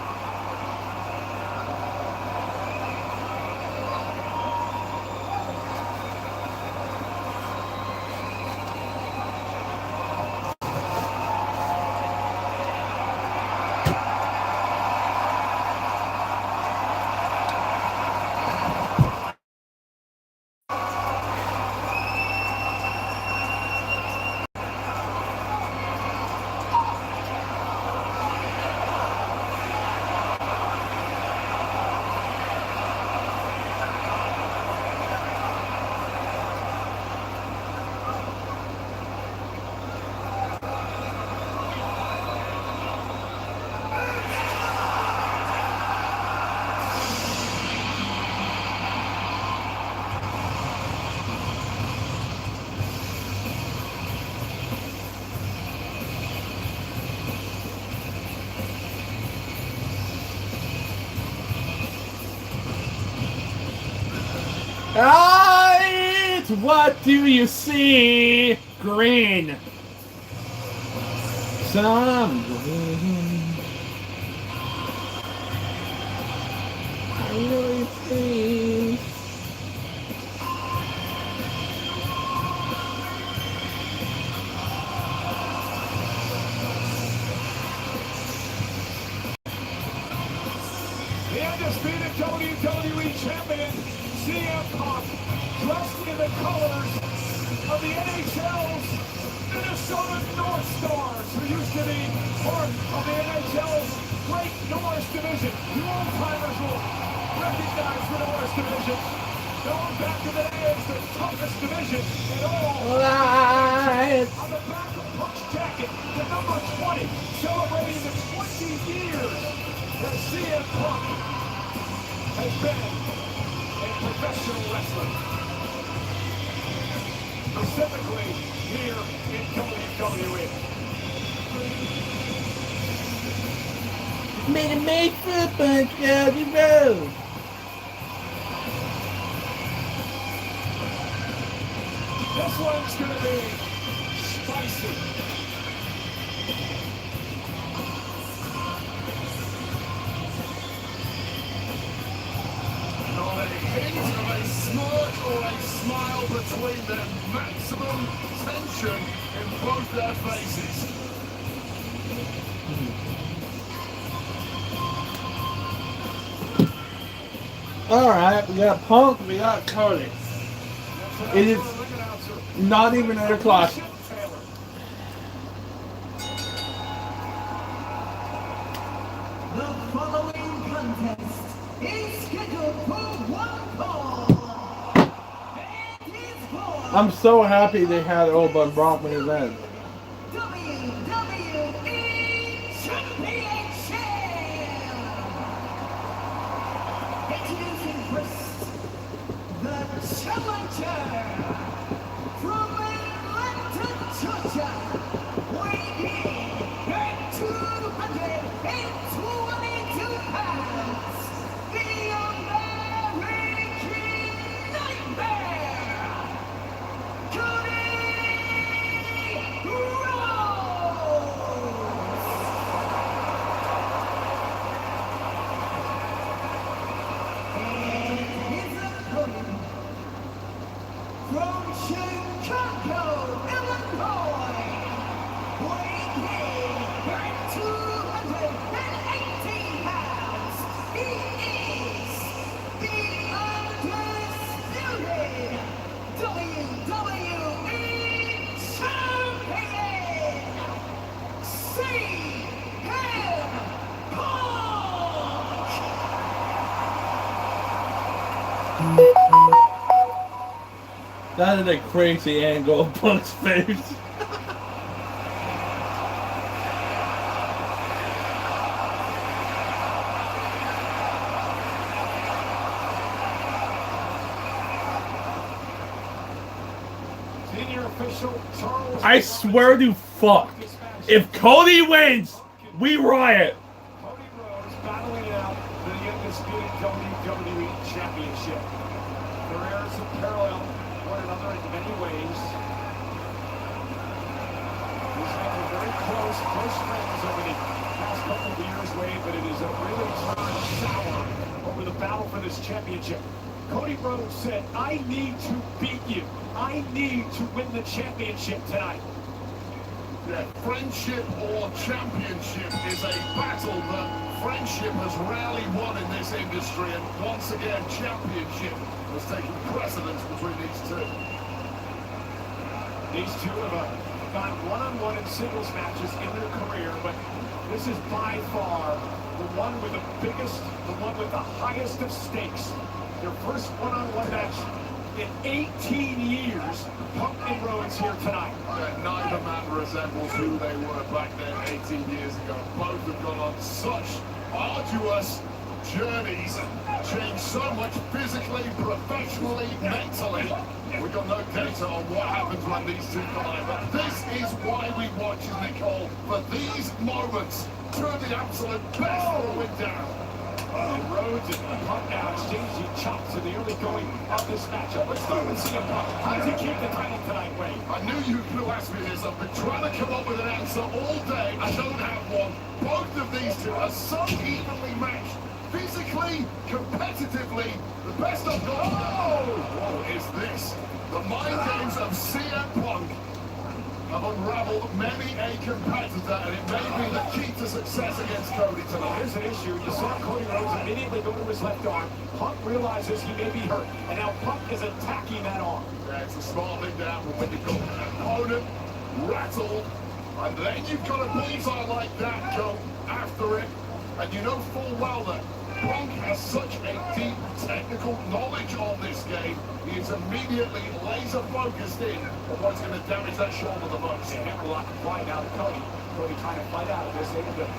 What do you see? Green. Some green. I really think. The undisputed WWE Champion, CM Punk, dressed in the colors of the NHL's Minnesota North Stars, who used to be part of the NHL's Great North Division. You old-timers will recognize the North Division. Going back to the day as the toughest division in all. Light. On the back of Punk's jacket, the number 20, celebrating the 20 years that CM Punk has been a professional wrestler. Specifically here in WWE. Made a make fruit punch, Cody Rhodes. This one's gonna be spicy. Not a hint of a smirk or a smile between them. Maximum tension in both their faces. Alright, we got Punk, we got Cody. It is not even 8 o'clock. The following contest is scheduled for one fall. And his for I'm so happy they had Oba Brockman event. WWE Championship. Introducing first, the challenger from Atlanta, Georgia, weighing in at 2 from Chicago, Illinois, weighing in at 218 pounds, he is the undisputed WWE Champion, CM Punk! That is a crazy angle of Punk's face. Senior official Charles. I swear to fuck, if Cody wins, we riot. Cody Rhodes battling out for the undisputed WWE Championship. Careers have paralleled one another in many ways. These men were very close friends over the past couple of years, Wade, but it is a really turned sour over the battle for this championship. Cody Rhodes said, I need to beat you. I need to win the championship tonight. Yeah, friendship or championship is a battle that friendship has rarely won in this industry, and once again, championship has taken precedence between these two. These two have gone one-on-one in singles matches in their career, but this is by far the one with the biggest, the one with the highest of stakes. Their first one-on-one match in 18 years. Punk and Rhodes here tonight. Neither man resembles who they were back then 18 years ago. Both have gone on such arduous journeys, changed so much physically, professionally, mentally. We've got no data on what happens when these two collide, but this is why we watch, isn't it, Cole? For these moments, two of the absolute best for the win down. And Rhodes and Punk now exchanging chops in the early going of this matchup. Let's start with CM Punk. How does he keep the title tonight, Wade? I knew you could ask me this. I've been trying to come up with an answer all day. I don't have one. Both of these two are so evenly matched. Physically, competitively, the best I've got. Oh, what is this? The mind games of CM Punk have unraveled many a competitor, and it may be the key to success against Cody tonight. Here's an issue. You saw Cody Rhodes immediately go to his left arm. Punk realizes he may be hurt, and now Punk is attacking that arm. Yeah, it's a smart thing to happen when you've got an opponent rattled, and then you've got a bullseye like that go after it, and you know full well that Punk has such a deep technical knowledge on this game. He is immediately laser focused in on what's going to damage that shoulder the most. And hammerlock applied now to Cody. Cody trying to fight out of this, able to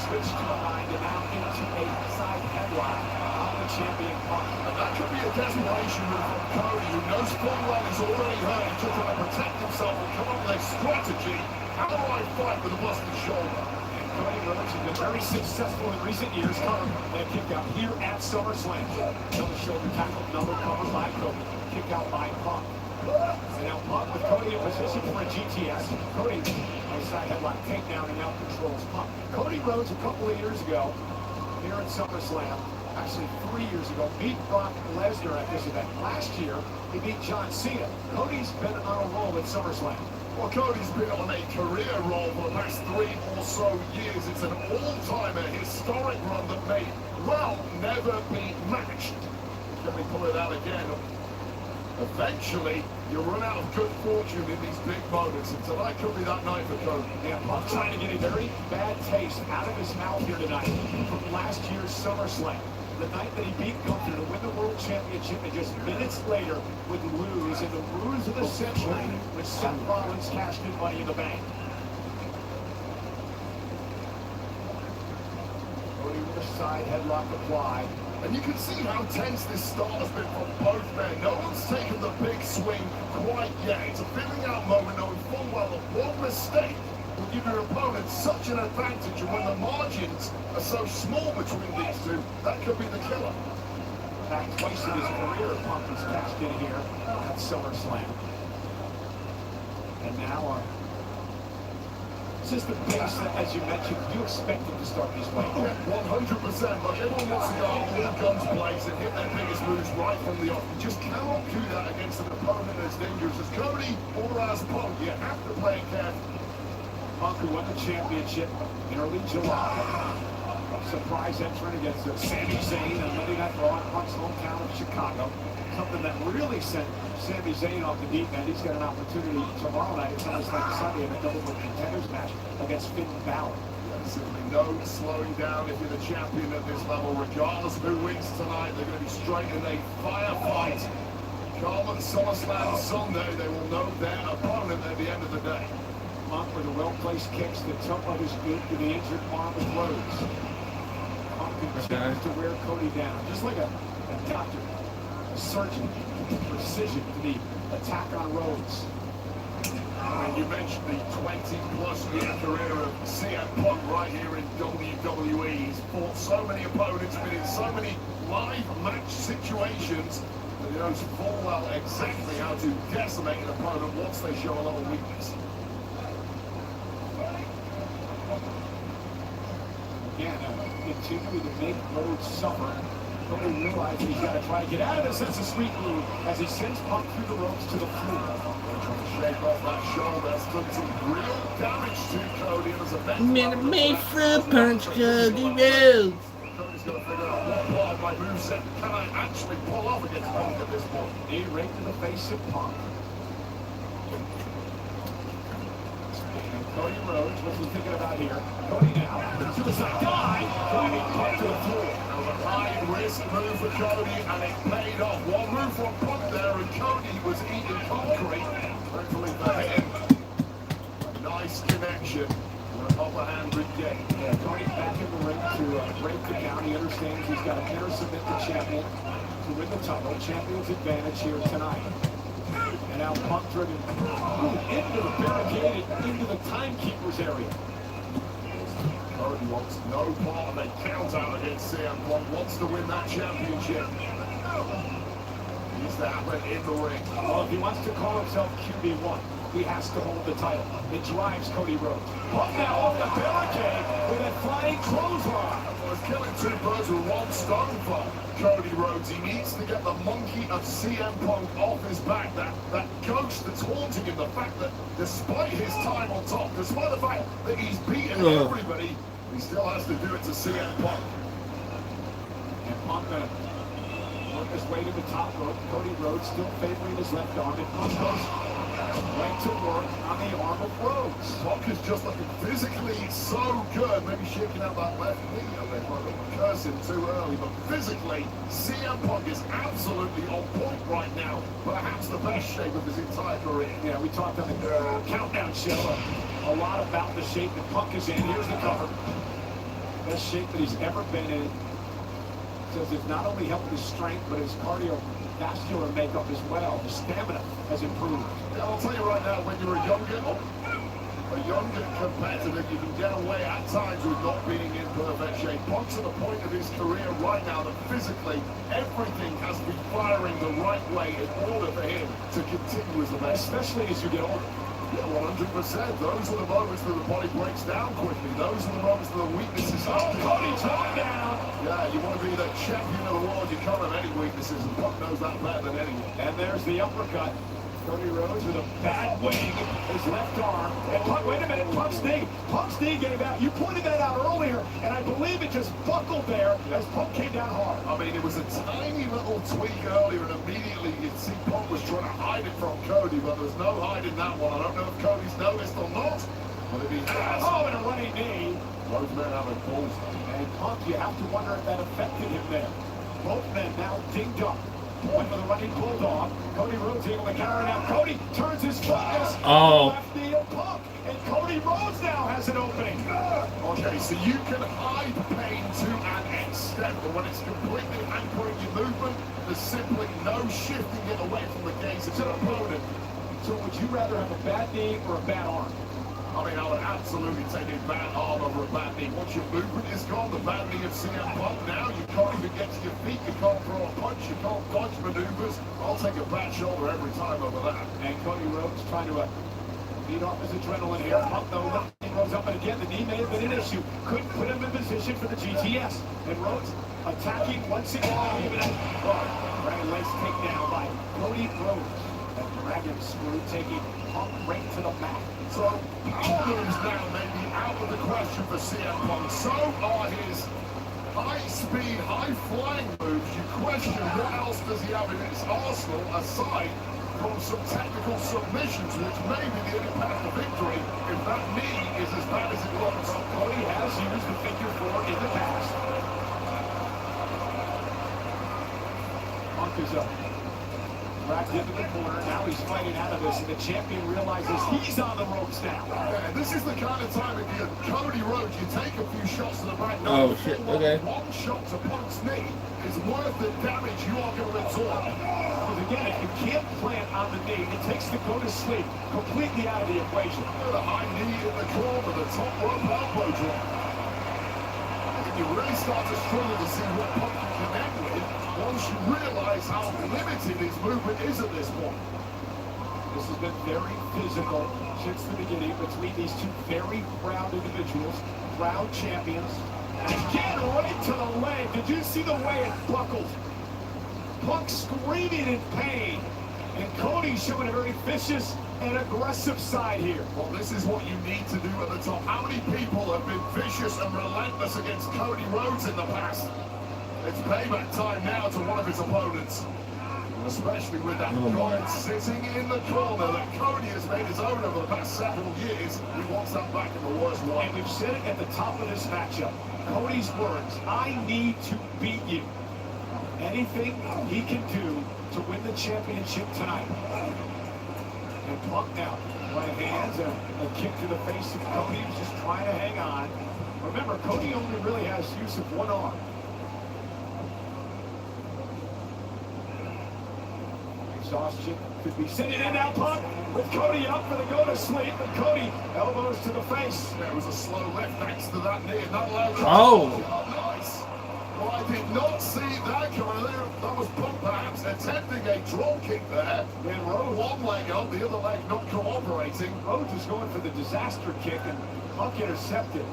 switch to behind and now into a side headlock on the champion Punk. And that could be a desperation move from Cody, who knows full well he's already hurt. He's just trying to protect himself and come up with a strategy. How do I fight with a busted shoulder? Cody Rhodes has been very successful in recent years, covering a kick out here at SummerSlam. Another shoulder tackle, another cover by Cody. Kick out by Punk. And now Punk with Cody in position for a GTS. Cody, a side headlock takedown, and now controls Punk. Cody Rhodes a couple of years ago here at SummerSlam, actually 3 years ago, beat Brock Lesnar at this event. Last year, he beat John Cena. Cody's been on a roll at SummerSlam. Well, Cody's been on a career roll for the last 3 or so years. It's an all-timer, historic run that may well never be matched. Can we pull it out again? Eventually, you run out of good fortune in these big moments, and tonight could be that night for Cody. Yeah, Punk trying to get a very bad taste out of his mouth here tonight from last year's SummerSlam. The night that he beat Gunther to win the World Championship, and just minutes later would lose in the Ruse of the Century when Seth Rollins cashed in Money in the Bank. Cody with a side headlock applied. And you can see how tense this start has been from both men. No one's taken the big swing quite yet. It's a feeling out moment, knowing full well that one mistake will give your opponent such an advantage, and when the margins are so small between these two, that could be the killer. Back twice in his career, Punk has cashed in here at SummerSlam. And now, this is the pace that, as you mentioned, you expect him to start this way. 100%. Like everyone wants to go all guns blazing, hit their biggest moves right from the off. You just cannot do that against face an opponent as dangerous as Cody or as Punk. You have to play it carefully. Punk, who won the championship in early July. Surprise entrant against Sami Zayn on Monday Night Raw in Punk's hometown of Chicago. Something that really sent Sami Zayn off the deep end. He's got an opportunity tomorrow night at SummerSlam Sunday in a double contenders match against Finn Balor. Certainly no slowing down if you're the champion at this level. Regardless of who wins tonight, they're going to be straight in a firefight. Come at SummerSlam Sunday, they will know their opponent at the end of the day. Punk with a well-placed kicks, the top of his boot to the injured arm of Rhodes. Punk continues to wear Cody down, just like a doctor, a surgeon, precision to the attack on Rhodes. And you mentioned the 20-plus year career of CM Punk right here in WWE. He's fought so many opponents, been in so many live match situations that he knows full well exactly how to decimate an opponent once they show a little weakness. Again, continuing to make Rhodes suffer. Cody realizes he's got to try to get out of this. That's a sweet move as he sends Punk through the ropes to the floor. Trying to shake off that shoulder. That's done some real damage to Cody. And as a veteran, Made fruit punch, Cody Rhodes. Cody's got to figure out what part of my moveset can I actually pull off against Punk at this point. Knee right to the face of Punk. And Cody Rhodes, what's he thinking about here? Cody now, suicide dive, driving Punk to the floor. That was a high-risk move for Cody, and it paid off. One move from Punk there, and Cody was eating concrete. Thankfully for him, a nice connection. An upper hand regained. Yeah, Cody back in the ring to break the count. He understands he's got to enter submit the champion to win the title. Champion's advantage here tonight. And now Punk driven into the barricade, into the timekeeper's area. Cody wants no part of a count out against CM Punk. Wants to win that championship. Needs to happen in the ring. Well, if he wants to call himself QB1, he has to hold the title. It drives Cody Rhodes. Punk now off the barricade with a flying clothesline. Well, it's killing two birds with one stone for Cody Rhodes. He needs to get the monkey of CM Punk off his back. That ghost that's haunting him. The fact that despite his time on top, despite the fact that he's beaten everybody, he still has to do it to CM Punk. And Punk gonna work his way to the top rope. Cody Rhodes still favoring his left arm. And Punk goes right to work on the arm of Rhodes. Punk is just looking physically so good. Maybe shaking out that left knee a bit. I don't curse him too early, but physically, CM Punk is absolutely on point right now. Perhaps the best shape of his entire career. Yeah, we talked on the countdown show a lot about the shape that Punk is in. Here's the cover. Best shape that he's ever been in. Says it's not only helped his strength, but his cardiovascular makeup as well. His stamina has improved. Yeah, I'll tell you right now, when you're a younger competitor, you can get away at times with not being in perfect shape. Punk's at the point of his career right now that physically everything has to be firing the right way in order for him to continue as the best. Especially as you get older. Yeah, 100%. Those are the moments that the body breaks down quickly. Those are the moments that the weaknesses Oh, Cody took down. Yeah, you want to be the champion of the world. You can't have any weaknesses, and Punk knows that better than anyone. And there's the uppercut. Cody Rhodes with a bad wing, his left arm. And Punk, wait a minute, Punk's knee gave out. You pointed that out earlier, and I believe it just buckled there as Punk came down hard. I mean, it was a tiny little tweak earlier, and immediately you'd see Punk was trying to hide it from Cody, but there's no hiding that one. I don't know if Cody's noticed or not, but if he has... Oh, and a running knee. Both men having balls. And Punk, you have to wonder if that affected him there. Both men now dinged up. Point with a running bulldog. Cody Rhodes able to counter now. Cody turns his focus on the left knee of Punk. And Cody Rhodes now has an opening. Okay, so you can hide pain to an extent, but when it's completely anchoring your movement, there's simply no shifting it away from the gaze of your opponent. So would you rather have a bad knee or a bad arm? I mean, I would absolutely take a bad arm over a bad knee. Once your movement is gone, the bad knee of CM Punk, now you can't even get to your feet, you can't throw a punch, you can't dodge maneuvers. I'll take a bad shoulder every time over that. And Cody Rhodes trying to beat off his adrenaline here. Punk, though, lifting Rhodes up, and again, the knee may have been an issue. Couldn't put him in position for the GTS. And Rhodes attacking once again, even Very nice takedown by Cody Rhodes. That dragon screw taking Punk right to the mat. So, power moves now may be out of the question for CM Punk. So are his high-speed, high-flying moves. You question what else does he have in his arsenal aside from some technical submissions, which may be the only path to victory if that knee is as bad as it looks. Cody has used the figure 4 in the past. Punk is up. Wrapped into the corner. Now he's fighting out of this, and the champion realizes he's on the ropes now. Yeah, this is the kind of time if you're Cody Rhodes, you take a few shots to the back. Oh, shit, okay. One shot to Punk's knee is worth the damage you are going to absorb. Because again, if you can't plant on the knee, it takes the go to sleep completely out of the equation. The high knee in the corner, the top rope elbow drop. And you really start to struggle to see what Punk can connect with once you realize how limited his movement is at this point. This has been very physical since the beginning between these two very proud individuals, proud champions. And again, right to the leg. Did you see the way it buckled? Punk screaming in pain. And Cody showing a very vicious and aggressive side here. Well, this is what you need to do at the top. How many people have been vicious and relentless against Cody Rhodes in the past? It's payback time now to one of his opponents. Especially with that guard sitting in the corner that Cody has made his own over the past several years. He wants that back in the worst way. And we've said it at the top of this matchup. Cody's words, I need to beat you. Anything he can do to win the championship tonight. And Punk now, right hands, a kick to the face of Cody, who's just trying to hang on. Remember, Cody only really has use of one arm. Exhaustion could be sitting in now. Punk with Cody up for the go to sleep, and Cody elbows to the face. There was a slow left thanks to that knee, and that allowed him. Oh, Nice. Well, I did not see that coming there. That was Punk perhaps attempting a drop kick there. When Rhodes one leg up, the other leg not cooperating. Rhodes is going for the disaster kick, and Punk intercepted.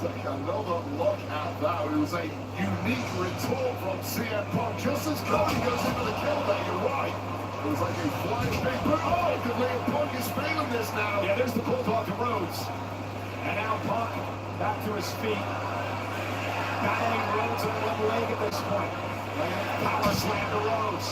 Take another look at that. It was a unique retort from CM Punk. Just as Cody goes into the kill there, you're right. It was like a flying big boot. Oh, good Liam Punk is feeling this now. Yeah, there's the bulldog to Rhodes. And now Punk back to his feet. Battling Rhodes on one leg at this point. Power slam to Rhodes.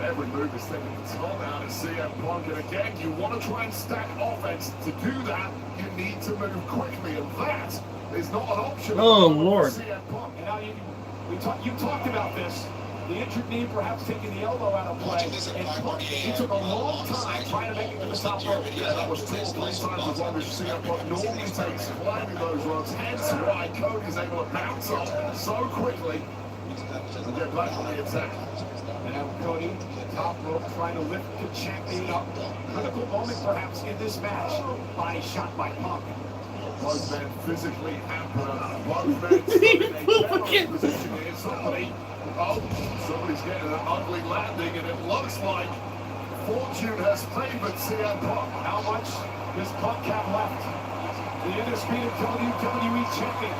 Every move is taking the top out of CM Punk. And again, you want to try and stack offense. To do that, you need to move quickly. And that is not an option. Oh, Lord. CM Punk. And now you talked about this. The injured knee perhaps taking the elbow out of play. And Punk, he took a long time trying to make it to the top rope. Yeah, that was 2 or 3 times as long as CM Punk normally takes climbing those ropes. Hence why Cody's able to bounce off so quickly and get back on the attack. And now Cody, top rope, trying to lift the champion up. Critical moment perhaps in this match. Body shot by Punk. Both men physically hampered. Both men stuck in a down position here. Somebody's getting an ugly landing, and it looks like fortune has favored CM Punk. How much does Punk have left? The undisputed WWE champion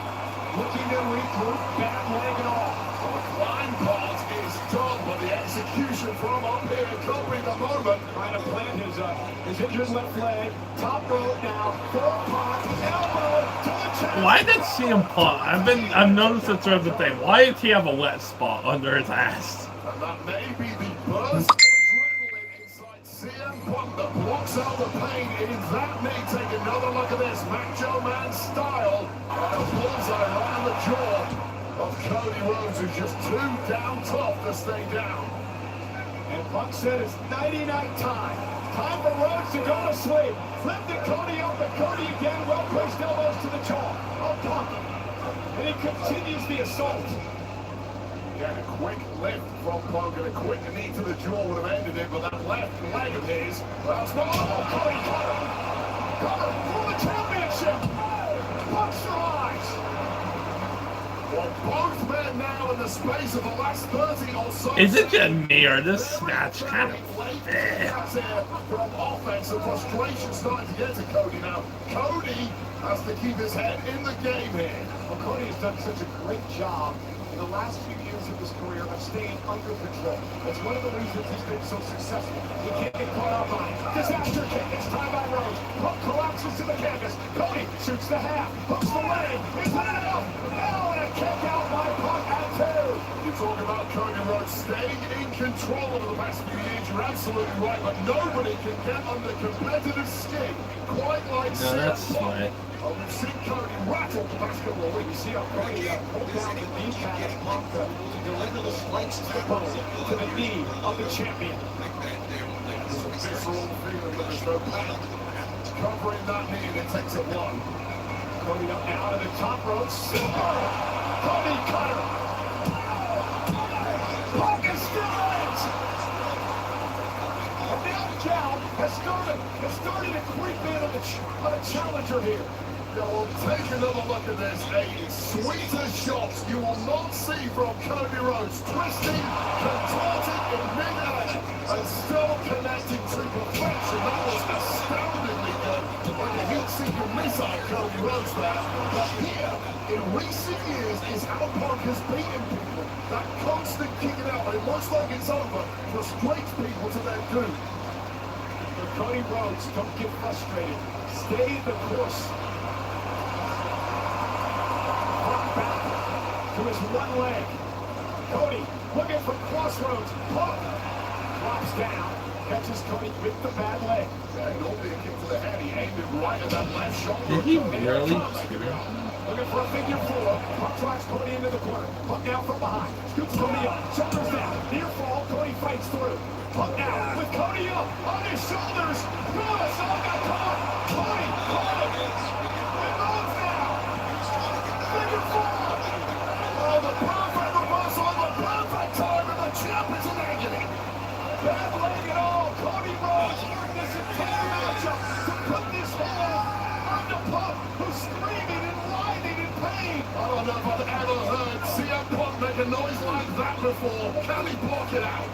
looking to regroup, bad leg and all. The climb part is done, but the execution from up here could be the moment. Trying to plant his injured left leg. Top rope now. For Punk. Elbow to the chest. why did CM Punk? I've noticed this throughout the thing. Why does he have a wet spot under his ass? And that may be the burst of adrenaline inside CM Punk that blocks out the pain in that knee. Take another look at this, Macho Man style. And a bullseye right on the jaw of Cody Rhodes, who's just too down tough to stay down. And Punk said it's nighty-night time. Time for Rhodes to go to sleep. Lifted Cody up, and Cody again, well-placed elbows to the jaw of Punk. And he continues the assault. Again, a quick lift from Punk and a quick knee to the jaw would have ended it, but that left leg of his, that's what, oh, Cody got him. Got him for the championship. Punk survives. Well, both men now in the space of the last 30 or so. Is it just me or this match kind of from offense and frustration starting to get to Cody now. Cody has to keep his head in the game here. Well, Cody has done such a great job in the last few years rest of his career of staying under control. That's one of the reasons he's been so successful. He can't get caught up on it. Disaster kick. It's time by Rhodes. Punk collapses to the canvas. Cody shoots the half. Hooks the leg. Is that enough? Oh, and a kick out by Punk at 2. You talk about Cody Rhodes staying in control over the past few years. You're absolutely right, but nobody can get under competitive skin quite like No, that's slight. Oh, we've seen Cody rattle the past couple of weeks. You see how Cody pulled down the kneecap of Punk to deliver the slice to the bone, to the knee of the champion. It's a visceral feeling, but there's no panic. Covering that knee, and it takes a one. Cody up now to the top rope. Cody cutter. Punk is still in. And now Cal has started to creep in on the challenger here. Yeah, well, take another look at this. A sweeter shot you will not see from Cody Rhodes. Twisting, contorting in mid-air, and still connecting to perfection. That was astoundingly good. Like a heat-seeking missile, Cody Rhodes there. But here, in recent years, is how Punk has beaten people. That constant kicking out, when it looks like it's over, frustrates people to their doom. But Cody Rhodes, don't get frustrated. Stay the course. Back to his one leg. Cody looking for crossroads. Punk drops down, catches Cody with the bad leg. And only a kick to the head. He aimed it right at that left shoulder. Did he really? Looking for a figure 4. Punk drives Cody into the corner. Punk down from behind. Scoots Cody up. Shoulders down. Near fall. Cody fights through. Punk now with Cody up on his shoulders. Good. Someone got caught. Cody. And moves now. Figure 4. Oh, the perfect reversal of the perfect time, and the champ is in agony. Bad leg at all. Cody Rhodes worked this entire matchup to put this hold on the Punk, who's screaming and writhing in pain. I don't know if I've ever heard CM Punk make a noise like that before. Can he block it out?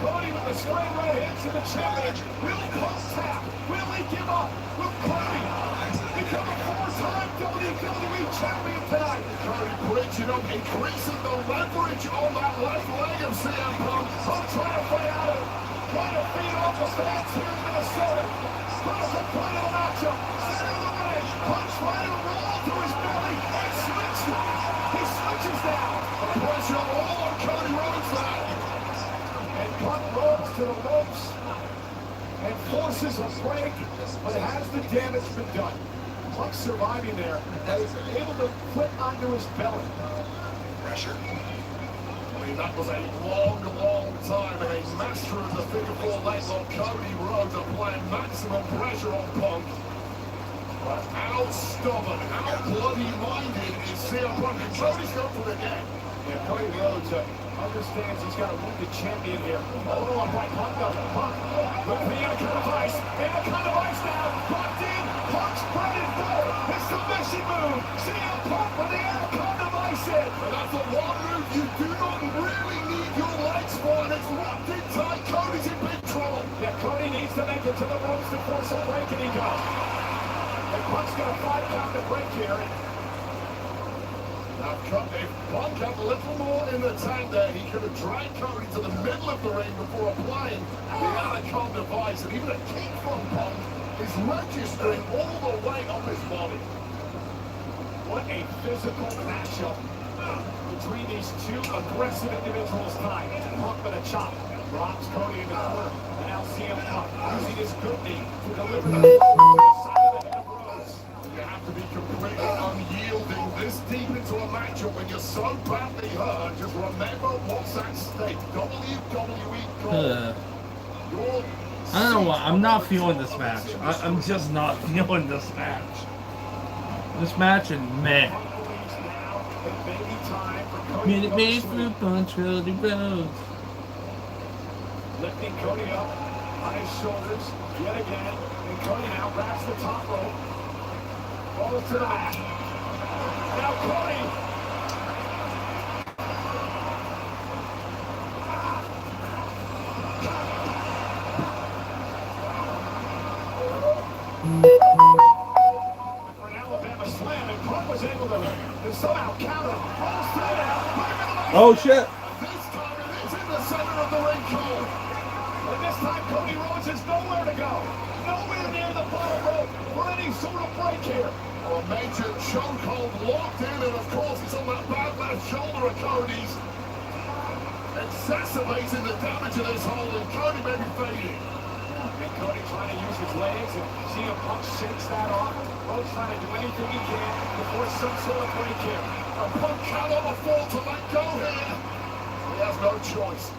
Cody with the straight right hands to the champion. Will Punk tap? Will he give up? Will Cody become a 4-time WWE champion tonight? Cody bridging up, increasing the leverage on that left leg of CM Punk. Punk trying to fight out of it. Trying to feed off the fans here in Minnesota. Critical point of the matchup. Center of the ring. Punk trying to roll through his belly and switch. He switches now. The pressure all on Cody Rhodes there. And Punk rolls to the ropes and forces a break, but has the damage been done? Punk surviving there, and is able to flip onto his belly. Pressure. I mean, that was a long, long time, and a master of the figure 4 leg lock, Cody Rhodes, applying maximum pressure on Punk. But how stubborn, how bloody-minded is CM Punk? And Cody's going for it again. Yeah, Cody Rhodes understands he's got a wounded champion here. Oh, on right, Punk up. Punk with the anaconda vice. Anaconda vice now. Locked in. Punk's bread and butter. His submission move. CM Punk with the anaconda vice in. And that's the one move you do not really need your legs for, and it's locked in tight. Cody's in big trouble. Yeah, Cody needs to make it to the ropes to force a break, and he goes. And Punk's got a 5 count to break here. Now, if Punk had a little more in the tank there, he could have dragged Cody to the middle of the ring before applying the anaconda vice, and even a kick from Punk is registering all the way up his body. What a physical matchup between these two aggressive individuals tonight. Punk with a chop, drops Cody in the corner, and now CM Punk using his good knee to deliver the side of the Rhodes. You have to be completely unyielding this deep into a matchup when you're so badly hurt. Just remember what's at stake. WWE gold. Your I don't know why. I'm not feeling this match. I'm just not feeling this match. This match is meh. Minute Maid for Punch Cody Rhodes. Lifting Cody up on his shoulders yet again. And Cody now grabs the top rope. Rolls to the mat. Now Cody. For an Alabama slam, and Punk was able to somehow counter. Rolls through now. Oh shit! This time it is in the center of the ring, Cole. And this time Cody Rhodes has nowhere to go. Nowhere near the bottom rope for any sort of break here. A major chokehold locked in, and of course it's on that bad left shoulder of Cody's. Exacerbating the damage of this hold, and Cody may be fading. And Cody trying to use his legs, and CM Punk shakes that off. Rhodes trying to do anything he can to force some sort of break here. And Punk cannot afford to let go here. He has no choice.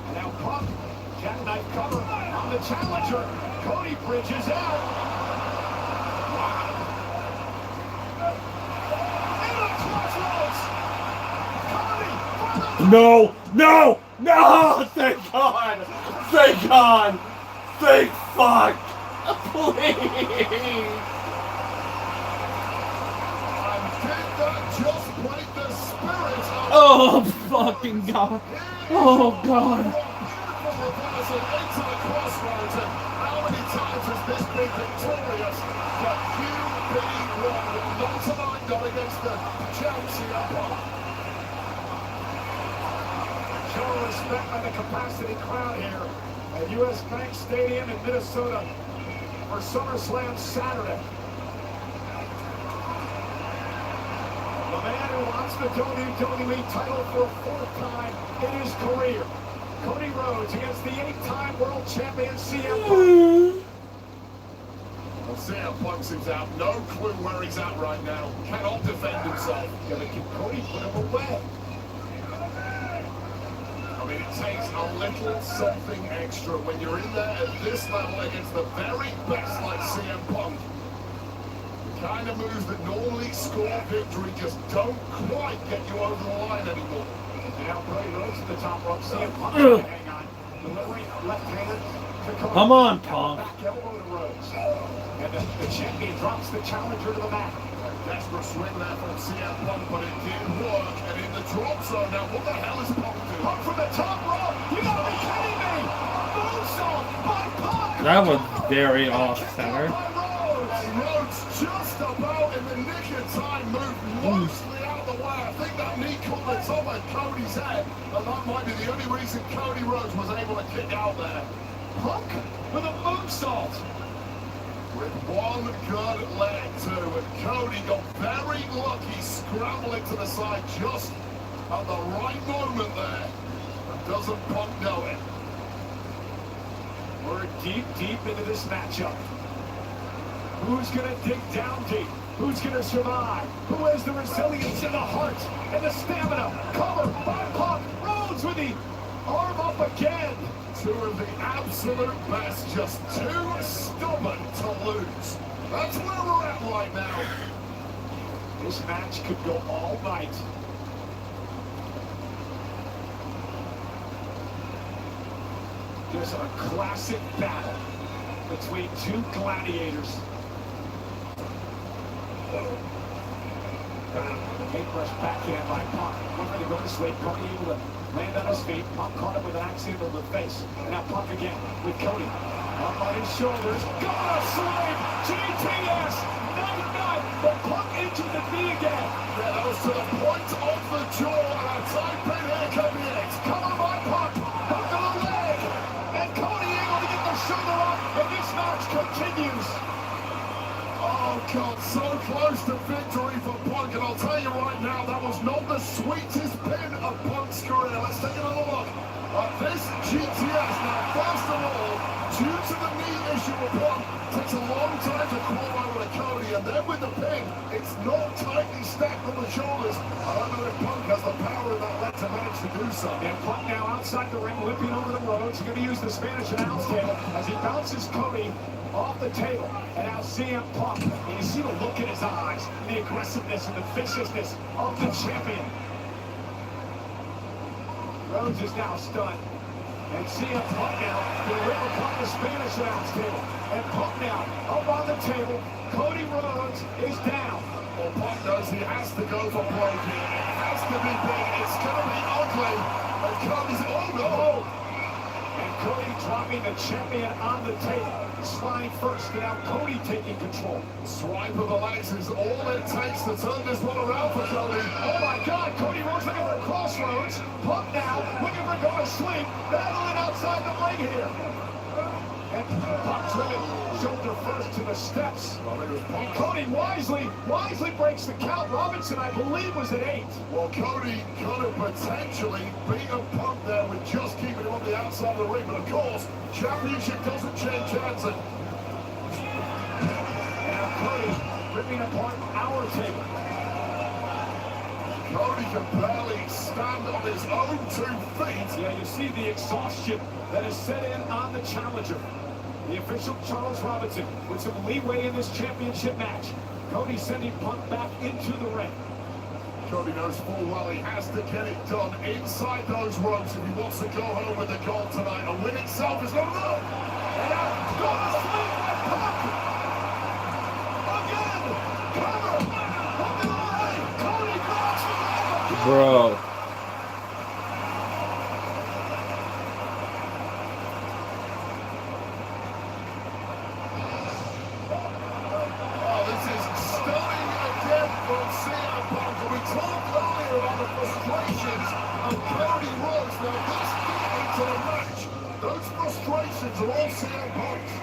And now Punk, jackknife cover on the challenger. Cody bridges out. Wow. Into the crossroads. Cody. No! No! No! Thank God! Thank God! Thank fuck! Please! And did that just break the spirit of Oh fucking god! Oh god! beautiful reversal into the crossroads, and how many times has this been victorious? But QB1 not tonight, not against the Chelsea Punk. Show respect by the capacity crowd here at US Bank Stadium in Minnesota for SummerSlam Saturday. The man who wants the WWE title for a fourth time in his career. Cody Rhodes against the 8-time world champion CM Punk. Well, CM Punk seems to have no clue where he's at right now. Cannot defend himself. Gonna keep Cody, put him away. I mean, it takes a little something extra when you're in there at this level against the very best like CM Punk. The kind of moves that normally score victory just don't quite get you over the line anymore. And now Cody Rhodes at the top rope. CM Punk trying to hang on. Delivering left hand to Cody. Come on, Punk. Back elbow to Rhodes. And the champion drops the challenger to the mat. Desperate swing there from CM Punk, but it did work. And in the drop zone now, what the hell is Punk doing? Punk from the top rope! You gotta be kidding me! Moonsault by Punk! That was very off center. Rhodes just about in the nick of time moved mostly out of the way. I think that knee caught the top of Cody's head, and that might be the only reason Cody Rhodes was able to kick out there. Punk with a moonsault. With one good leg too, and Cody got very lucky scrambling to the side just at the right moment there. And doesn't Punk know it? We're deep into this matchup. Who's gonna dig down deep? Who's gonna survive? Who has the resilience and the heart and the stamina? Cover by Punk. Rhodes with the arm up again. Two of the absolute best, just too stubborn to lose. That's where we're at right now. This match could go all night. There's a classic battle between two gladiators. Paintbrush backhand by Punk. One way to go this way. Cody able to land on his feet. Punk caught him with an axe handle to the face. And now Punk again with Cody. Up on his shoulders. Gonna slave! GTS! Night! But Punk into the knee again. Yeah, that was to the point of the jaw. And a tight pin here comes the X. Covered by Punk. Punk on the leg. And Cody able to get the shoulder up. And this match continues. Oh, God, so close to victory for Punk, and I'll tell you right now, that was not the sweetest pin of Punk's career. Let's take another look at this GTS. Now, first of all, due to the knee issue with Punk, takes a long time to crawl over to Cody, and then with the pin, it's not tightly stacked on the shoulders. I don't know if Punk has the power in that leg to manage to do so. And Punk now outside the ring, limping over the ropes. He's going to use the Spanish announce table as he bounces Cody off the table. And now CM Punk, and you see the look in his eyes, the aggressiveness and the viciousness of the champion. Rhodes is now stunned. And CM Punk now will overcome the Spanish announce table. And Punk now up on the table. Cody Rhodes is down. Well, Punk knows he has to go for broke here. It has to be big. It's going to be ugly. And Cody's, oh no! And Cody dropping the champion on the table. Spine first, and now Cody taking control. Swipe of the legs is all it takes to turn this one around for Cody. Oh my God, Cody Rhodes looking for a crossroads. Punk now, looking for go to sleep. Battling outside the ring here. And Punk driven shoulder first to the steps. And Cody wisely breaks the count. Robinson, I believe, was at 8. Well, Cody could have potentially beat a Punk there with just keeping him on the outside of the ring. But of course, championship doesn't change hands. And now Cody ripping apart our table. Cody can barely stand on his own 2 feet. Yeah, you see the exhaustion that is set in on the challenger. The official Charles Robinson with some leeway in this championship match. Cody sending Punk back into the ring. Cody knows full well he has to get it done inside those ropes if he wants to go home with the gold tonight. A win itself is not enough. And now, go to sleep with Punk. Again, cover. Look at the leg. Cody drops the leg. Bro. Oh, this is stunning again from CM Punk. We talked earlier about the frustrations of Cody Rhodes. Now, this get into the match. Those frustrations are all CM Punk's.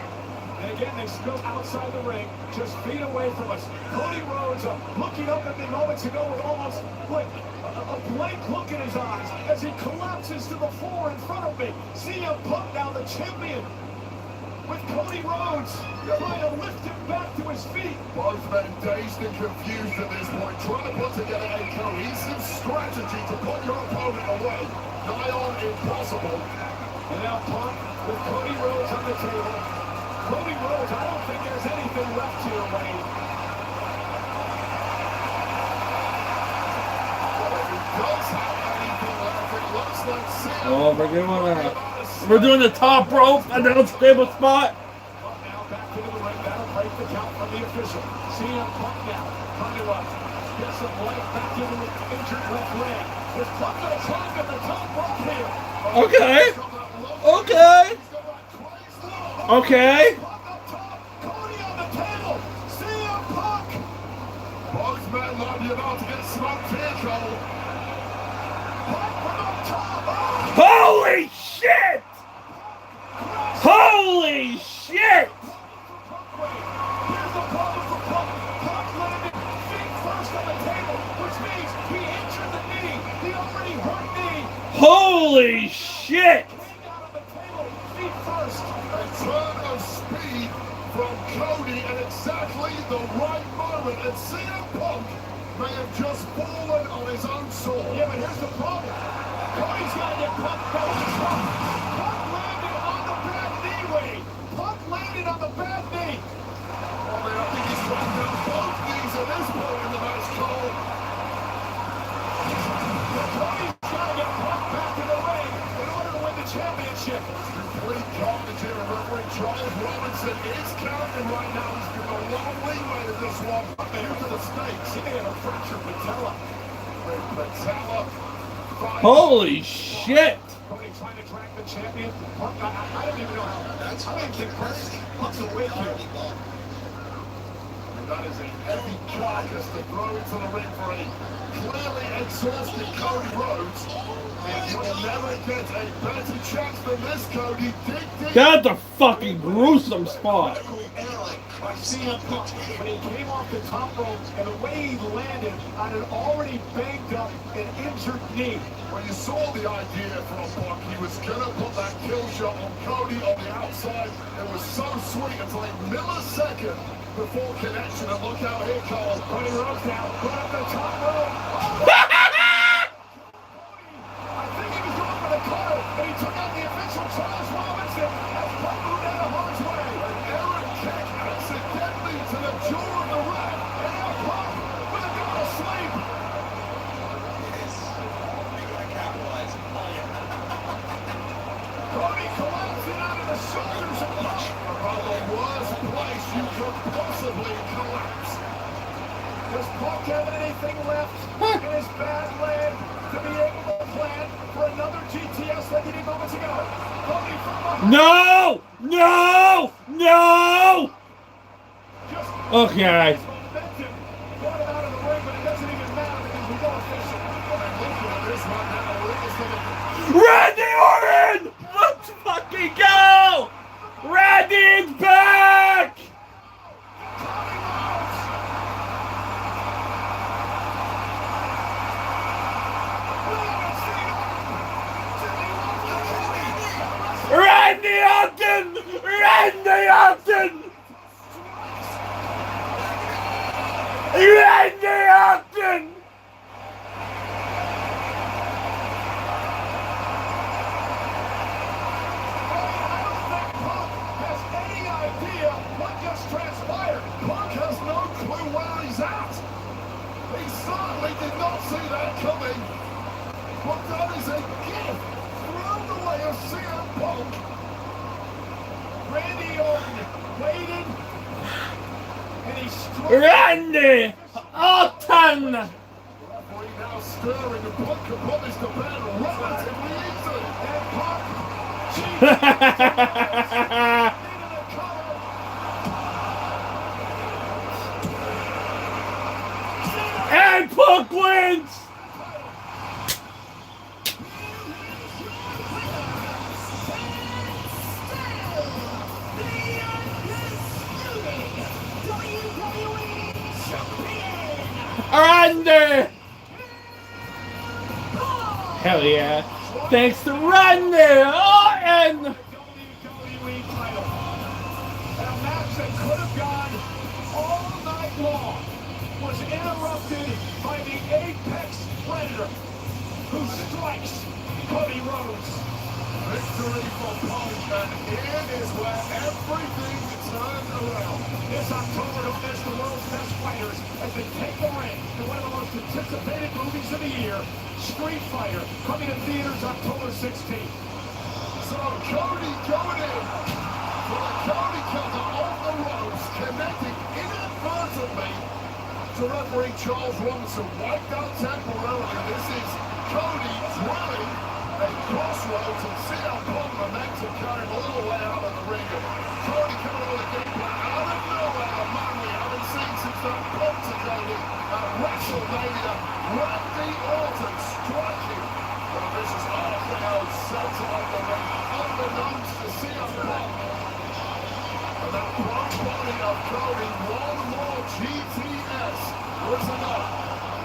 And again, they scope outside the ring, just feet away from us. Cody Rhodes looking up at me moments ago with almost like a blank look in his eyes as he collapses to the floor in front of me. CM Punk now the champion with Cody Rhodes trying to lift him back to his feet. Both men dazed and confused at this point, trying to put together a cohesive strategy to put your opponent away. Nigh on impossible. And now Punk with Cody Rhodes on the table. Cody Rhodes, I don't think there's anything left here, Wayne. Oh, we're doing the top rope announce table spot. Now back into the ring. That'll break the count from the official. CM Punk now trying to get some life back into the injured left leg. With Punk going to try to get the top rope here. Okay. Okay. Okay. Punk up top. Cody on the table. CM Punk. Both men know you're about to get smoked here, Cole. Punk from up top. Oh! Holy shit! Holy shit! Here's the problem for Punk. Punk landed feet first on the table, which means he injured the knee. He already hurt knee. Holy shit! Came down on the table, feet first. A turn of speed from Cody at exactly the right moment, and CM Punk may have just fallen on his own sword. Yeah, but here's the problem. Cody's got to get Punk back to Punk. Punk landed on the bad knee, Wade. Punk landed on the bad knee. Well, I think he's trying to both knees at this point in the match, Cole. Cody's got to get Punk back in the ring in order to win the championship. Complete carnage here, and referee Charles Robinson is counting right now. He's given a long leeway to this one. Due to the stakes, He may have a fractured patella. with Patella. Holy shit! Cody trying to track the champion. Punk, I don't even know how. I don't even think Punk's awake here. And that is a heavy carcass to throw into the ring for a clearly exhausted Cody Rhodes. And you'll never get a better chance than this, Cody. Dig deep. That's a fucking gruesome spot. By CM Punk, when he came off the top rope and the way he landed on an already banged up and injured knee. When you saw the idea from Punk, he was going to put that kill shot on Cody on the outside. It was so sweet until a millisecond before connection. And look out here, Cole. Cody Rhodes now, right up the top rope. Oh, I think he was going for the cutter, and he took out the official Charles Robinson as Punk moved out of harm's way. An errant kick accidentally to the jaw of the rat. And now Punk with a go to sleep. Cody collapsing out of the shoulders of Punk. About the worst place you could possibly collapse. Does Punk have anything left in his bad leg to be able to plan for another GTS like he did moments ago. Cody from behind. No! No! No! Just Okay. momentum brought him out of the ring, but it doesn't even matter because we go official. And looking at this one now, the ring is looking. Randy Orton! Let's fucking go! Randy's back! Randy Orton! Randy Orton! Randy Orton! Has any idea what just transpired? Punk has no clue where he's at. He certainly did not see that coming. But that is a gift thrown the way of CM Punk. Randy Orton waited, and he struck. Randy Orton! Referee now stirring, and Punk can put this to bed relatively easily. And Punk, and Punk wins! Randy! Hell yeah. Thanks to Randy Orton! WWE title. A match that could have gone all night long was interrupted by the Apex Predator, who strikes Cody Rhodes. Victory for Punk, and here is where everything turned around. This October, don't miss the world's best fighters as they take the ring in one of the most anticipated movies of the year, Street Fighter, coming to theaters October 16th. So Cody going in for a Cody counter off the ropes, connecting inadvertently to referee Charles Robinson, wiped out temporarily. This is Cody dwelling a crossroads and CM Punk momentum carrying all the way out of the ring. Cody coming with a game plan out of nowhere, a man we haven't seen since that Punk to Cody at WrestleMania. Randy Orton striking. But this is RKO sets up the ring, unbeknownst to CM Punk. And that one body of Cody, one more GTS was enough.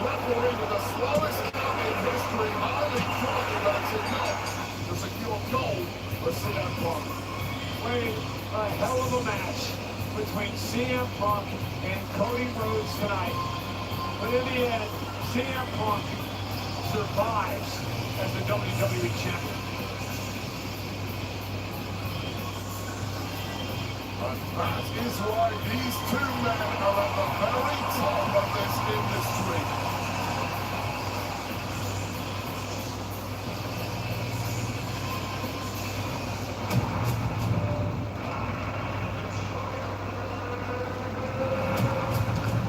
Referee with the slowest count in history, highly probably, but it's enough to secure gold for CM Punk. Wait, a hell of a match between CM Punk and Cody Rhodes tonight. But in the end, CM Punk survives as the WWE Champion. And that is why these two men are at the very top of this industry.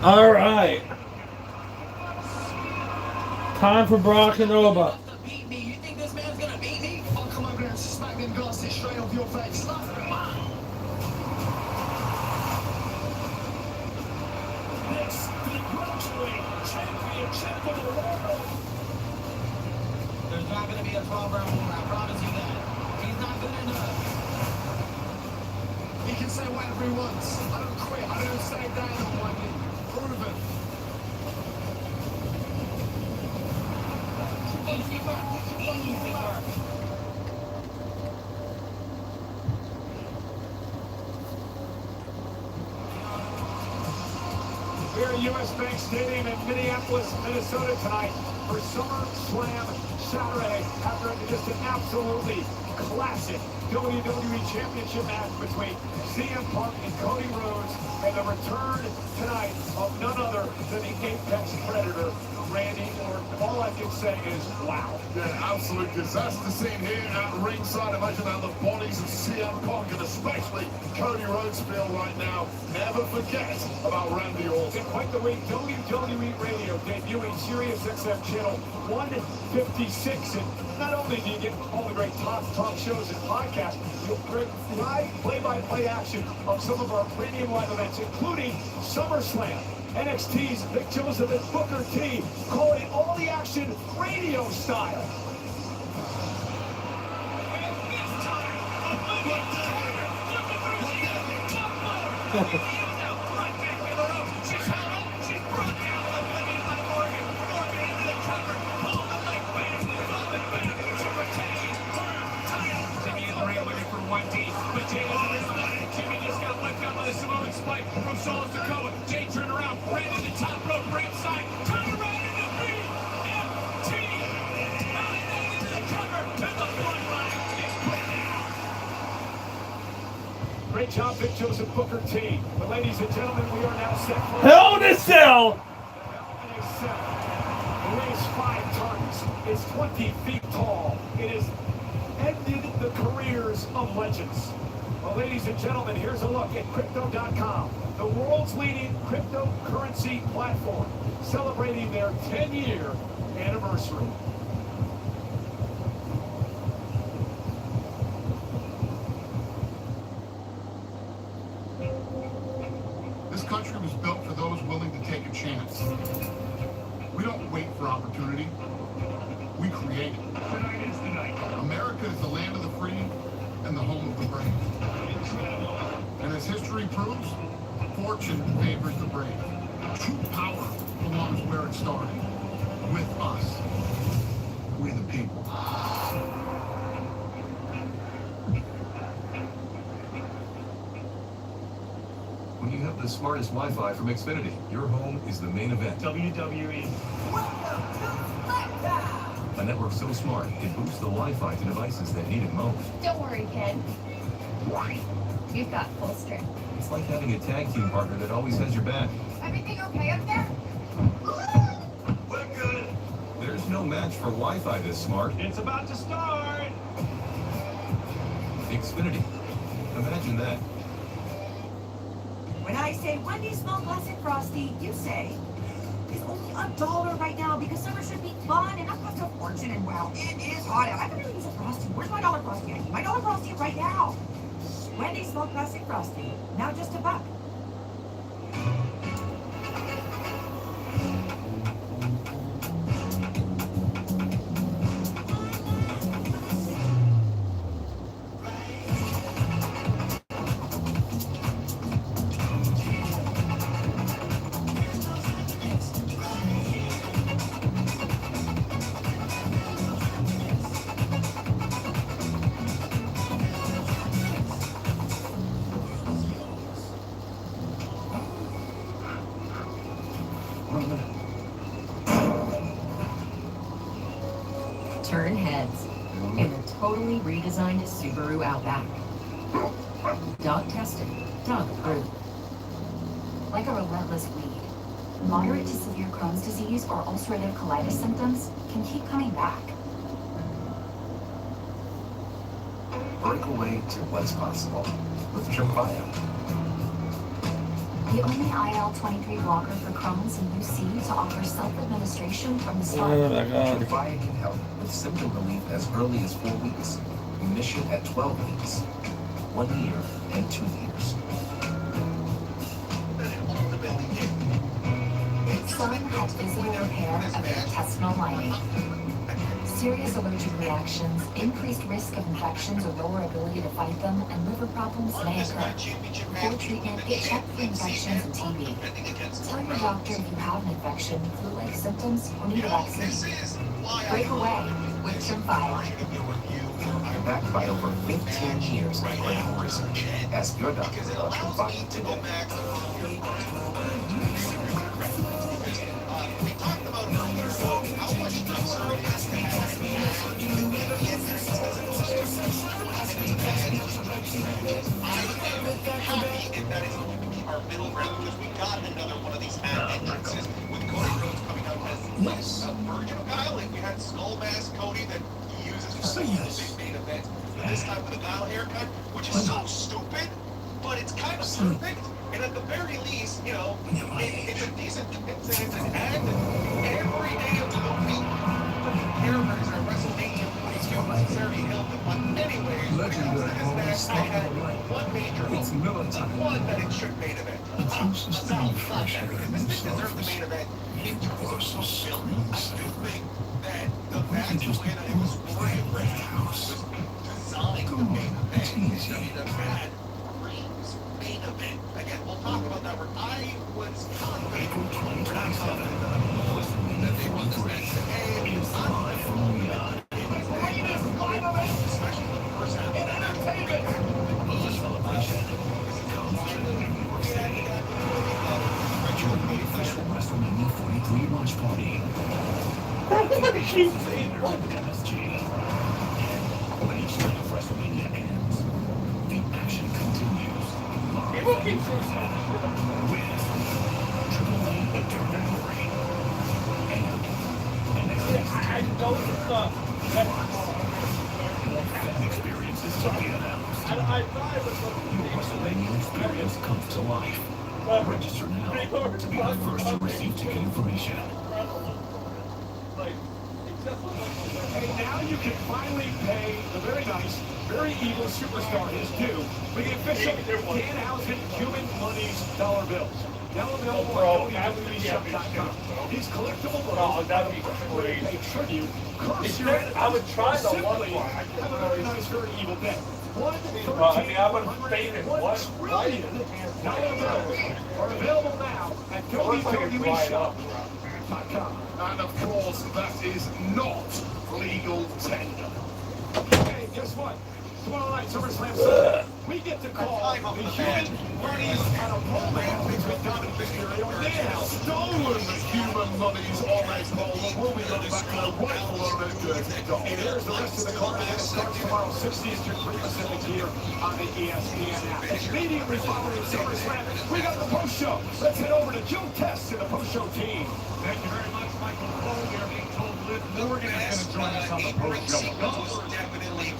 All right. Time for Brock and Oba. Beat me. You think this man's gonna beat me? I'll come over and smack them glasses straight off your face. This the welterweight championship of the world. There's not gonna be a 12-round war, I promise you that. He's not good enough. He can say whatever he wants. I don't quit. I don't stay down on my knee. Prove it. Easy work. Easy work. We're at US Bank Stadium in Minneapolis, Minnesota tonight for SummerSlam Saturday after just an absolutely classic WWE Championship match between CM Punk and Cody Rhodes, and the return tonight of none other than the Apex Predator, Randy, or all I can say is wow. Yeah, absolute disaster scene here at ringside. Imagine how the bodies of CM Punk and especially Cody Rhodes feel right now. Never forget about Randy Orton. In quite the week, WWE Radio debuting Sirius XM channel 156. And not only do you get all the great talk shows and podcasts, you'll get live play-by-play action of some of our premium live events, including SummerSlam. NXT's Vic Joseph and Booker T calling all the action radio style. From South Dakota, Jay turned around, ran to the top rope, right side, turned around in the beat, MT, into the cover, to the front line, it's put down. Great job, Vic Joseph, Booker T. But ladies and gentlemen, we are now set for Hell in a Cell! The ring's 5 tons. It's 20 feet tall. It has ended the careers of legends. Well, ladies and gentlemen, here's a look at Crypto.com, the world's leading cryptocurrency platform, celebrating their 10-year anniversary. This country was built for those willing to take a chance. We don't wait for opportunity. We create it. Tonight is the night. America is the land of the free and the home of the brave. And as history proves, fortune favors the brave. True power belongs where it started. With us. We the people. When you have the smartest Wi-Fi from Xfinity, your home is the main event. WWE. A network so smart, it boosts the Wi-Fi to devices that need it most. Don't worry, kid. You've got full strength. It's like having a tag team partner that always has your back. Everything okay up there? We're good. There's no match for Wi-Fi this smart. It's about to start. Xfinity. Imagine that. When I say Wendy's small classic frosty, you say it's only $1 right now because summer should be fun and I've cost a fortune and wow, it is hot out. I could really use a frosty. Where's my dollar frosty? I need my dollar frosty right now. Wendy's small classic frosty, now just $1. Turn heads in a totally redesigned Subaru Outback. Dog tested, dog approved. Like a relentless weed, moderate to severe Crohn's disease or ulcerative colitis symptoms can keep coming back. Break away to what's possible with Tripwire. The only IL-23 blocker for Crohn's and UC to offer self-administration from the start. Oh my God. Tripwire can help with symptom relief as early as 4 weeks, remission at 12 weeks, 1 year, and 2 years. Some had visible repair of their intestinal lining. Serious allergic reactions, increased risk of infections or lower ability to fight them, and liver problems may occur. Before treatment, get checked for infections and TB. Tell your doctor if you have an infection, flu-like symptoms, or need a vaccine. Break away with Tripwire. Backed by over 15 years of clinical research. Ask your doctor about Tripwire today. Our middle ground, because we got another one of these ad entrances with Cody Rhodes coming out as version of Guile. Like we had Skull Mask Cody that he uses for the big main event. But this time with a Guile haircut, which is so stupid, but it's kind of perfect. And at the very least, you know, it's a decent, it's an ad every day of the week. Characters at WrestleMania 42 necessarily held them. But anyways, when it comes to this match, I had one major hope. One, that it should main event. Not that, because this thing deserved the main event. It was so silly. I do think that the match, the way that it was framed, was designed to main event. It should have had main event. Again, we'll talk about that. Where I was confident, not confident that they won this match. And it's live from Leon. Especially with the first half. In entertainment. The celebration comes to New York City. Join the official WrestleMania 43 launch party. MSG. When each night of WrestleMania ends, the action continues. With Triple A Interviewery and an fan experiences to be announced. Your WrestleMania experience comes to life. Register now to be the first to receive ticket information. Hey, now you can finally pay the very nice, very evil superstar his due with the official Danhausen Human Money's dollar bills. Now available on WWEShop.com. These collectible bills pay tribute, curse your enemies, I would try the one simply one. have a very nice, very evil day. I would have faded one $1 trillion are available now at WWEShop.com. And of course, that is not legal tender. Hey, guess what? Tomorrow night, SummerSlam Sunday, we get to call the Human Money's on a romance between Dominic Mysterio and Danhausen. Stolen human monies on a pole. We'll be going back to the rightful owner, Dirty Dog. And here's the rest of the card that starts tomorrow, 6 Eastern, 3 Pacific here on the ESPN app. Immediately following SummerSlam, we got the post-show. Let's head over to Joe Test and the post-show team. Thank you very much, Michael Cole. We are being told Liv Morgan is going to join us on the post-show. Definitely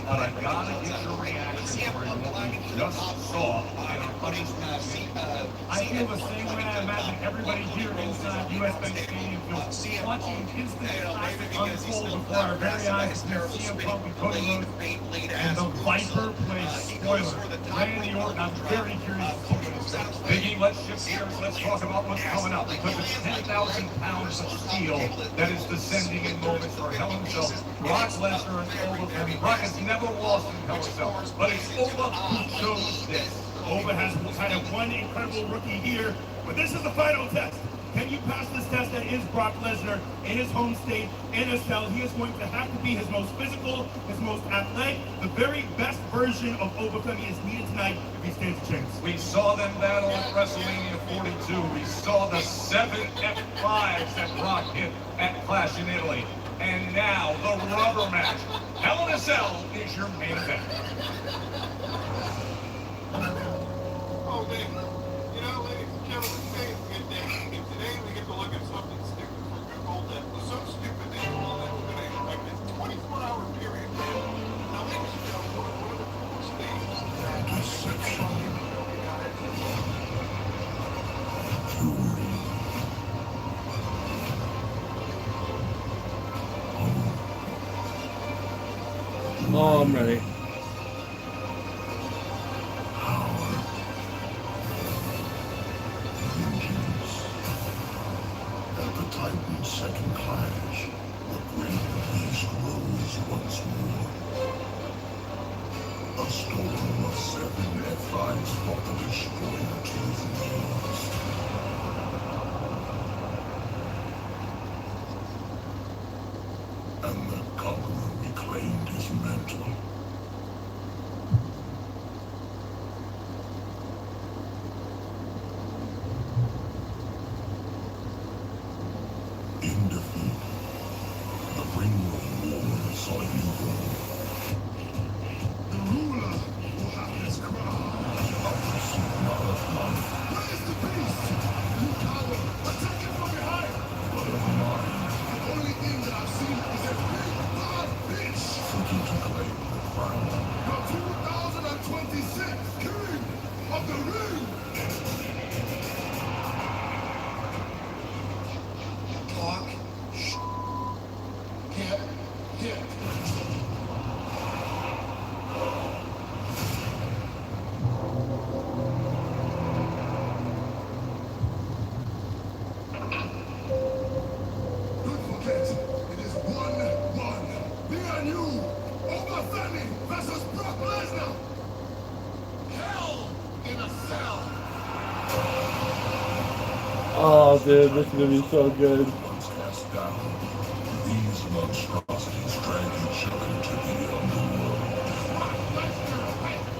But I gotta get your reaction for what we just saw in our buddy's match. I feel the same way. I imagine everybody here inside US Bank Stadium feels watching instant classic unfold before our very eyes. CM Punk and Cody Rhodes and the Viper plays spoiler. Randy Orton, I'm very curious to see what it's like. Biggie, let's shift gears. Let's talk about what's coming up. Because it's 10,000 pounds of steel that is descending in moments for Hell in a Cell. Brock Lesnar is over. Brock has never lost in Hell in a Cell, but it's Ova who chose this. Ova has kind of one incredible rookie here, but this is the final test. Can you pass this test that is Brock Lesnar in his home state, in a cell? He is going to have to be his most physical, his most athletic, the very best version of Overcoming is needed tonight if he stands a chance. We saw them battle at WrestleMania 42. We saw the 7 F5s that Brock hit at Clash in Italy. And now the rubber match. Hell in a Cell is your main event. Oh, man. You know, ladies and gentlemen, today is a good day. And today we get to look at something stupid from Google that was so stupid that you all never going to expect it. 24-hour period. Now, ladies and gentlemen, one of the coolest things that I think Oh, I'm ready. At the Titan's second clash, the great beast rose once more. A storm of 7 F5s brought the destroyer to his knees. And the conqueror reclaimed his mantle. In defeat, the ring of war saw you go. The ruler will have his crown. A pursuit not of life. Where is the beast? You coward! Attack him from behind! But of mine. Oh, dude, this is gonna be so good. Once cast down, these monstrosities drag each other to the underworld.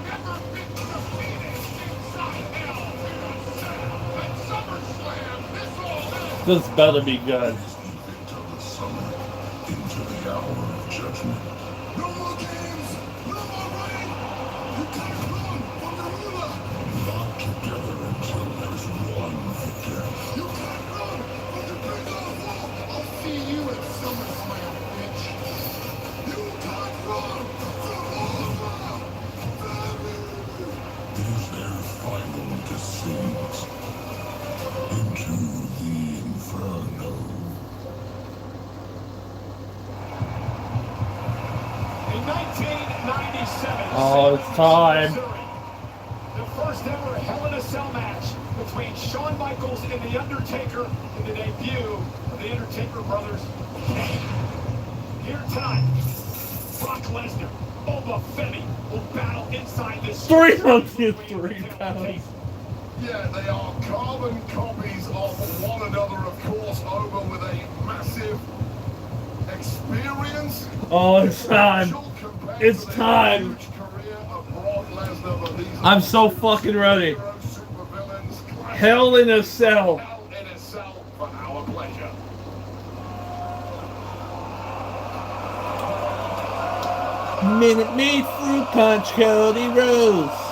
Never been defeated inside hell in a cell at SummerSlam. This all is. This better be good. Into the summer, into the hour of judgment. No more games. No more running. You can't run from the ruler. Lock together until there's one victor. You can't run from the prisoner of war. I'll see you at SummerSlam, bitch. You can't run from over. Is their final descent into the inferno. In 1997, Oh, it's time. the first ever Hell in a Cell match between Shawn Michaels and The Undertaker in the debut of The Undertaker Brothers. Here tonight, Brock Lesnar, Boba Fett will battle inside this 303 pounds. Yeah, they are carbon copies of one another, of course, over with a massive experience. Oh, it's time. It's time. I'm so fucking ready. Hell in a Cell. Hell in a Cell for our pleasure. Minute Maid Fruit Punch, Cody Rose.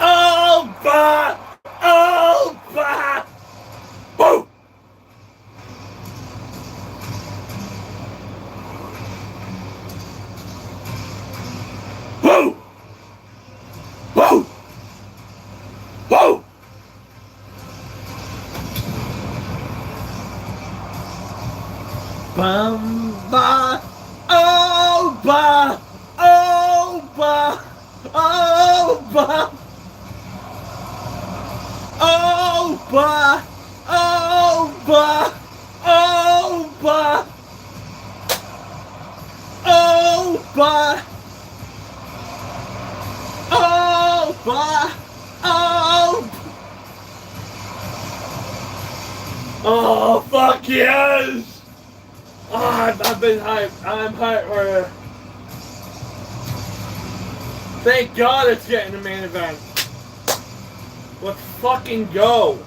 Over! Over! Woo! Woo! Woo! Woo! Bamba! Over! Over! Over! Over! Over! Over! Over! Over! Over! Oh, fuck yes! Oh, I've been hyped. I'm hyped for it. Thank God it's getting the main event. Let's fucking go.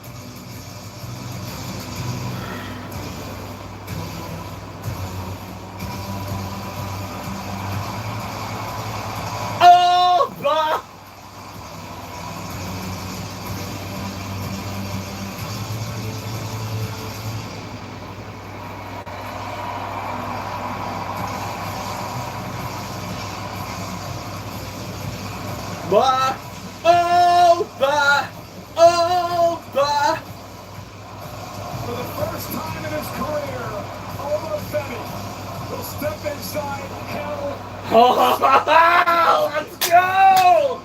Over! Over! Over! Over! For the first time in his career, Ola Femi will step inside Hell. Oh, let's go!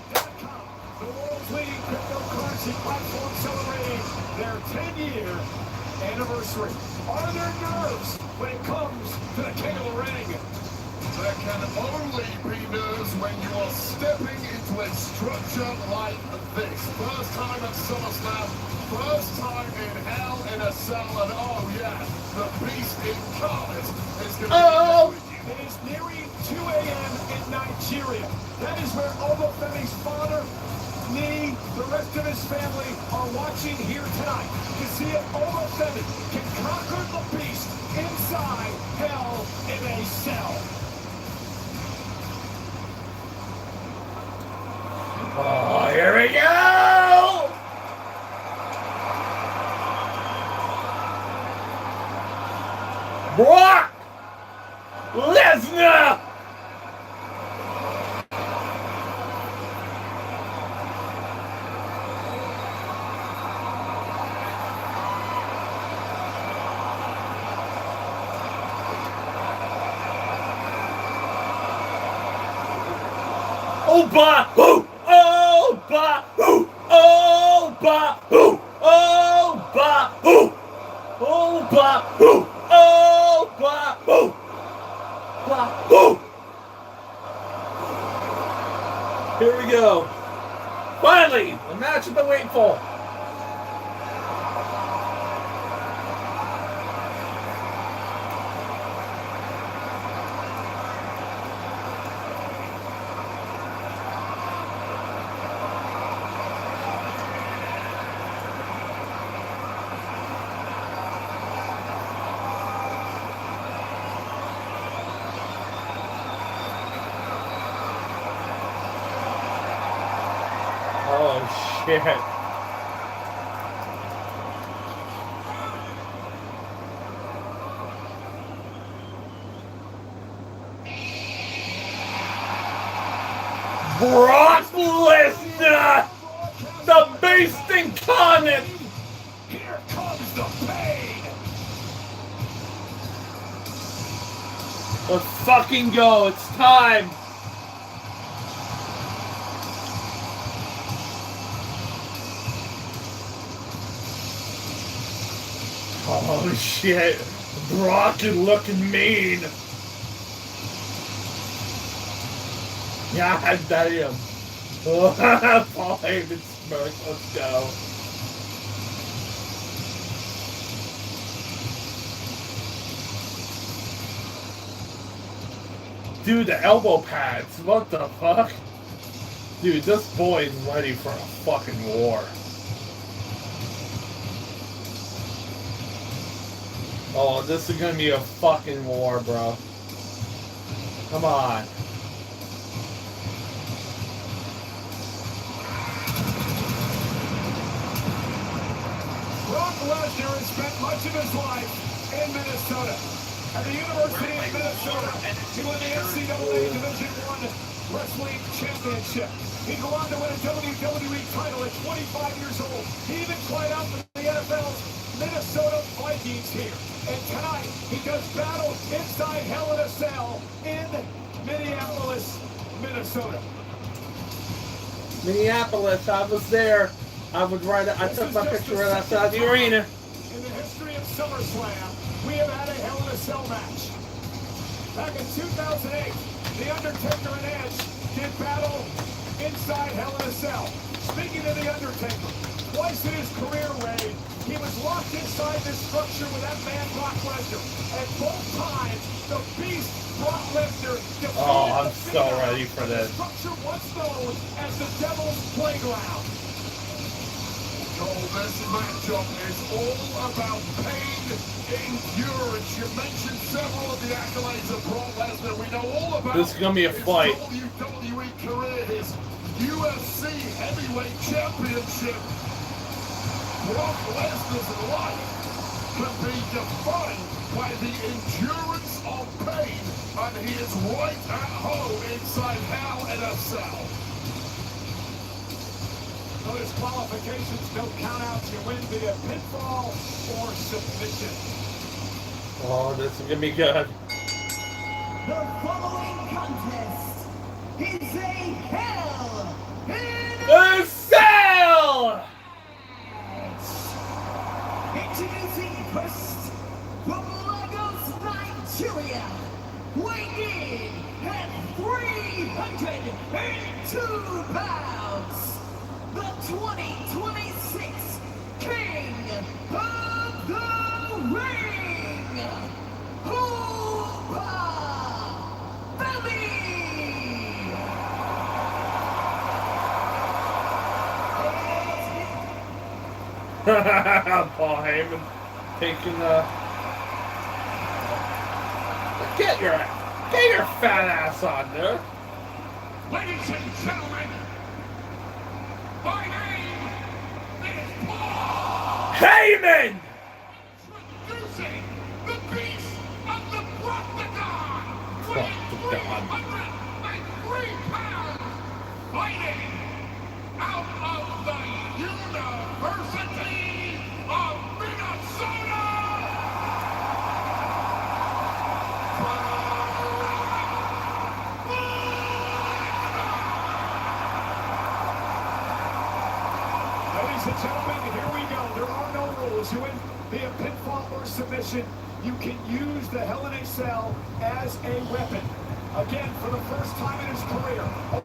The world's leading cryptocurrency platform celebrating their 10-year anniversary. Are there nerves when it comes to the king of the ring? There can only be nerves when you are stepping into a structure like this. First time at SummerSlam, first time in Hell in a Cell, and oh yeah, the beast incarnate is going to be with you. It is nearing 2 a.m. in Nigeria. That is where Ola Femi's father, me, the rest of his family are watching here tonight to see if Ola Femi can conquer the beast inside Hell in a Cell. Oh, here we go! Brock Lesnar! Oh, bah, who? Oh, bah, who? Oh, bah, who? Oh, bah, who? Oh, bah, who? Oh, bah, who? Bah, who? Here we go. Finally, the match I've been waiting for. Oh, shit. Brock Lesnar, the Beast Incarnate. Here comes the pain. Let's fucking go. It's time. Oh shit. Brock is looking mean. God damn. Paul Heyman smirk. Let's go. Dude, the elbow pads. What the fuck? Dude, this boy is ready for a fucking war. Oh, this is gonna be a fucking war, bro. Come on. Brock Lesnar has spent much of his life in Minnesota. At the University of Minnesota, he won the NCAA Division I Wrestling Championship. He'd go on to win a WWE title at 25 years old. He even tried out for the NFL's Minnesota Vikings here. And tonight, he does battle inside Hell in a Cell in Minneapolis, Minnesota. Minneapolis, I was there. I took my picture right outside the arena. In the history of SummerSlam, we have had a Hell in a Cell match. Back in 2008, The Undertaker and Edge did battle inside Hell in a Cell. Speaking of The Undertaker, twice in his career, Ray, he was locked inside this structure with that man, Brock Lesnar. And both times, the Beast, Brock Lesnar, defeated I'm so ready for this. The structure once known as the Devil's Playground. Cole, this matchup is all about pain, endurance. You mentioned several of the accolades of Brock Lesnar. We know all about this is gonna be a fight. His WWE career, his UFC Heavyweight Championship. Brock Lesnar's life can be defined by the endurance of pain, and he is right at home inside Hell in a Cell. So his qualifications don't count out. You win via pinfall or submission. Oh, this is gonna be good. The following contest is a Hell in A Cell! Introducing first, from Lagos, Nigeria, weighing in at 302 pounds, the 2026 King of the Ring, Hoopa Paul Heyman taking get your fat ass on there. Ladies and gentlemen, my name is Paul Heyman! Introducing the Beast of the Proctagon, weighing 303 pounds, fighting out of the University of Minnesota. and gentlemen, here we go. There are no rules. You win via pinfall or submission. You can use the Hell in a Cell as a weapon. Again, for the first time in his career,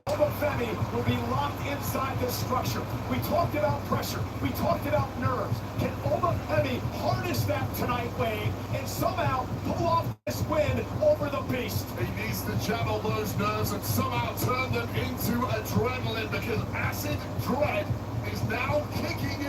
Obafemi will be locked inside this structure. We talked about pressure. We talked about nerves. Can Obafemi harness that tonight, Wayne, and somehow pull off this win over the Beast? He needs to channel those nerves and somehow turn them into adrenaline, because acid dread is now kicking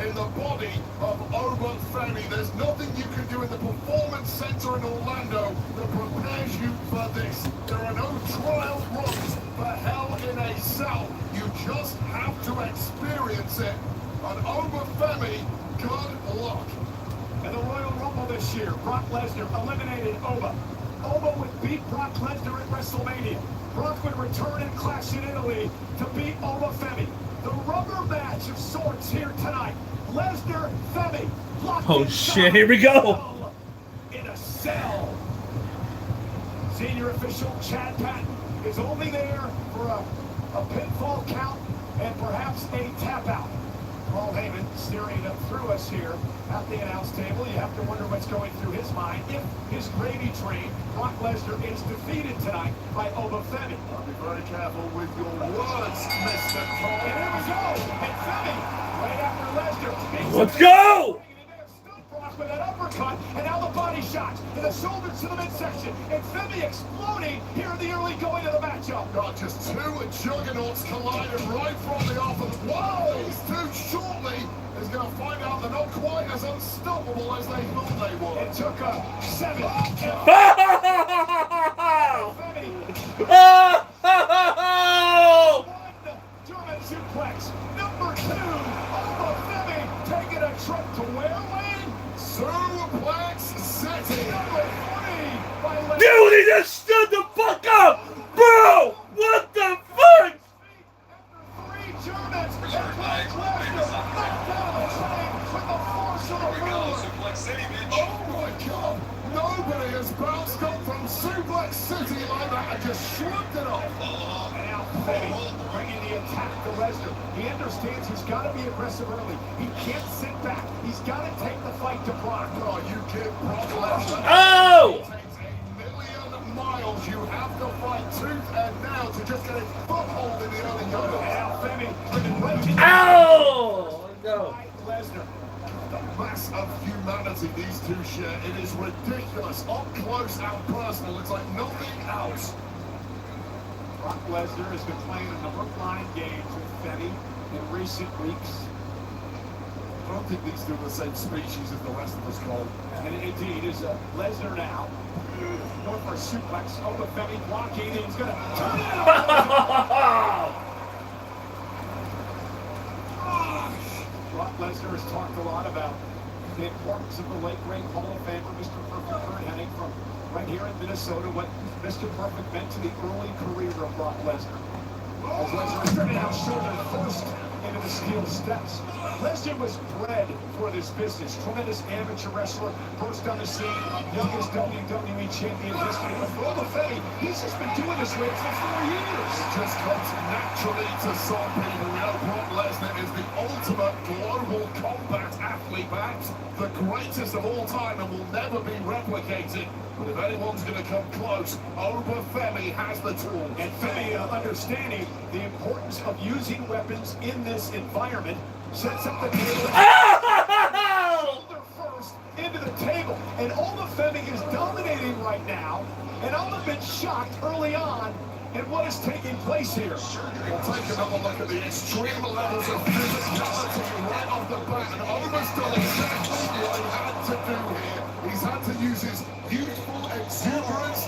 in the body of Obafemi. There's nothing you can do in the Performance Center in Orlando that prepares you for this. There are no trial runs for Hell in a Cell. You just have to experience it. And Obafemi, good luck. In the Royal Rumble this year, Brock Lesnar eliminated Oba. Oba would beat Brock Lesnar at WrestleMania. Brock would return and clash in Italy to beat Obafemi. The rubber match of sorts here tonight. Lesnar, Femi, locked Oh shit, here we go. In a cell. Senior official Chad Patton is only there for a pinfall count and perhaps a tap out. Paul Heyman staring through us here at the announce table. You have to wonder what's going through his mind if his gravy train, Brock Lesnar, is defeated tonight by Obafemi. Be very careful with your words, Mr. Cole. And here we go. And Femi, right after Lesnar. Let's go! Brock with an uppercut, and now the body shots, and the shoulders to the midsection, and Femi exploding here in the early going of the matchup. Got just two juggernauts colliding right from the off, and one of these two shortly is going to find out they're not quite as unstoppable as they thought they were. It took a 7. One German suplex. Number 2, Obafemi taking a trip to where, Wayne? Suplex City. Number 3 by Lesnar. Dude, he just stood the fuck up! Bro! What the fuck? 3 Germans. And Brock Lesnar knocked down the chain with the force of the ruler. Suplex City, bitch. Oh my God! Nobody has bounced up from Suplex City like that and just shrugged it off. And now Femi bringing the attack to Lesnar. He understands he's got to be aggressive early. He can't sit back. He's got to take the fight to Brock. Oh, you give Brock Lesnar. Oh! It takes a million miles. You have to fight tooth and nail to just get a foothold in the early going. And now Femi driven right to the Ow! No. Lesnar. The mass of humanity these two share, it is ridiculous. Up close and personal, it's like nothing else. Brock Lesnar has been playing a number of line games with Femi in recent weeks. I don't think these two are the same species as the rest of us, Cole. And indeed is Lesnar now. Going for a suplex. Obafemi blocking, and he's going to turn it on. Brock Lesnar has talked a lot about the importance of the late great Hall of Famer, Mr. Perfect Kurt Hennig, from right here in Minnesota, what Mr. Perfect meant to the early career of Brock Lesnar. As Lesnar is driven out shoulder first into the steel steps. Lesnar was bred for this business. Tremendous amateur wrestler, burst on the scene, youngest WWE champion in history. But for Obafemi, he's just been doing this way for 4 years. It just comes naturally to some people. We know Brock Lesnar is the ultimate global combat athlete, perhaps the greatest of all time, and will never be replicated. But if anyone's going to come close, Obafemi has the tools. And Femi, understanding the importance of using weapons in this environment, sets up the table. Shoulder first into the table. And Obafemi is dominating right now. And I'm a bit shocked early on at what is taking place here. We'll take another look at the extreme levels of physicality right off the bat. And Oba's done exactly what he had to do here. He's had to use his youthful exuberance,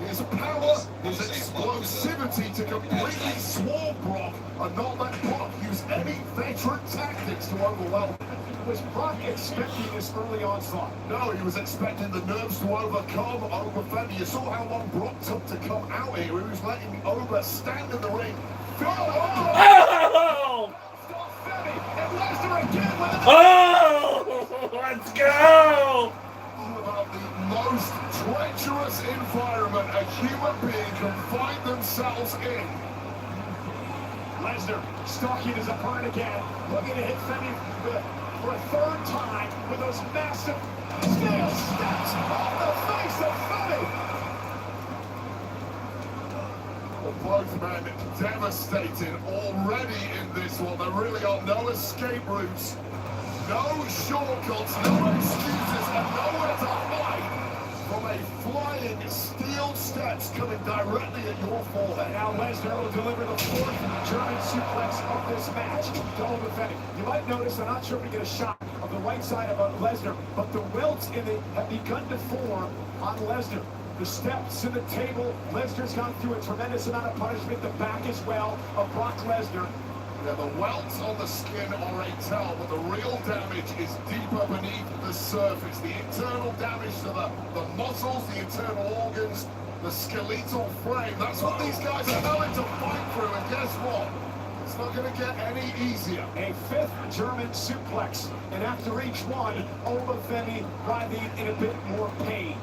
his power, his explosivity to completely swarm Brock and not let Brock use any veteran tactics to overwhelm him. Was Brock expecting this early onslaught? No, he was expecting the nerves to overcome Obafemi. You saw how long Brock took to come out here. He was letting Oba stand in the ring. Oh! And Lesnar again with Oh! Let's go! About the most treacherous environment a human being can find themselves in. Lesnar stalking his opponent again, looking to hit Femi for a third time with those massive steel steps off the face of Femi. Well, both men devastated already in this one. There really are no escape routes, no shortcuts, no excuses, and nowhere to hide from a flying steel steps coming directly at your forehead. Now Lesnar will deliver the fourth German suplex of this match to Oba Femi. You might notice, I'm not sure if we get a shot of the right side of Lesnar, but the welts have begun to form on Lesnar. The steps in the table, Lesnar's gone through a tremendous amount of punishment. The back as well of Brock Lesnar. Yeah, the welts on the skin are a tell, but the real damage is deeper beneath the surface. The internal damage to the muscles, the internal organs, the skeletal frame. That's what these guys are having to fight through, and guess what? It's not going to get any easier. A fifth German suplex, and after each one, Oba Femi writhing in a bit more pain.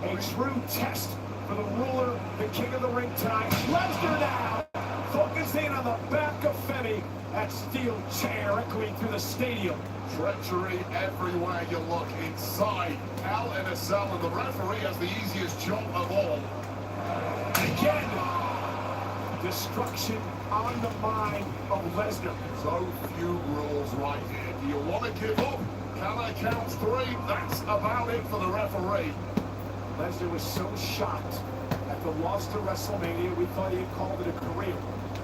A true test for the ruler, the king of the ring tonight. Lesnar now focusing on the back of Femi. That steel chair echoing through the stadium. Treachery everywhere you look. Inside, Hell in a Cell, and the referee has the easiest job of all. Again, destruction on the mind of Lesnar. So few rules right here. Do you want to give up? Can I count three? That's about it for the referee. Lesnar was so shocked at the loss to WrestleMania, we thought he had called it a career,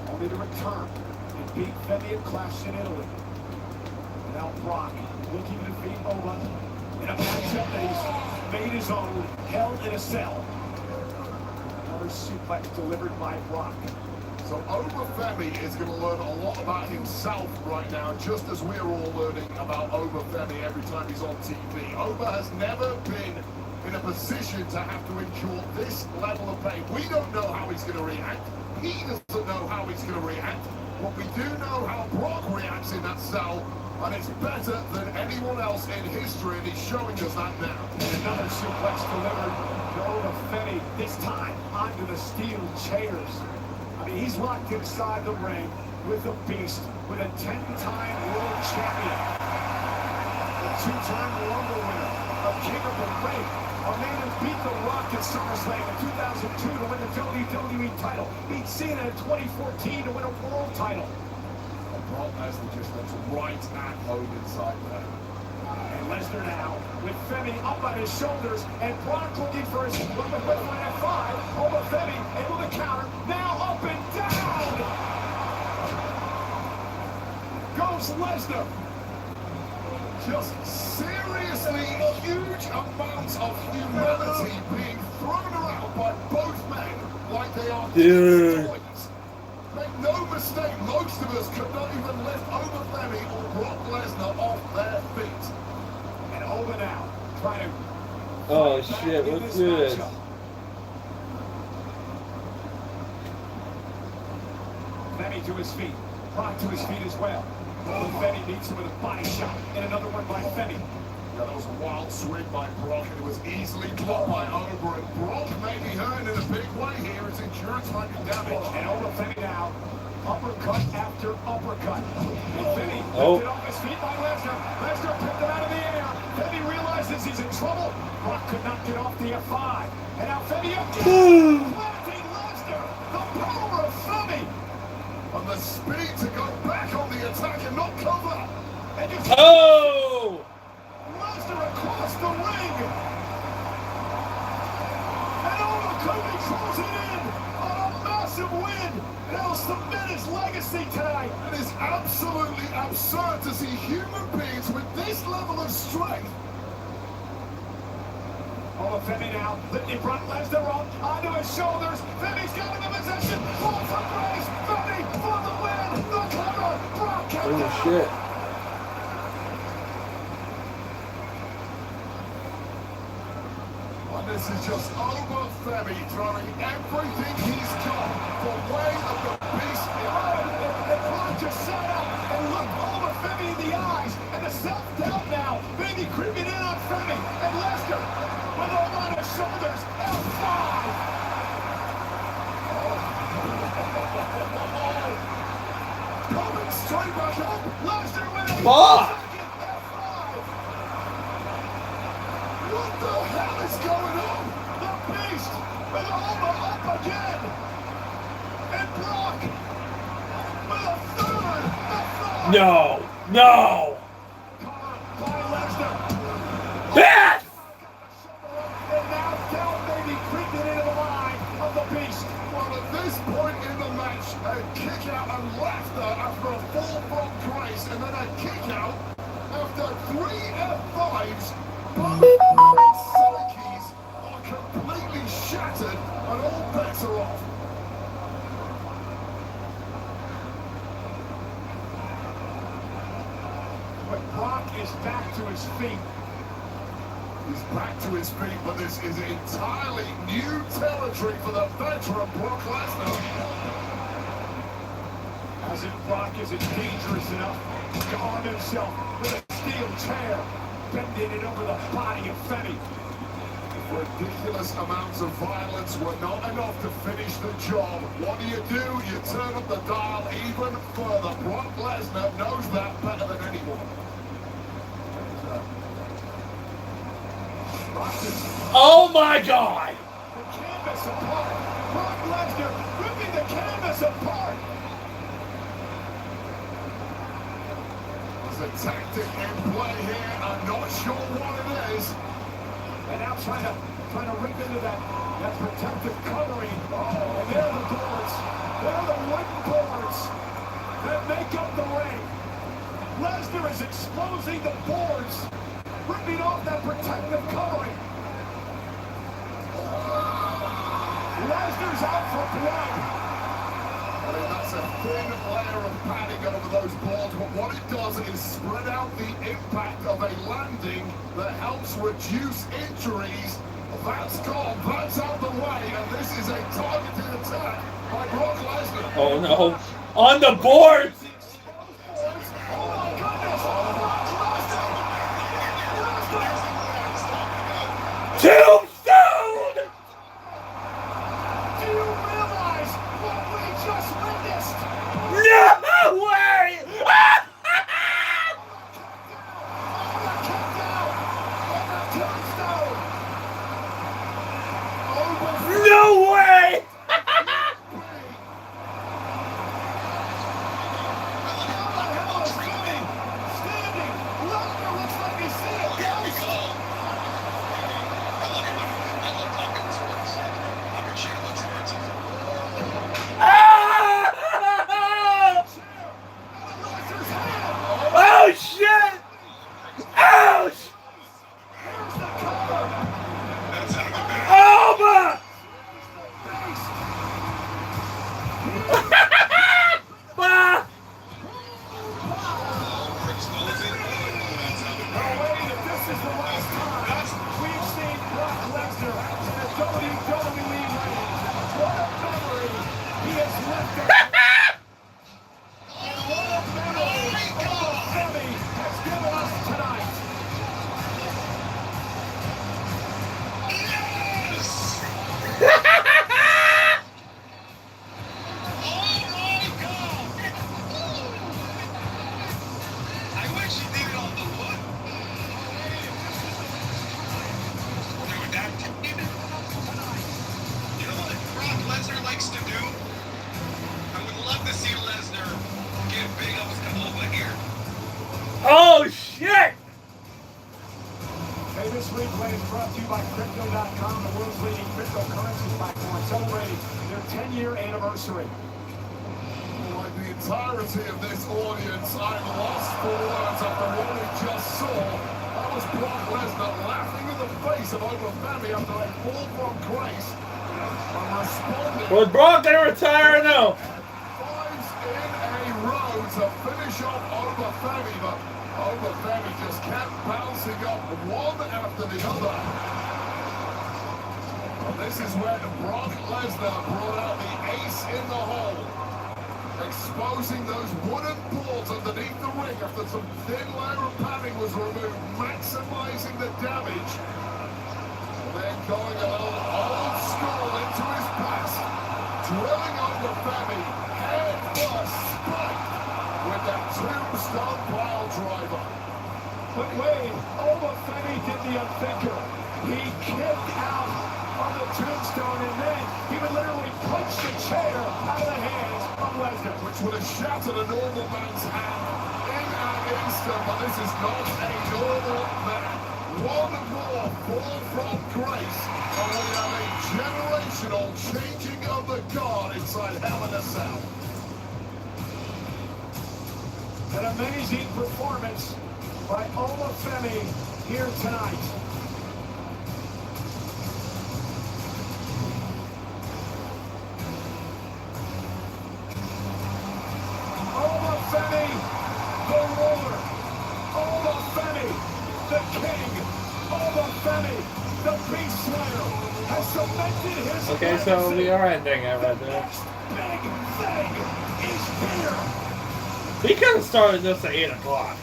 only to return and beat Femi at Clash in Italy. And now Brock looking to defeat Oba in a matchup that he's made his own, Hell in a Cell. Another suplex delivered by Brock. So Oba Femi is going to learn a lot about himself right now, just as we're all learning about Oba Femi every time he's on TV. Oba has never been in a position to have to endure this level of pain. We don't know how he's going to react. He doesn't know how he's going to react. But we do know how Brock reacts in that cell, and it's better than anyone else in history, and he's showing us that now. Another suplex delivered to Oba Femi, this time onto the steel chairs. I mean, he's locked inside the ring with the beast, with a 10-time world champion, a 2-time Rumble winner, a king of the ring. A man who beat The Rock at SummerSlam in 2002 to win the WWE title. Beat Cena in 2014 to win a world title. And Brock Lesnar just looks right at home inside there. And Lesnar now with Femi up on his shoulders, and Brock looking for his weapon with an F5. Over Femi, able to counter. Now up and down goes Lesnar. Just seriously huge amounts of humanity being thrown around by both men like they are toys. Make no mistake, most of us could not even lift Oba Femi or Brock Lesnar off their feet. And Oba now trying to... Oh shit, let's do this. Femi to his feet. Brock to his feet as well. Femi meets him with a body shot, and another one by Femi. Yeah, that was a wild swing by Brock, and it was easily blocked by Oba, and Brock may be hurt in a big way here. His endurance might be damaged. And Oba Femi now, uppercut after uppercut. And Femi lifted off his feet by Lesnar. Lesnar picked him out of the air. Femi realizes he's in trouble. Brock could not get off the F5. And now Femi again, planting Lesnar. The power of Femi. And the speed to go back on the attack and not cover. And just Lesnar across the ring. And Oba controls it in on a massive win. And he'll submit his legacy tonight. It is absolutely absurd to see human beings with this level of strength. Oba Femi now lifting Brock Lesnar onto his shoulders. Femi's got him in possession. Fall for grace. Femi for the win. The cover. Brock countdown. Oh shit. And this is just Oba Femi throwing everything he's got for way of the beast. And Brock just sat up and looked Oba Femi in the eyes. And the self-doubt now maybe creeping in on Femi. And Lesnar with Oba on his shoulders. F5. Fuck! What the hell is going on? The Beast with Alma up again. And Brock with a third. No! No! Yes! And now down baby creeping into the line of the Beast. Well, at this point in the match, a kick out and laughter after a fall from Grace, and then a kick out after 3 F5s. Both psyches are completely shattered and all bets are off. But Brock is back to his feet. He's back to his feet, but this is entirely new territory for the veteran Brock Lesnar. As if Brock isn't dangerous enough to arm himself with a steel chair, bending it over the body of Femi. If ridiculous amounts of violence were not enough to finish the job, what do? You turn up the dial even further. Brock Lesnar knows that better than anyone. Oh my God! The canvas apart. Brock Lesnar ripping the canvas apart. There's a tactic in play here. I'm not sure what it is. And now trying to rip into that protective covering. Oh, and there are the boards. There are the wooden boards that make up the ring. Lesnar is exposing the boards, ripping off that protective covering. Lesnar's out for blood. I mean, that's a thin layer of padding over those boards, but what it does is spread out the impact of a landing that helps reduce injuries. That's gone, that's out the way, and this is a targeted attack by Brock Lesnar. Oh no. On the board! Oh my goodness! Tombstone! Do you realize what we just witnessed? No way! No way! Oh shit! Ouch! Oh my! Ah! We've seen Brock Lesnar in a WWE ring. What a memory he has left us. And what a memory Uncle Femi has given us tonight. I wish he did it on the wood. Dude, that kid. You know what Brock Lesnar likes to do? I would love to see Lesnar get big ups come over here. Oh shit! Hey, this replay is brought to you by Crypto.com, the world's leading cryptocurrency platform, celebrating their 10-year anniversary. Like the entirety of this audience, I'm lost for words after what we just saw. That was Brock Lesnar laughing in the face of Uncle Femi after a fall from grace and responding. Was Brock gonna retire or no? Fives in a row to finish off Uncle Femi, but Uncle Femi just kept bouncing up one after the other. And this is when Brock Lesnar brought out the ace in the hole, exposing those wooden boards underneath the ring after some thin layer of padding was removed, maximizing the damage. And then going a little old school into his past, drilling Uncle Femi head first spike with that tombstone pile driver. But wait, Obafemi did the unthinker. He kicked out on the tombstone, and then he would literally punch the chair out of the hands of Lesnar, which would have shattered a normal man's hand in an instant. But this is not a normal man. One more fall from grace, and we have a generational changing of the guard inside Hell in a Cell. An amazing performance by Obafemi here tonight. Obafemi, the ruler. Obafemi, the king. Obafemi, the beast slayer, has cemented his Okay, so we are ending it right there. big thing is here. We could have started this at 8 o'clock.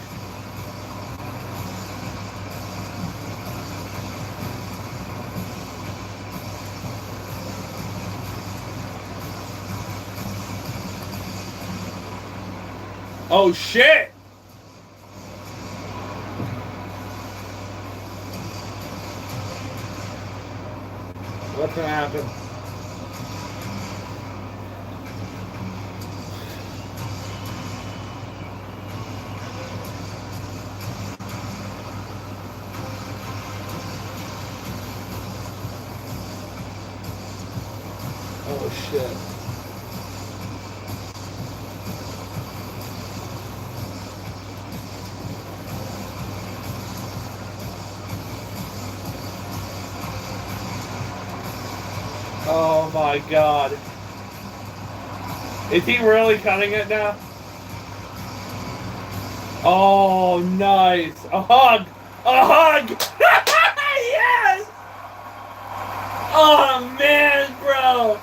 Oh shit! What's gonna happen? Oh shit. Oh my god. Is he really cutting it now? Oh, nice. A hug! A hug! Yes! Oh man, bro!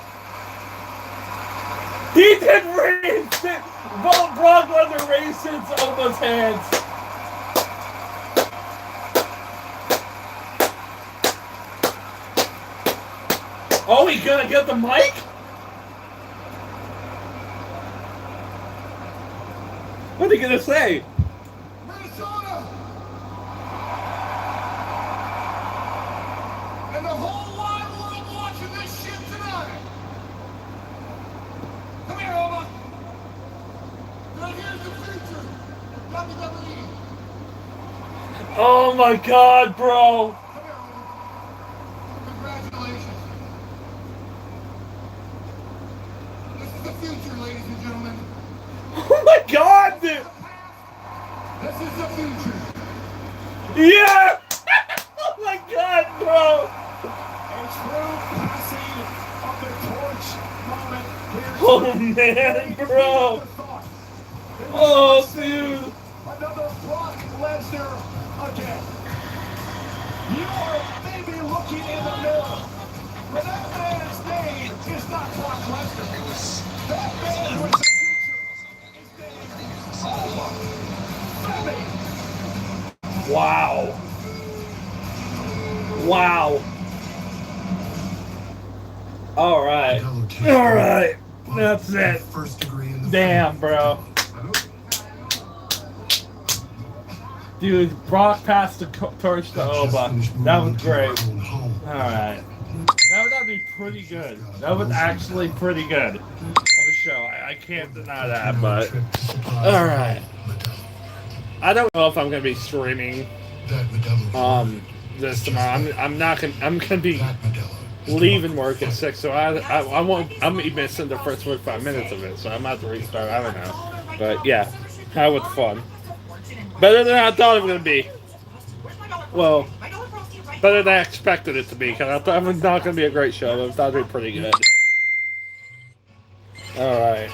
He did raise it! Brock Lesnar raised his almost hands. Oh, he gonna get the mic? What are you gonna say? Minnesota! And the whole wide world watching this shit tonight! Come here, Oma! Now here's the future of WWE. Oh my god, bro! Come here, Oma. Congratulations. This is the future, ladies and gentlemen. Oh my god, dude! This is the future. Yeah! Oh my god, bro! A true passing of the torch moment here. Oh man, bro! Oh, dude! Another Brock Lesnar again. You are maybe looking in the mirror, but that man's name is not Brock Lesnar. That man was the future. His name is Obafemi. Wow. Wow. Alright. Alright. That's it. Damn, bro. Dude, Brock passed the torch to Oba. That was great. Alright. That would be pretty good. That was actually pretty good of a show. I can't deny that, but... Alright. I don't know if I'm gonna be streaming this tomorrow. I'm gonna be leaving work at 6, so I won't. I'm gonna be missing the first 45 minutes of it, so I'm gonna have to restart. I don't know, but yeah, that was fun. Better than I thought it was gonna be. Well, better than I expected it to be, because I thought it was not gonna be a great show, but I thought it'd be pretty good. All right.